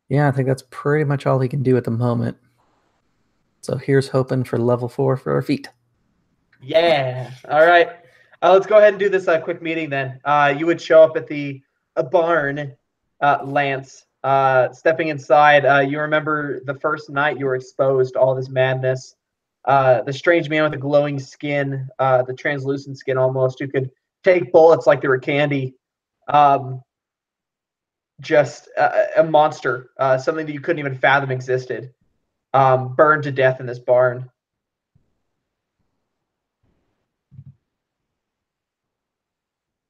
Yeah, I think that's pretty much all he can do at the moment. So here's hoping for level 4 for our feet. Yeah. All right. Let's go ahead and do this quick meeting then. You would show up at the barn, Lance. Stepping inside, you remember the first night you were exposed to all this madness. The strange man with the glowing skin, the translucent skin almost, who could take bullets like they were candy. Just a monster, something that you couldn't even fathom existed. Burned to death in this barn.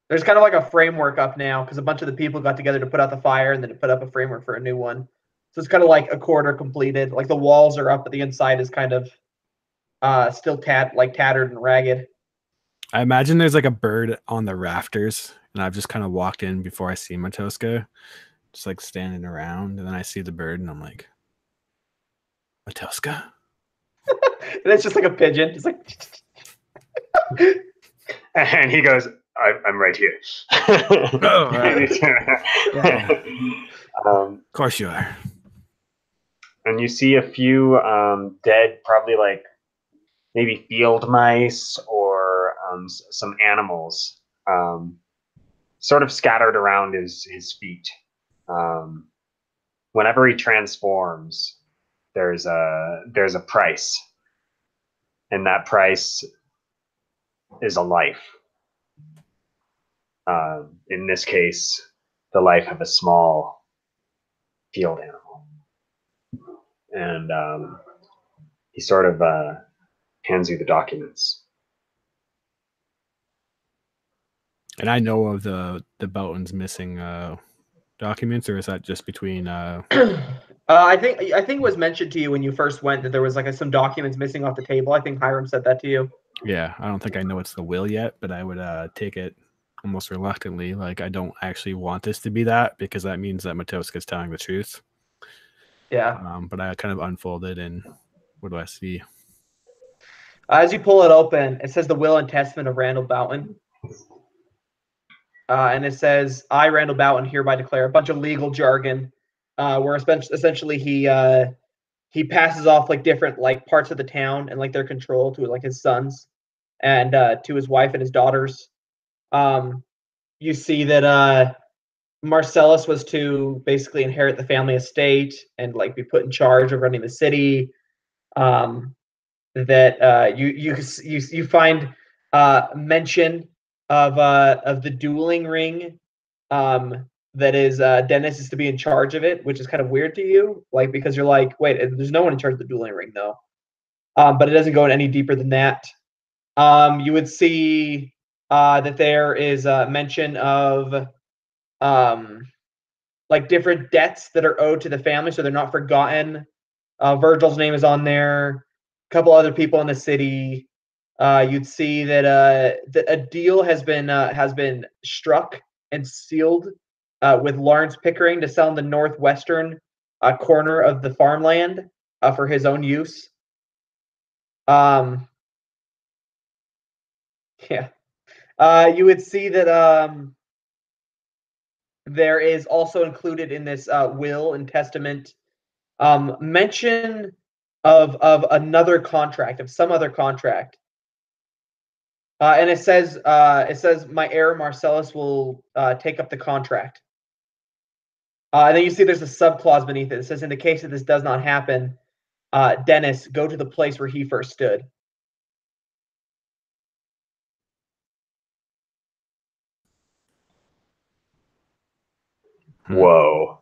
There's kind of like a framework up now because a bunch of the people got together to put out the fire and then to put up a framework for a new one. So it's kind of like a quarter completed. Like the walls are up, but the inside is kind of still tattered and ragged. I imagine there's like a bird on the rafters, and I've just kind of walked in before I see Matoska, just like standing around, and then I see the bird, and I'm like, Matoska? And it's just like a pigeon. It's like. And he goes, I'm right here. Oh, yeah. Of course you are. And you see a few dead, probably like maybe field mice or some animals sort of scattered around his feet. Whenever he transforms, there's a price, and that price is a life. In this case, the life of a small field animal. And he sort of hands you the documents. And I know of the Belton's missing documents, or is that just between? I think it was mentioned to you when you first went that there was like some documents missing off the table. I think Hiram said that to you. Yeah, I don't think I know it's the will yet, but I would take it almost reluctantly. Like I don't actually want this to be that because that means that Matoska's telling the truth. Yeah. But I kind of unfolded, and what do I see? As you pull it open, it says the will and testament of Randall Boughton. And it says, I, Randall Boughton, hereby declare a bunch of legal jargon, where essentially he passes off like different like parts of the town and like their control to like his sons and to his wife and his daughters. You see that Marcellus was to basically inherit the family estate and like be put in charge of running the city. That you find mention of the dueling ring, that is Dennis is to be in charge of it, which is kind of weird to you, like because you're like, wait, there's no one in charge of the dueling ring though. But it doesn't go any deeper than that. You would see that there is a mention of like different debts that are owed to the family, so they're not forgotten. Virgil's name is on there. A couple other people in the city. You'd see that a deal has been struck and sealed with Lawrence Pickering to sell in the northwestern corner of the farmland for his own use. Yeah. You would see that there is also included in this will and testament mention of another contract, of some other contract. And it says my heir Marcellus will take up the contract. And then you see there's a subclause beneath it. It says, in the case that this does not happen, Dennis, go to the place where he first stood. Whoa.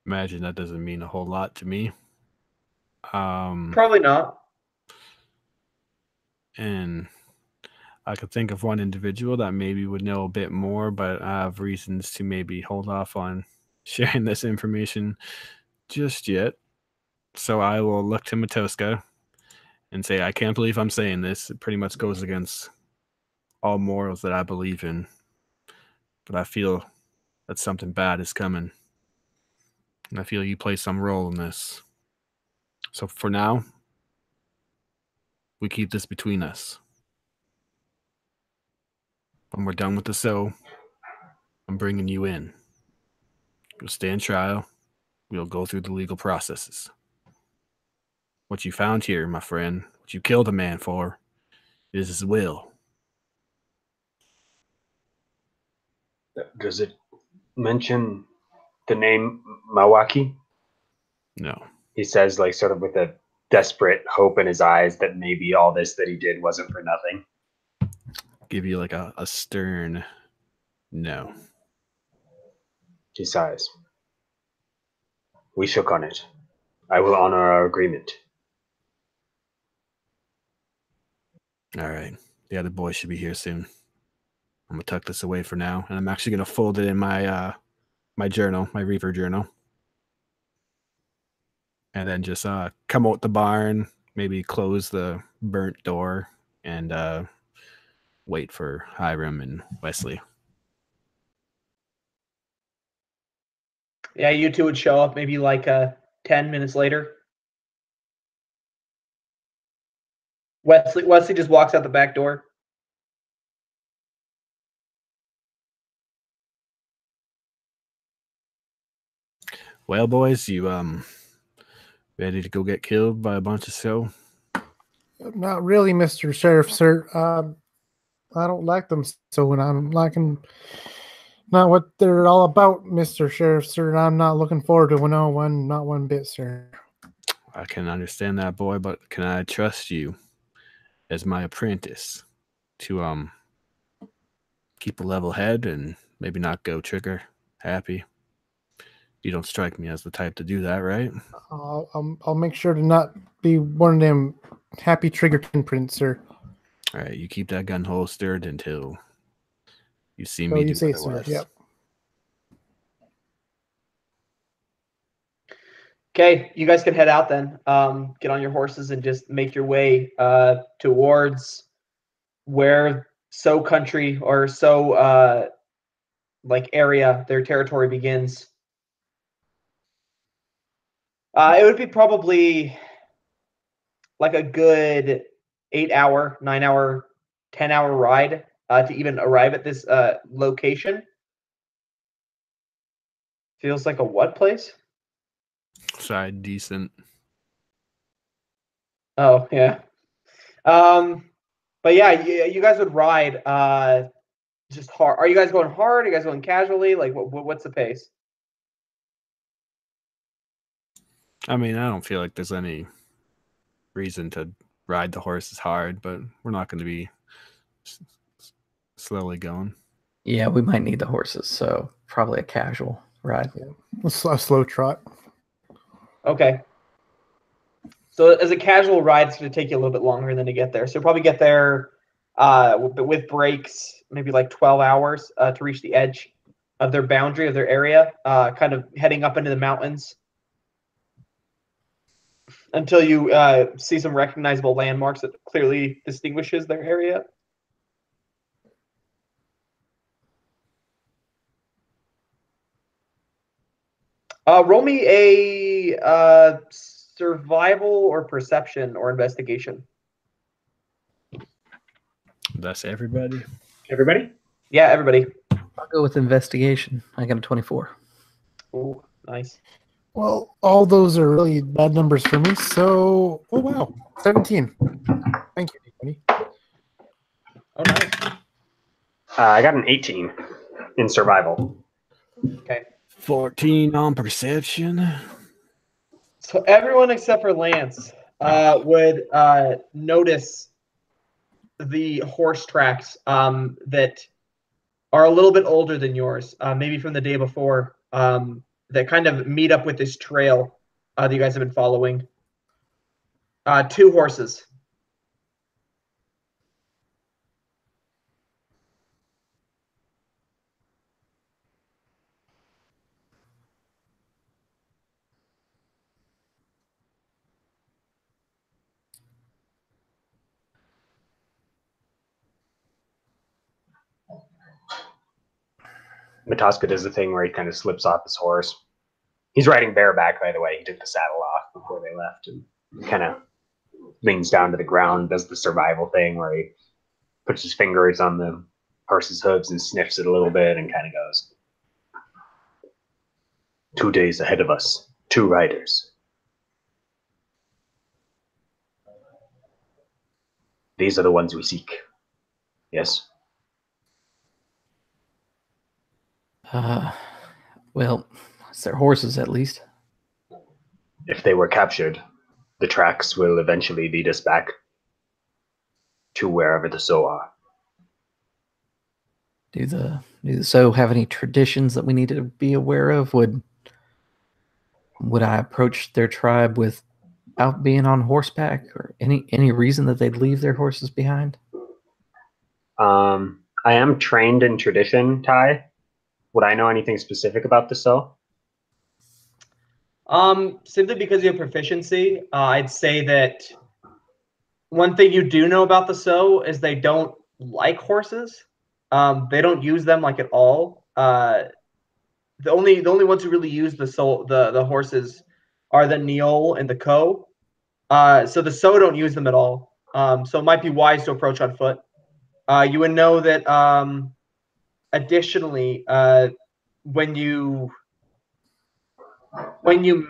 Imagine that doesn't mean a whole lot to me. Probably not. And I could think of one individual that maybe would know a bit more, but I have reasons to maybe hold off on sharing this information just yet. So I will look to Matoska and say, I can't believe I'm saying this. It pretty much goes against all morals that I believe in. But I feel that something bad is coming. And I feel you play some role in this. So for now, we keep this between us. When we're done with the show, I'm bringing you in. You'll stand trial. We'll go through the legal processes. What you found here, my friend, what you killed a man for, is his will. Does it mention the name Mawaki? No. He says, like, sort of with a desperate hope in his eyes that maybe all this that he did wasn't for nothing. Give you like a stern no. He sighs. We shook on it. I will honor our agreement. All right. The other boys should be here soon. I'm gonna tuck this away for now, and I'm actually gonna fold it in my my journal, my Reaver journal, and then just come out the barn, maybe close the burnt door, and wait for Hiram and Wesley. Yeah, you two would show up maybe like 10 minutes later. Wesley just walks out the back door. Well, boys, you ready to go get killed by a bunch of so? Not really, Mr. Sheriff, sir. I don't like them, so when I'm liking not what they're all about, Mr. Sheriff, sir. I'm not looking forward to not one bit, sir. I can understand that, boy, but can I trust you as my apprentice to keep a level head and maybe not go trigger happy? You don't strike me as the type to do that, right? I'll make sure to not be one of them happy trigger pinprints, sir. All right, you keep that gun holstered until you see So me you do say, otherwise. sir. Yep. Okay, you guys can head out then. Get on your horses and just make your way towards where So country or So like area their territory begins. It would be probably like a good 8-hour, 9-hour, 10-hour ride to even arrive at this location. Feels like a what place? Side decent. Oh yeah. But yeah, you guys would ride just hard. Are you guys going hard? Are you guys going casually? Like what's the pace? I mean, I don't feel like there's any reason to ride the horses hard, but we're not going to be slowly going. Yeah, we might need the horses, so probably a casual ride. Yeah. A slow trot. Okay. So as a casual ride, it's going to take you a little bit longer than to get there. So you'll probably get there with breaks, maybe like 12 hours to reach the edge of their boundary of their area, kind of heading up into the mountains until you see some recognizable landmarks that clearly distinguishes their area. Roll me a survival or perception or investigation. That's everybody. Everybody? Yeah, everybody. I'll go with investigation. I got a 24. Ooh, nice. Well, all those are really bad numbers for me. So, oh wow, 17. Thank you, Anthony. Oh, nice. I got an 18 in survival. Okay. 14 on perception. So everyone except for Lance would notice the horse tracks that are a little bit older than yours, maybe from the day before, that kind of meet up with this trail that you guys have been following. 2 horses. Matoska does the thing where he kind of slips off his horse. He's riding bareback, by the way. He took the saddle off before they left and kind of leans down to the ground, does the survival thing where he puts his fingers on the horse's hooves and sniffs it a little bit and kind of goes, 2 days ahead of us, 2 riders. These are the ones we seek. Yes? Well, it's their horses at least. If they were captured, the tracks will eventually lead us back to wherever the So are. Do the So have any traditions that we need to be aware of? Would I approach their tribe without being on horseback, or any reason that they'd leave their horses behind? I am trained in tradition, Ty. Would I know anything specific about the So? Simply because you have proficiency, I'd say that one thing you do know about the So is they don't like horses. They don't use them like at all. The only ones who really use the horses are the Neol and the Ko. So the So don't use them at all. So it might be wise to approach on foot. You would know that additionally, when you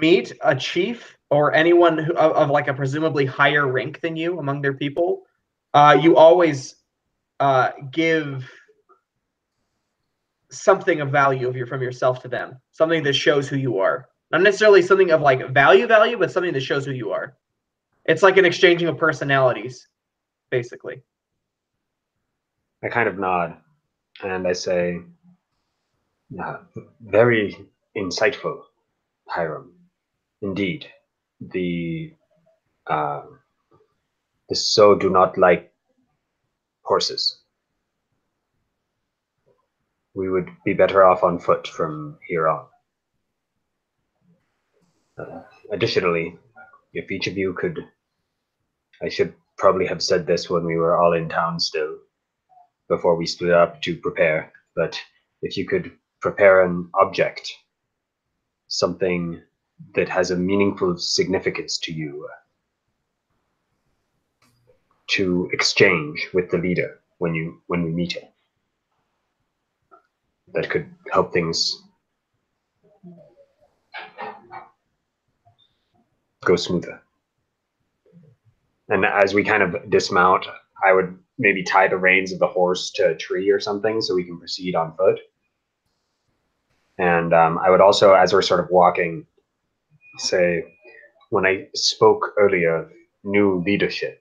meet a chief or anyone of like a presumably higher rank than you among their people, you always give something of value from yourself to them, something that shows who you are. Not necessarily something of like value, but something that shows who you are. It's like an exchanging of personalities, basically. I kind of nod and I say, very insightful, Hiram. Indeed, the So do not like horses. We would be better off on foot from here on. Additionally, if each of you could, I should probably have said this when we were all in town still, before we split up to prepare, but if you could prepare an object, something that has a meaningful significance to you, to exchange with the leader when we meet him, that could help things go smoother. And as we kind of dismount, I would maybe tie the reins of the horse to a tree or something so we can proceed on foot. And I would also, as we're sort of walking, say, when I spoke earlier of new leadership,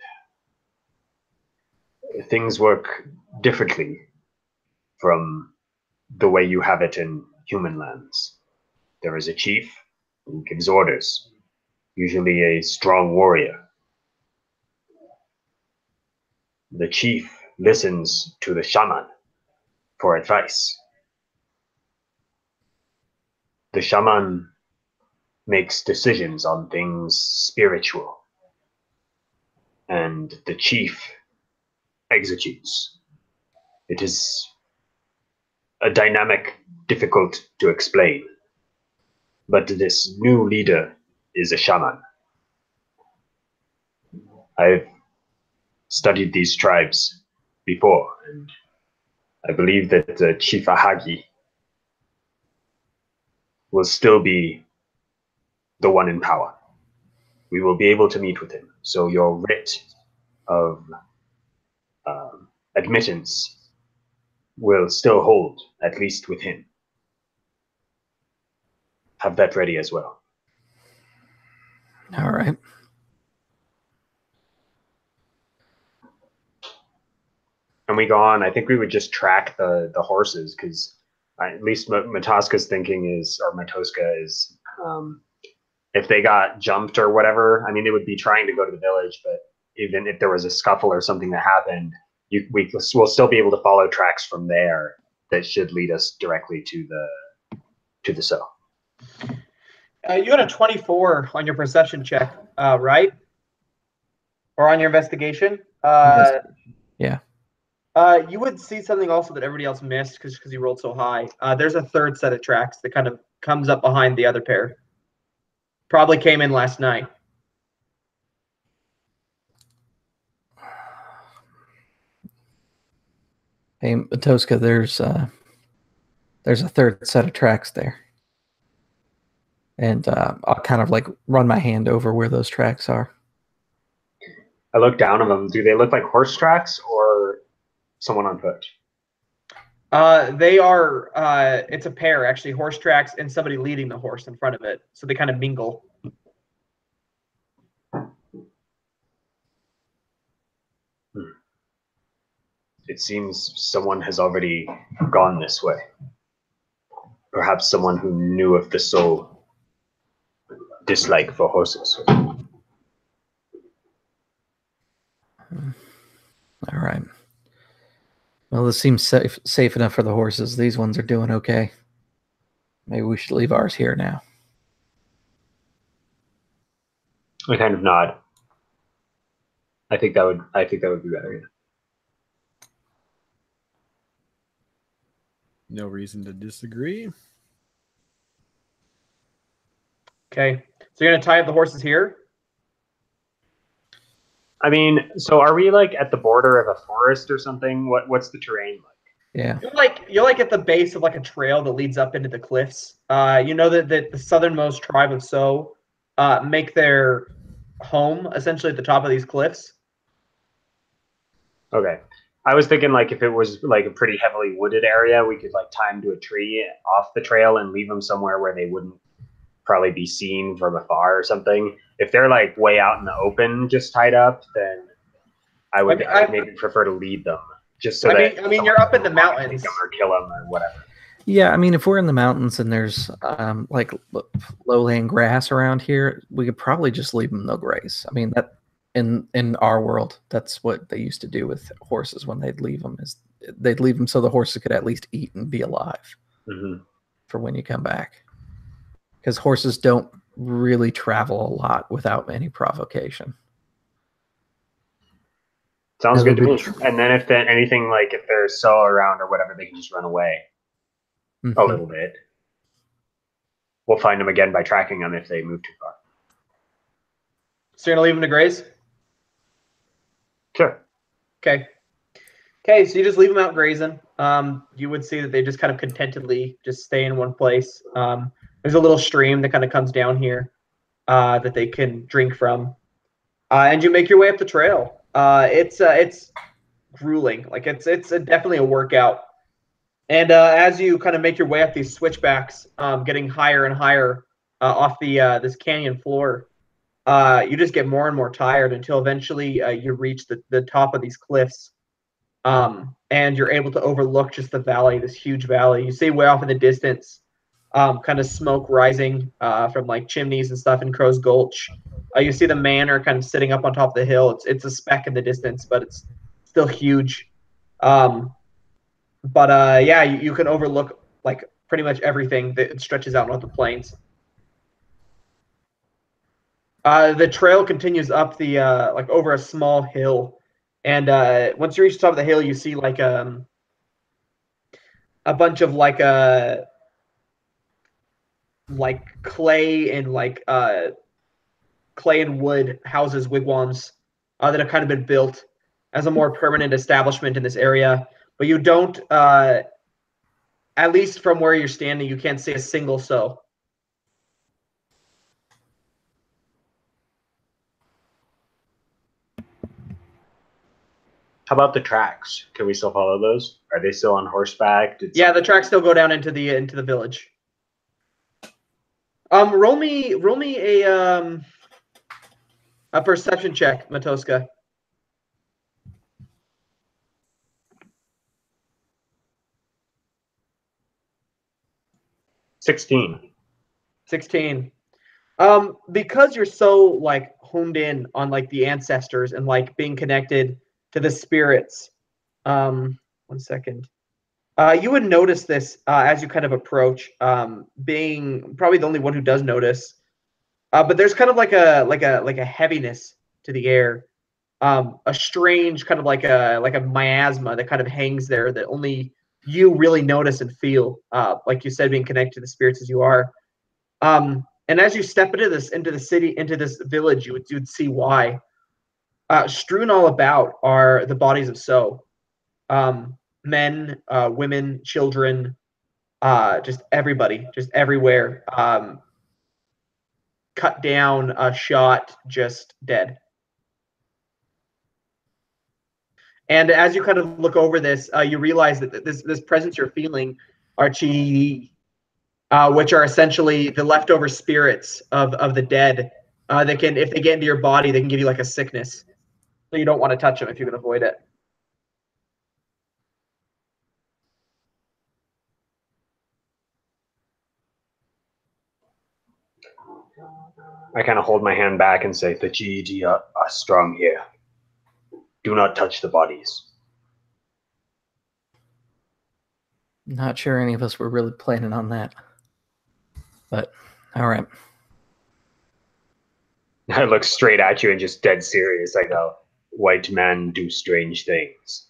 things work differently from the way you have it in human lands. There is a chief who gives orders, usually a strong warrior. The chief listens to the shaman for advice. The shaman makes decisions on things spiritual, and the chief executes. It is a dynamic difficult to explain, but this new leader is a shaman. I've studied these tribes before, and I believe that the Chief Ahagi will still be the one in power. We will be able to meet with him. So your writ of admittance will still hold, at least with him. Have that ready as well. All right. And we go on. I think we would just track the horses, because at least Matoska's thinking is, or Matoska is, if they got jumped or whatever, I mean, they would be trying to go to the village, but even if there was a scuffle or something that happened, we'll still be able to follow tracks from there that should lead us directly to the So. You had a 24 on your perception check, right? Or on your investigation? Yeah. You would see something also that everybody else missed because you rolled so high. There's a third set of tracks that kind of comes up behind the other pair. Probably came in last night. Hey, Matoska, there's a third set of tracks there. And I'll kind of like run my hand over where those tracks are. I look down on them. Do they look like horse tracks or someone on foot? They are. It's a pair actually, horse tracks and somebody leading the horse in front of it, so they kind of mingle. It seems someone has already gone this way. Perhaps someone who knew of the soul dislike for horses. All right. Well, this seems safe enough for the horses. These ones are doing okay. Maybe we should leave ours here now. I kind of nod. I think that would be better. Yeah. No reason to disagree. Okay, so you're gonna tie up the horses here. I mean, so are we like at the border of a forest or something? What's the terrain like? Yeah. You're like at the base of like a trail that leads up into the cliffs. You know that the southernmost tribe of So make their home essentially at the top of these cliffs. Okay. I was thinking like if it was like a pretty heavily wooded area, we could like tie them to a tree off the trail and leave them somewhere where they wouldn't probably be seen from afar or something. If they're like way out in the open, just tied up, then I would maybe prefer to lead them just so that. I mean, you're up in the mountains. Take them or kill them or whatever. Yeah, I mean, if we're in the mountains and there's like lowland grass around here, we could probably just leave them no graze. I mean, that in our world, that's what they used to do with horses when they'd leave them. Is they'd leave them so the horses could at least eat and be alive for when you come back. Because horses don't really travel a lot without any provocation. Sounds good to me. And then if anything, like if there's So around or whatever, they can just run away a little bit. We'll find them again by tracking them if they move too far. So you're gonna leave them to graze? Sure. Okay. Okay, so you just leave them out grazing. You would see that they just kind of contentedly just stay in one place. There's a little stream that kind of comes down here that they can drink from, and you make your way up the trail. It's grueling, like it's definitely a workout. And as you kind of make your way up these switchbacks, getting higher and higher off the this canyon floor, you just get more and more tired until eventually you reach the top of these cliffs, and you're able to overlook just the valley, this huge valley. You see way off in the distance. Kind of smoke rising from like chimneys and stuff in Crow's Gulch. You see the manor kind of sitting up on top of the hill. It's a speck in the distance, but it's still huge. Yeah, you can overlook like pretty much everything that stretches out onto the plains. The trail continues up the like over a small hill, and once you reach the top of the hill, you see like a bunch of like clay and clay and wood houses, wigwams that have kind of been built as a more permanent establishment in this area. But you don't, at least from where you're standing, you can't see a single So. How about the tracks? Can we still follow those? Are they still on horseback? Yeah, the tracks still go down into the village. Roll me a perception check, Matoska. $16. 16. Because you're so like honed in on like the ancestors and like being connected to the spirits. 1 second. You would notice this as you kind of approach, being probably the only one who does notice. But there's kind of like a heaviness to the air. a strange kind of like a miasma that kind of hangs there that only you really notice and feel. Like you said, being connected to the spirits as you are. And as you step into the city, into this village, you would see why. Strewn all about are the bodies of men, women, children, just everybody, just everywhere. Cut down, shot, just dead. And as you kind of look over this, you realize that this presence you're feeling are chi, which are essentially the leftover spirits of the dead. That can, if they get into your body, they can give you like a sickness. So you don't want to touch them if you can avoid it. I kind of hold my hand back and say, the GED are strong here. Do not touch the bodies. Not sure any of us were really planning on that. But, all right. I look straight at you and just dead serious. I go, white men do strange things.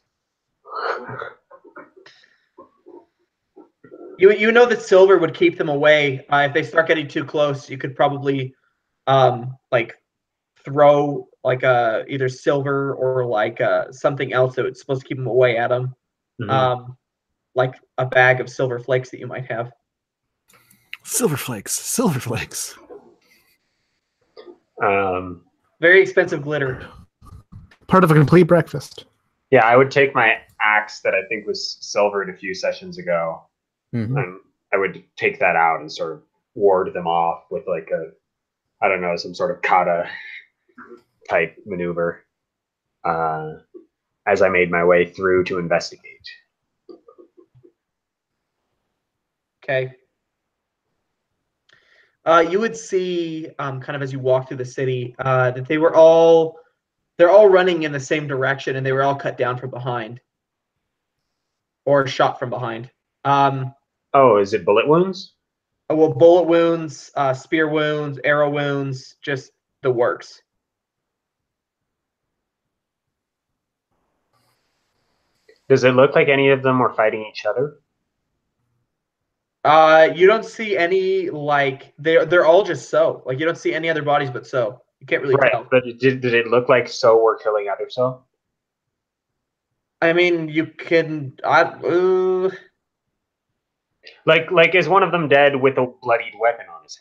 You know that silver would keep them away. If they start getting too close, you could probably like throw like either silver or like something else that was supposed to keep them away at them. Mm-hmm. Like a bag of silver flakes that you might have. Silver flakes. Very expensive glitter. Part of a complete breakfast. Yeah, I would take my axe that I think was silvered a few sessions ago, and I would take that out and sort of ward them off with like some sort of kata type maneuver as I made my way through to investigate. Okay. You would see, kind of as you walk through the city, that they're all running in the same direction, and they were all cut down from behind, or shot from behind. Is it bullet wounds? Well, bullet wounds, spear wounds, arrow wounds, just the works. Does it look like any of them were fighting each other? You don't see any, like, they're all just like you don't see any other bodies but you can't really tell. But did it look like were killing other I mean, you can like is one of them dead with a bloodied weapon on his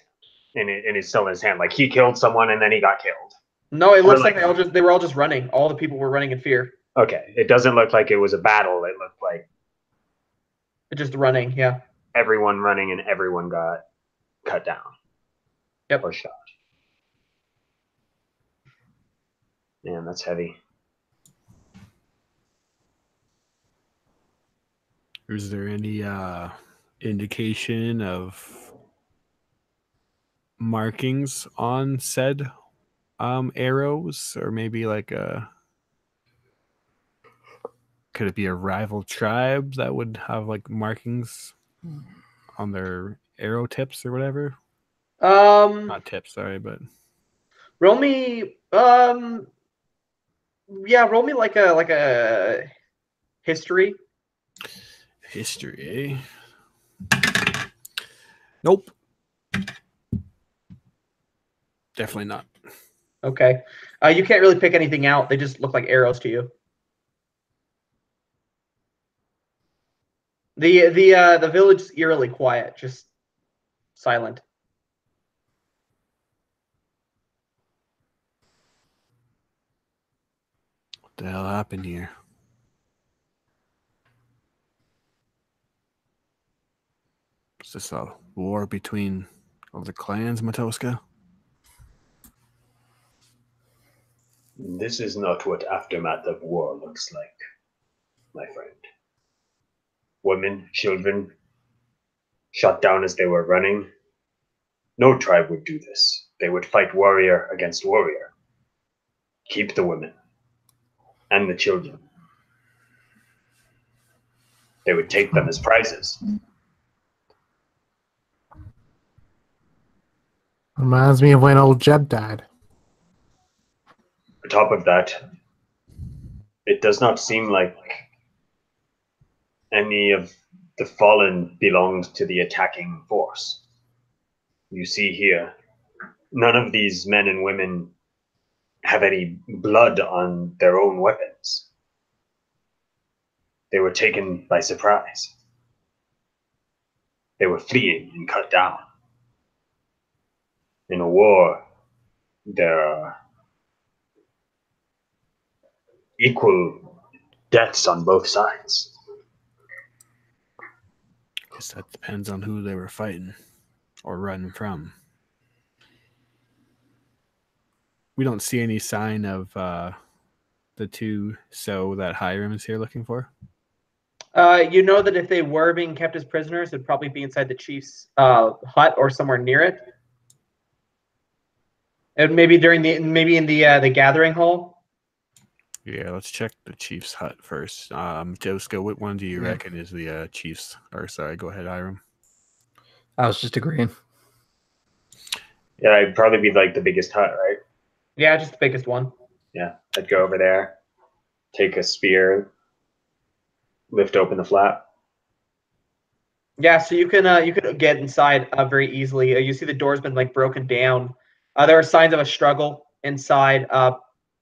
hand and it's still in his hand, like he killed someone and then he got killed? No, it looks like they were all just running. All the people were running in fear. Okay, it doesn't look like it was a battle. It looked like just running. Yeah, everyone running and everyone got cut down. Yep. Or shot. Man, that's heavy. Is there any indication of markings on said arrows, or maybe like could it be a rival tribe that would have like markings on their arrow tips or whatever? Not tips, sorry, but roll me roll me like a history. History, eh? Nope. Definitely not. Okay. You can't really pick anything out. They just look like arrows to you. The village is eerily quiet, just silent. What the hell happened here? Is this a war between all the clans, Matoska? This is not what aftermath of war looks like, my friend. Women, children, shot down as they were running. No tribe would do this. They would fight warrior against warrior. Keep the women and the children. They would take them as prizes. Reminds me of when old Jeb died. On top of that, It does not seem like any of the fallen belonged to the attacking force. You see here, none of these men and women have any blood on their own weapons. They were taken by surprise. They were fleeing and cut down. In a war, there are equal deaths on both sides. Guess that depends on who they were fighting or running from. We don't see any sign of the two that Hiram is here looking for. You know that if they were being kept as prisoners, it'd probably be inside the chief's hut or somewhere near it. And maybe in the gathering hall. Yeah, let's check the chief's hut first. Josko, what one do you reckon is the chief's? Or sorry, go ahead, Hiram. I was just agreeing. Yeah, it'd probably be like the biggest hut, right? Yeah, just the biggest one. Yeah, I'd go over there, take a spear, lift open the flap. Yeah, so you could get inside very easily. You see the door's been like broken down. There are signs of a struggle inside. A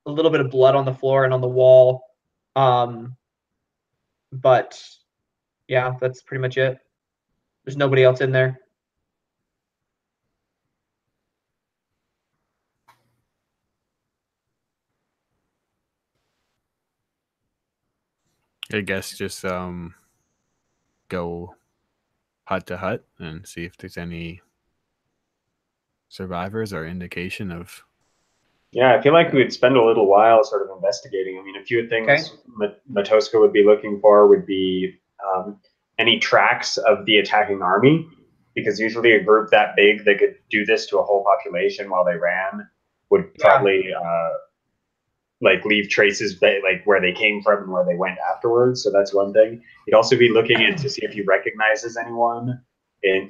little bit of blood on the floor and on the wall. But yeah, that's pretty much it. There's nobody else in there. I guess just go hut to hut and see if there's any survivors or indication of. Yeah, I feel like we'd spend a little while sort of investigating. I mean, a few things Matoska would be looking for would be any tracks of the attacking army, because usually a group that big that could do this to a whole population while they ran would probably like leave traces like where they came from and where they went afterwards. So that's one thing. He'd also be looking in to see if he recognizes anyone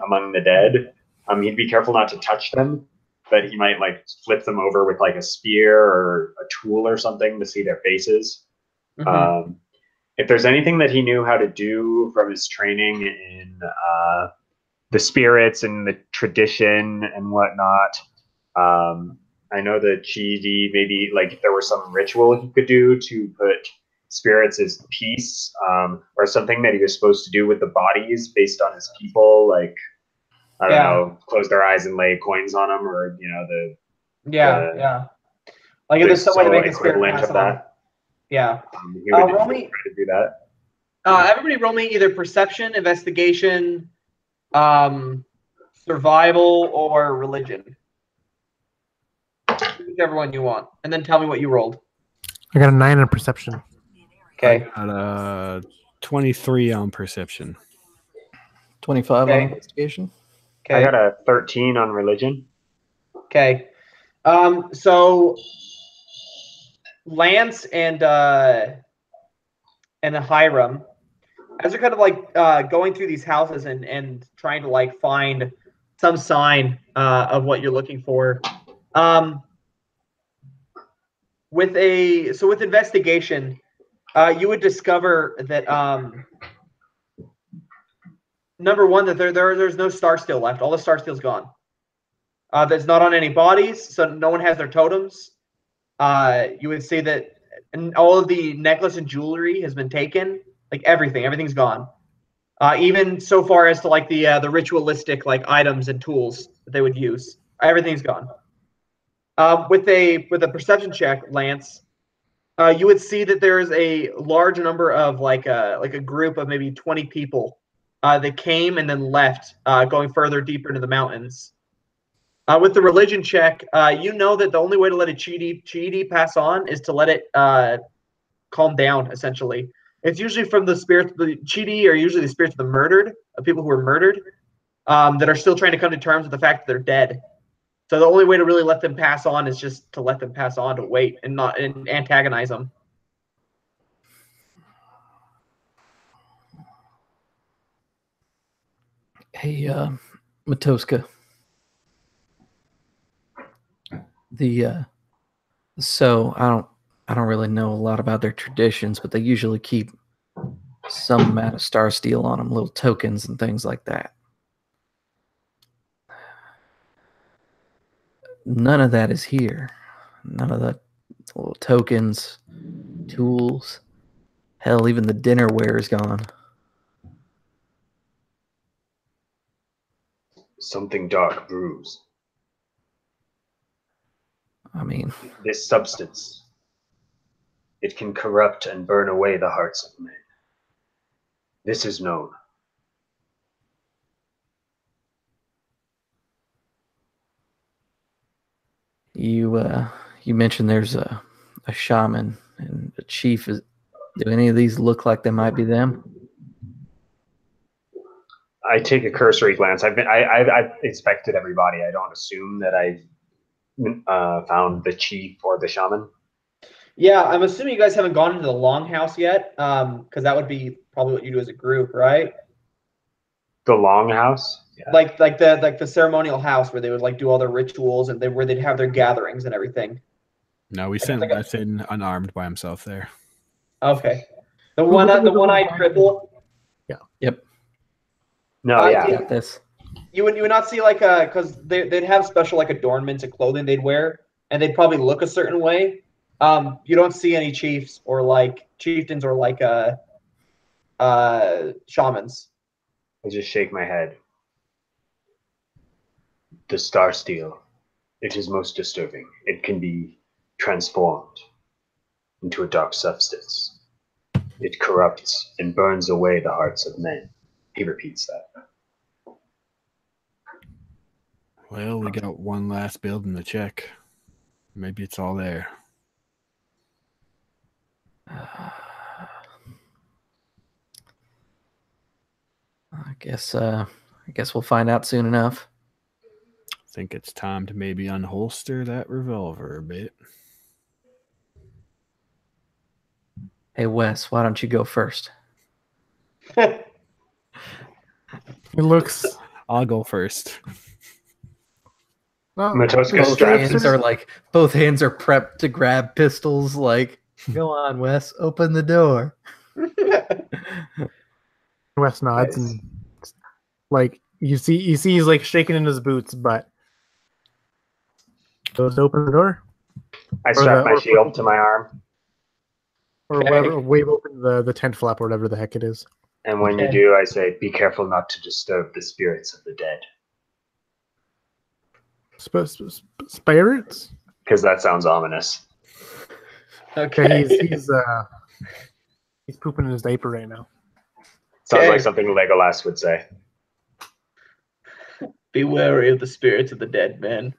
among the dead. He'd be careful not to touch them, but he might like flip them over with like a spear or a tool or something to see their faces. Mm-hmm. If there's anything that he knew how to do from his training in the spirits and the tradition and whatnot, I know that Chidi, maybe like if there was some ritual he could do to put spirits as peace, or something that he was supposed to do with the bodies based on his people, like I don't know, close their eyes and lay coins on them, or you know Like if there's some way to make a spirit equivalent pass of on. that. Yeah. He would Roll me. try to do that. Everybody, roll me either perception, investigation, survival, or religion. Whichever one you want, and then tell me what you rolled. I got a 9 in perception. Okay. I got 23 on perception. 25 on investigation. Okay. I got a 13 on religion. Okay. So Lance and Hiram, as they're kind of like going through these houses and trying to like find some sign of what you're looking for. With investigation, you would discover that number one, that there's no star steel left. All the star steel's gone. That's not on any bodies, so no one has their totems. You would see that all of the necklace and jewelry has been taken. Like everything's gone. Even so far as to like the ritualistic like items and tools that they would use. Everything's gone. With a perception check, Lance, you would see that there is a large number of like a group of maybe 20 people that came and then left, going further deeper into the mountains. With the religion check, you know that the only way to let a Chidi pass on is to let it calm down. Essentially, it's usually from the spirits. The Chidi are usually the spirits of the murdered, of people who were murdered, that are still trying to come to terms with the fact that they're dead. So the only way to really let them pass on is just to let them pass on, to wait and not antagonize them. Hey, Matoska. So I don't I don't really know a lot about their traditions, but they usually keep some amount of star steel on them, little tokens and things like that. None of that is here. None of the little tokens, tools. Hell, even the dinnerware is gone. Something dark brews. I mean, This substance, it can corrupt and burn away the hearts of men. This is known. you mentioned there's a shaman and a chief. Do any of these look like they might be them? I take a cursory glance. I've inspected everybody. I don't assume that I've found the chief or the shaman. Yeah, I'm assuming you guys haven't gone into the longhouse yet, because that would be probably what you do as a group, right? The longhouse. Yeah. Like the ceremonial house where they would like do all their rituals and where they'd have their gatherings and everything. No, we sent Lesson unarmed by himself there. Okay, the one-eyed cripple. Yep. No, yeah. Got this. You would not see like because they'd have special like adornments and clothing they'd wear, and they'd probably look a certain way. You don't see any chiefs or like chieftains or like shamans. I just shake my head. The star steel. It is most disturbing. It can be transformed into a dark substance. It corrupts and burns away the hearts of men. He repeats that. Well, we got one last building to check. Maybe it's all there. I guess we'll find out soon enough. I think it's time to maybe unholster that revolver a bit. Hey Wes, why don't you go first? It looks. I'll go first. Oh, Matoska Both straps both hands are prepped to grab pistols. Like, go on, Wes, open the door. Wes nods Nice. and like you see he's like shaking in his boots, but goes to open the door I strap my shield to my arm. or whatever, wave open the tent flap or whatever the heck it is. And when you do, I say, be careful not to disturb the spirits of the dead. Spirits? Because that sounds ominous. Okay. He's pooping in his diaper right now. Sounds Okay. like something Legolas would say. Be wary of the spirits of the dead, man.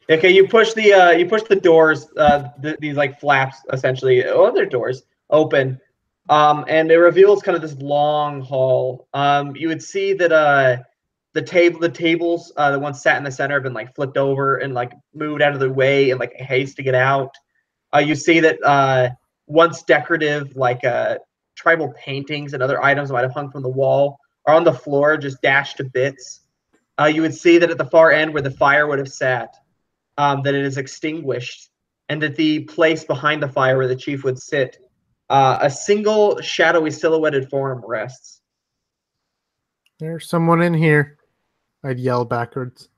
Okay, you push the doors, these like flaps essentially, they're doors open, and it reveals kind of this long hall. You would see that the tables, the ones sat in the center, have been like flipped over and like moved out of the way in like haste to get out. You see that once decorative like tribal paintings and other items that might have hung from the wall are on the floor, just dashed to bits. You would see that at the far end where the fire would have sat, that it is extinguished, and that the place behind the fire where the chief would sit, a single shadowy silhouetted form rests. There's someone in here. I'd yell backwards.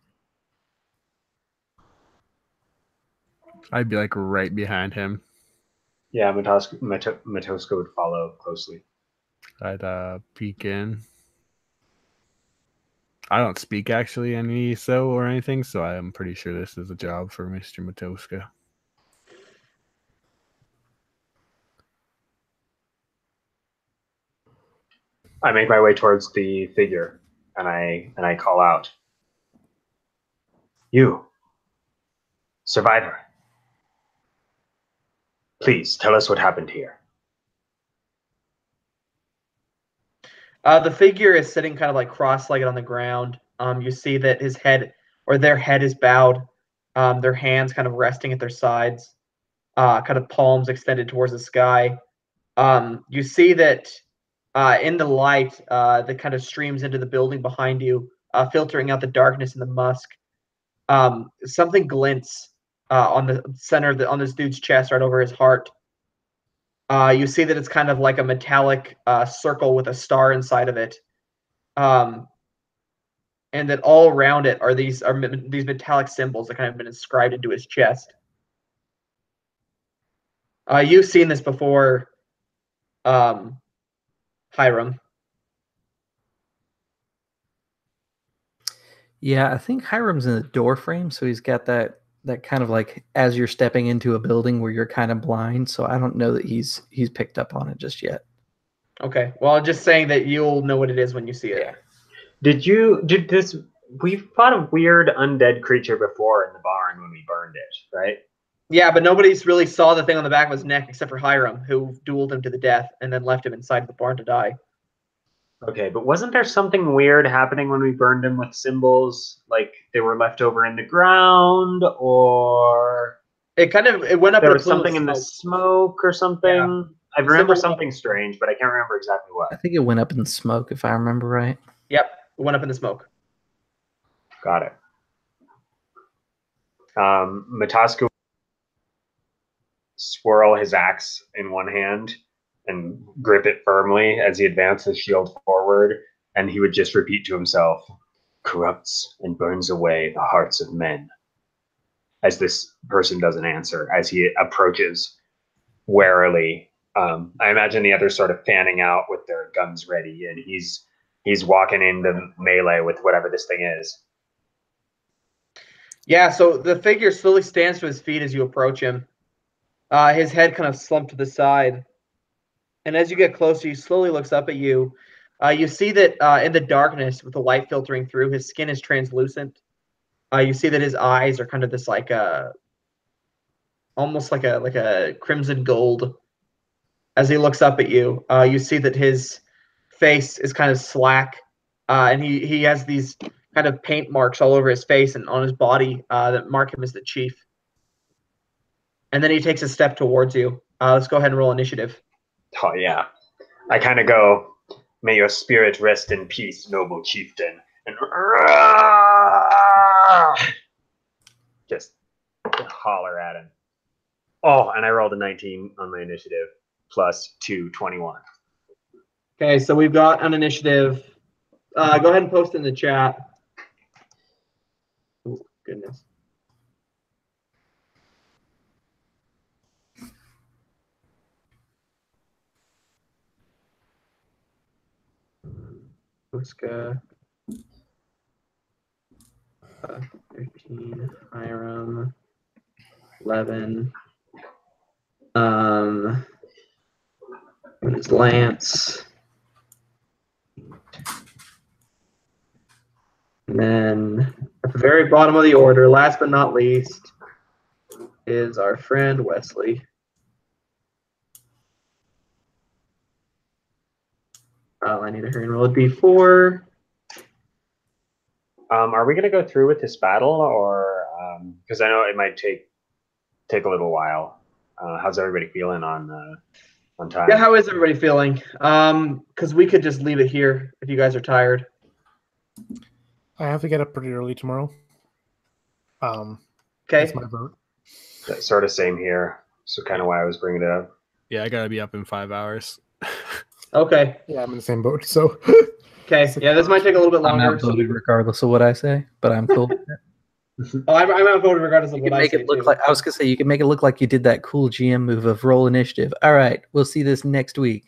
I'd be like right behind him. Yeah, Matoska would follow closely. I'd peek in. I don't speak actually any or anything, so I'm pretty sure this is a job for Mr. Matoska. I make my way towards the figure, and I call out, "You, survivor. Please tell us what happened here." The figure is sitting kind of like cross-legged on the ground. You see that his head or their head is bowed, their hands kind of resting at their sides, kind of palms extended towards the sky. You see that in the light that kind of streams into the building behind you, filtering out the darkness and the musk. Something glints on the center on this dude's chest, right over his heart. You see that it's kind of like a metallic circle with a star inside of it. And that all around it are these metallic symbols that kind of been inscribed into his chest. You've seen this before, Hiram. Yeah, I think Hiram's in the door frame, so he's got that kind of like as you're stepping into a building where you're kind of blind. So I don't know that he's picked up on it just yet. Okay. Well, I'm just saying that you'll know what it is when you see it. Yeah. Did this? We fought a weird undead creature before in the barn when we burned it, right? Yeah, but nobody's really saw the thing on the back of his neck except for Hiram, who dueled him to the death and then left him inside the barn to die. Okay, but wasn't there something weird happening when we burned him with symbols? Like they were left over in the ground, or It went up. there in a was plume something of in the smoke. smoke or something? Yeah. I remember symbol- something strange, but I can't remember exactly what. I think it went up in smoke, if I remember right. Yep, it went up in the smoke. Got it. Matasku swirl his axe in one hand and grip it firmly as he advanced his shield forward, and he would just repeat to himself, "Corrupts and burns away the hearts of men," as this person doesn't answer, as he approaches warily. I imagine the others sort of fanning out with their guns ready, and he's walking into melee with whatever this thing is. Yeah, so the figure slowly stands to his feet as you approach him. His head kind of slumped to the side. And as you get closer, he slowly looks up at you. You see that in the darkness, with the light filtering through, his skin is translucent. You see that his eyes are kind of this like almost like a crimson gold. As he looks up at you, you see that his face is kind of slack, and he has these kind of paint marks all over his face and on his body that mark him as the chief. And then he takes a step towards you. Let's go ahead and roll initiative. Oh yeah. I kind of go, "May your spirit rest in peace, noble chieftain," and just holler at him. Oh, and I rolled a 19 on my initiative, plus 2, 21. Okay, so we've got an initiative. Go ahead and post in the chat. Oh, goodness. Uska. 13. Hiram. 11. What is Lance? And then at the very bottom of the order, last but not least, is our friend Wesley. I need to hurry and roll a d4. Are we going to go through with this battle, or because I know it might take a little while? How's everybody feeling on time? Yeah, how is everybody feeling? Because we could just leave it here if you guys are tired. I have to get up pretty early tomorrow. Okay. That's my vote. That's sort of same here. So kind of why I was bringing it up. Yeah, I gotta be up in 5 hours. Okay. Yeah, I'm in the same boat. So Okay. Yeah, this might take a little bit I'm longer. outvoted regardless of what I say, but I'm cool. Oh, I'm outvoted regardless of You what can I make say. it look too. like I was gonna say you can make it look like you did that cool GM move of roll initiative. All right, we'll see this next week.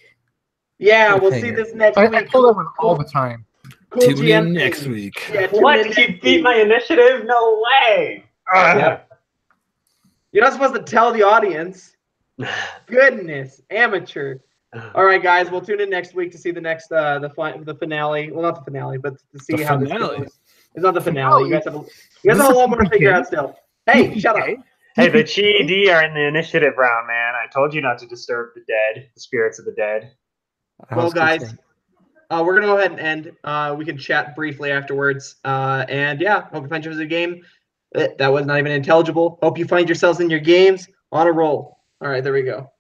Yeah, we'll see Cliffhanger. this next I week. pull that one all the time. Cool Tune GM in next thing. week. Yeah, tune What? in Did you next beat week. my initiative? No way! Yeah. You're not supposed to tell the audience. Goodness, amateur. All right, guys, we'll tune in next week to see the next the finale. Well, not the finale, but to see The how finale. this goes. It's not the finale. You guys have a lot more to figure out still. Hey, shut up. Hey, the Chi-D are in the initiative round, man. I told you not to disturb the dead, the spirits of the dead. I Well, was gonna guys, say, we're gonna go ahead and end. We can chat briefly afterwards. And yeah, hope you find yourselves a game. That was not even intelligible. Hope you find yourselves in your games on a roll. All right, there we go.